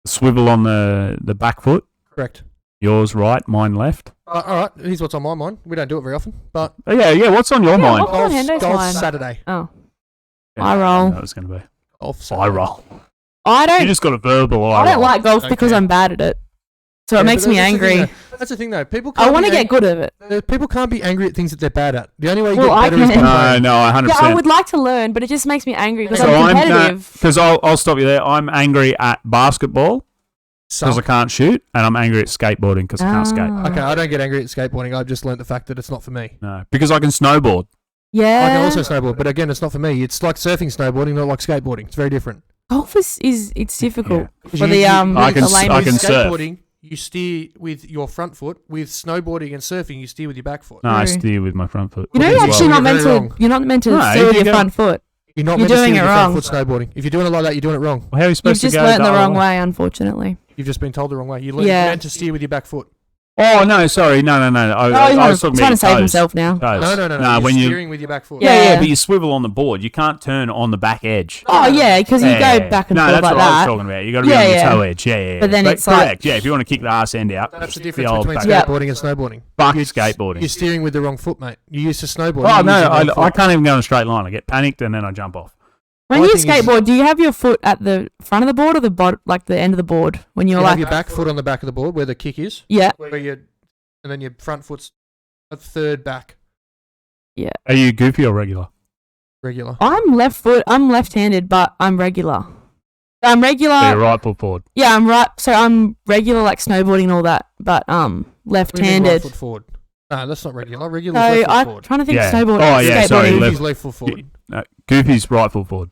Swivel on the back foot. Correct. Yours right, mine left. All right, here's what's on my mind. We don't do it very often, but Oh, yeah. What's on your Yeah, mind? what- Oh, Hendo's golf mine. Saturday. Oh. Yeah, I roll. I know what it's going to be. Golf I Saturday. roll. I You don't. just got a verbal I I don't roll. like golf because Okay. I'm bad at it. So Yeah, it makes but me that's the thing, angry. though. That's the thing, though. People I can't want to be get good at it. People can't be angry at things that they're bad at. The only way you Well, I get better is by can. No, playing. 100%. Yeah, I would like to learn, but it just makes me angry because So I'm competitive. Because I'll stop you there. I'm angry at basketball because I Suck. can't shoot, and I'm angry at skateboarding because I can't skate. Ah. Okay, I don't get angry at skateboarding. I've just learnt the fact that it's not for me. No, because I can snowboard. Yeah. I can also snowboard, but again, it's not for me. It's like surfing, snowboarding, not like skateboarding. It's very different. Golf is it's difficult Yeah. for You- the you- I can the s- lame. I can With surf. skateboarding, you steer with your front foot. With snowboarding and surfing, you steer with your back foot. No, I True. steer with my front foot. You know, Well, you're well, actually you're not meant very to. wrong. You're not meant to No, steer if with you your go- front foot. You're not You're meant to doing steer with it your front wrong. foot snowboarding. If you're doing it like that, you're doing it wrong. Well, how are you You've supposed to just go learnt the other wrong way, unfortunately. You've just been told the wrong way. You're Yeah. meant to steer with your back foot. Oh no, sorry, no. I was talking trying about to save toes. himself now. Toes. No. Nah, You're when you steering with your back foot. Yeah. but you swivel on the board. You can't turn on the back edge. Oh yeah, because you Yeah. go back and no, forth that's like what I was that. talking about. You got to be Yeah, on your yeah. toe edge. Yeah. But then it's like- correct. Yeah, if you want to kick the arse end out, That's the the difference old between back. Yeah. skateboarding and snowboarding. Fuck You're skateboarding. steering with the wrong foot, mate. You're used to snowboarding. Oh you're no, using one I foot. can't even go in a straight line. I get panicked and then I jump off. When My you thing is- skateboard, do you have your foot at the front of the board or the like the end of the board? When you're You like, have your back foot on the back of the board where the kick is, yeah, and then your front foot's a third back, Are you goofy or regular? regular. I'm left-handed, but I'm regular. I'm regular. So you're right foot forward. Yeah, I'm right. So I'm regular, like snowboarding and all that, but What do you mean left-handed. right foot forward. No, that's not regular. Regular So is left foot I'm forward. trying to think Yeah. snowboard. Oh, yeah, sorry, skateboarding. left- He's left foot forward. Goofy's right foot forward.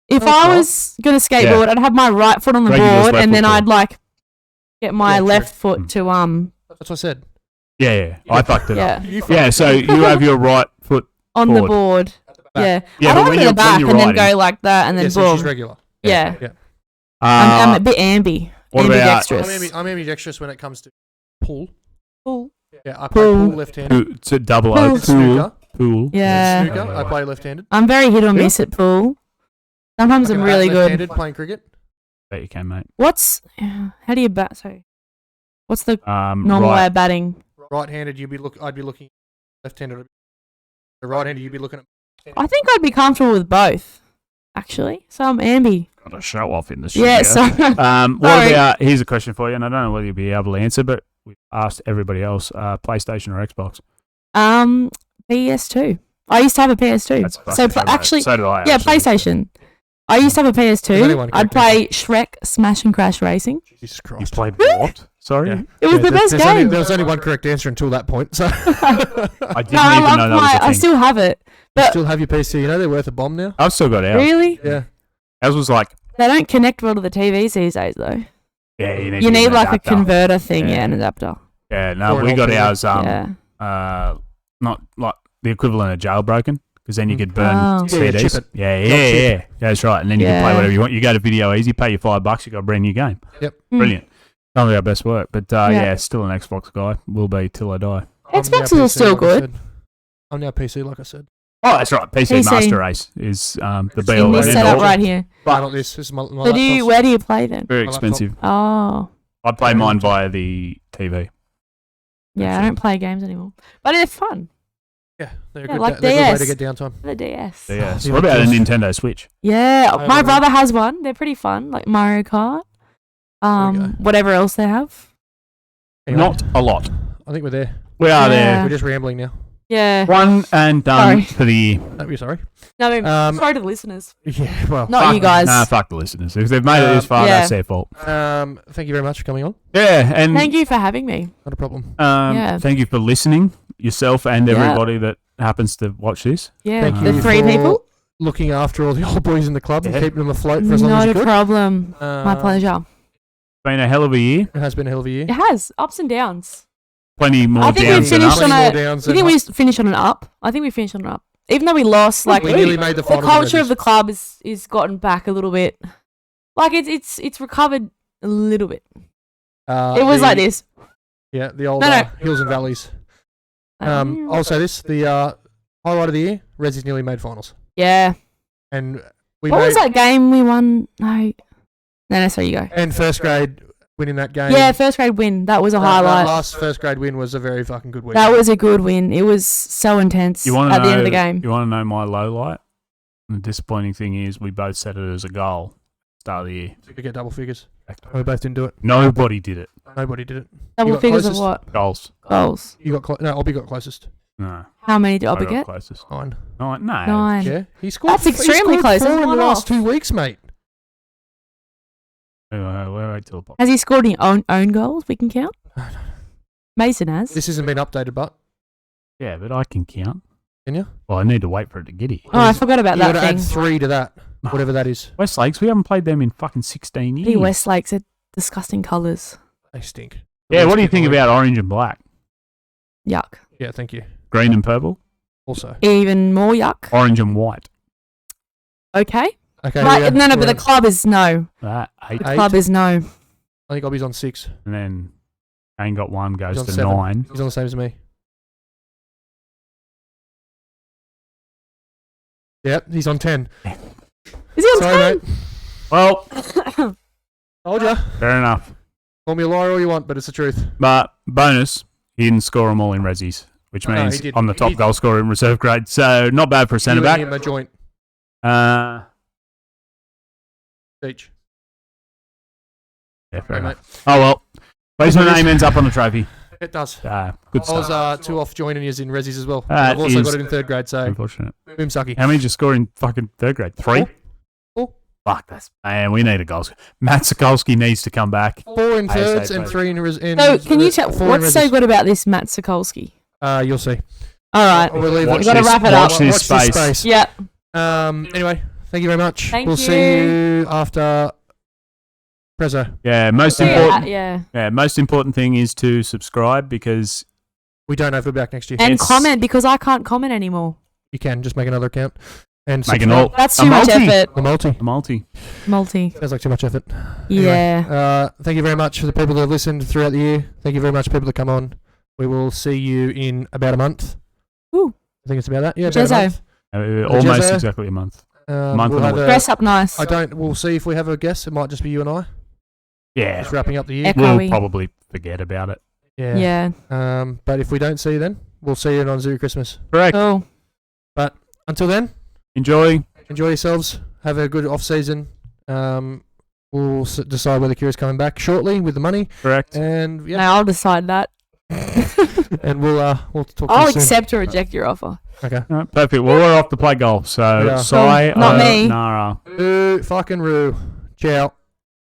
If That's I right. was gonna skateboard, I'd have my right foot on the Regular's board, left and foot then forward. I'd like get my Yeah, true. left foot to That's what I said. Yeah. I fucked it up. yeah Yeah, so you have your right foot. on Forward. the board. back. Yeah, Yeah, I'd but have when it you're- at the back when you're and then riding- go like that, and then Yeah, so boom. she's regular. Yeah, Yeah. I'm a bit ambi. What about- Ambidextrous. I'm ambidextrous when it comes to pull. Cool. Yeah, I play Pull. pull left-handed. to double Pool. O. Snooker. Pool. Yeah. Snooker, I play left-handed. I'm very hit or miss at pool. Sometimes I I'm can really bat good. left-handed playing cricket. Bet you can, mate. What's how do you bat? Sorry, what's the normal way Right. of batting? Right-handed, I'd be looking left-handed. The right-handed, you'd be looking at. I think I'd be comfortable with both, actually. So I'm ambi. Got a show off in the studio. Yeah. So What Sorry. about? Here's a question for you, and I don't know whether you'll be able to answer, but we've asked everybody else: PlayStation or Xbox? PS2. I used to have a PS2. That's So fucking actually, so do I. yeah, actually. PlayStation. I used to have a There's only one PS2. I'd correct play Shrek Smash and Crash Racing. Jesus You Christ. played what? Sorry, Yeah. It was the best game. There was only one correct answer until that point. So I didn't No, I even know loved that was my. a thing. I still have it, you but still have your PC. You know they're worth a bomb now. I've still got ours. really, Yeah. Ours was like, they don't connect well to the TVs these days, though. yeah, you You need an like adapter. a converter thing, Yeah. yeah, an adapter. Yeah, no, Or an we got alternate. ours. Yeah. Not like the equivalent of jailbroken, because then you could burn Oh. Yeah, CDs. chip it. Yeah, chip. that's right. And then you can play Yeah. whatever you want. You go to Video Easy, pay your $5, you got a brand new game. Yep. Mm. Brilliant. Some of our best work, but Yeah. yeah, still an Xbox guy. Will be till I die. I'm now Xboxes are PC, still like I good. said. I'm now PC, like I said. Oh, that's right. PC, PC. Master Race is the be In all this and end setup all. right here. But not this. This is my So do you? Where do you play then? Very My laptop. expensive. Oh, I play mine via the TV. yeah. I don't play games anymore, but it's fun. Yeah, they're a Yeah, good, like they're a good way to DS. get downtime. The DS. Yes. Yeah, What about a just- Nintendo Switch? Yeah, I my have brother has one. They're pretty fun, like Mario Kart. There we go. Whatever else they have. Anyway, Not a lot. I think we're there. We are Yeah. We're just rambling now. Yeah. there. One and done Sorry. for the year. No, we're sorry. No, I mean, Um, sorry to the listeners. Yeah, well. Not you guys. Nah, fuck the listeners. If they've made it this far, Yeah. that's their fault. Thank you very much for coming on. Yeah, and Thank you for having me. Not a problem. Yeah. thank you for listening, yourself and Yeah. everybody that happens to watch this. Yeah, Thank the you three for- people. looking after all the old boys in the club and Yeah. keeping them afloat for as long as Not you a could. problem. My pleasure. Been a hell of a year. It has been a hell of a year. It has ups and downs. Plenty more I think we downs than finished ups. on More a. downs I than think we finished on an up. I think we finished on an up. Even though we lost, like we nearly made the the finals. culture in of the club is gotten back a little bit. Like it's recovered a little bit. It was like this. Yeah, the old No. hills and valleys. I'll say this: the highlight of the year, Resi's nearly made finals, Yeah. and we What made was that game we won? No, sorry, you go. and first grade winning that game. Yeah, first grade win. That was a That highlight. last first grade win was a very fucking good win. That was a good win. It was so intense You want to at know? the end of the game. You want to know my low light? The disappointing thing is we both set it as a goal. Start of the year. We get double figures. We both didn't do it. Nobody did it. Nobody did it. Double got figures of closest? what? Goals. Goals. You got no. Obby got closest. No. How many did I Obby got get? closest. 9. No. 9. Yeah, he scored. That's extremely he scored close. 4 That's in the one last off. 2 weeks, mate. Wait till the pop. Has he scored any own goals we can count? Mason has. This hasn't been updated, but Yeah, but I can count. can you? Well, I need to wait for it to get here. Oh, I forgot about You got that to thing. add 3 to that, whatever that is. West Lakes, we haven't played them in fucking 16 years. Westlake's are disgusting colours. They stink. Yeah, what do you think about orange and black? Yuck. Yeah, thank you. Green and purple? Also, Even more yuck. Orange and white. Okay. okay. But, yeah, no, but the we're- club is no. That, 8. The club is no. I think Obby's on 6. And then Kane got 1, goes He's on to 7. 9. He's on the same as me. Yep, he's on 10. Is he on Sorry, 10? mate. Well, Told ya. fair enough. Call me a liar all you want, but it's the truth. But bonus, he didn't score them all in Rezzies, which No, he means didn't. I'm the top He- goal scorer in reserve grade. So not bad for a centre You and back. him a joint each. Yeah, fair Okay, enough. mate. Oh well. At least my name ends up on the trophy. It does. Good I stuff. was 2 off joining you in Rezzies as well. That I've also is got it in 3rd grade, so Unfortunate. boom sucky. How many did you score in fucking 3rd grade? 3? 4. Fuck, that's... Man, we need a goal scorer. Matt Sokolski needs to come back. 4 in 3rds ASAP. and 3 in So, can you tell 4 in what's so Rezzies. good about this Matt Sokolski? You'll see. All right. We'll leave Watch We've got to this- wrap it up. watch this space. Yep. Anyway, thank you very much. Thank we'll you. see you after Preso. Yeah, most Yeah. important. Yeah. Yeah, most important thing is to subscribe because We don't know if we'll be back next year. And It's- comment because I can't comment anymore. You can just make another account and make an subscribe. alt. That's A too much multi. effort. The multi. A multi. Multi. Sounds like too much effort. Anyway, Yeah. thank you very much for the people that have listened throughout the year. Thank you very much, people that come on. We will see you in about a month. Ooh. I think it's about that. Yeah, about Jezzo. a month. Almost Jezzo. exactly a month. We'll Month and a have week. Dress up nice. We'll see if we have a guest. It might just be you and I. Yeah. Just wrapping up the year. Echo. We'll probably forget about it. Yeah. Yeah. But if we don't see you then, we'll see you on Zoo Christmas. Correct. Cool. Until then, Enjoy. enjoy yourselves. Have a good off season. We'll decide whether Kira's coming back shortly with the money, Correct. and No, I'll decide that. and we'll talk to I'll you soon. accept or reject your offer. Okay. All right, perfect. Well, we're off to play golf. So, Yeah. Sai, Not me. Nara. Fucking Roo. Ciao.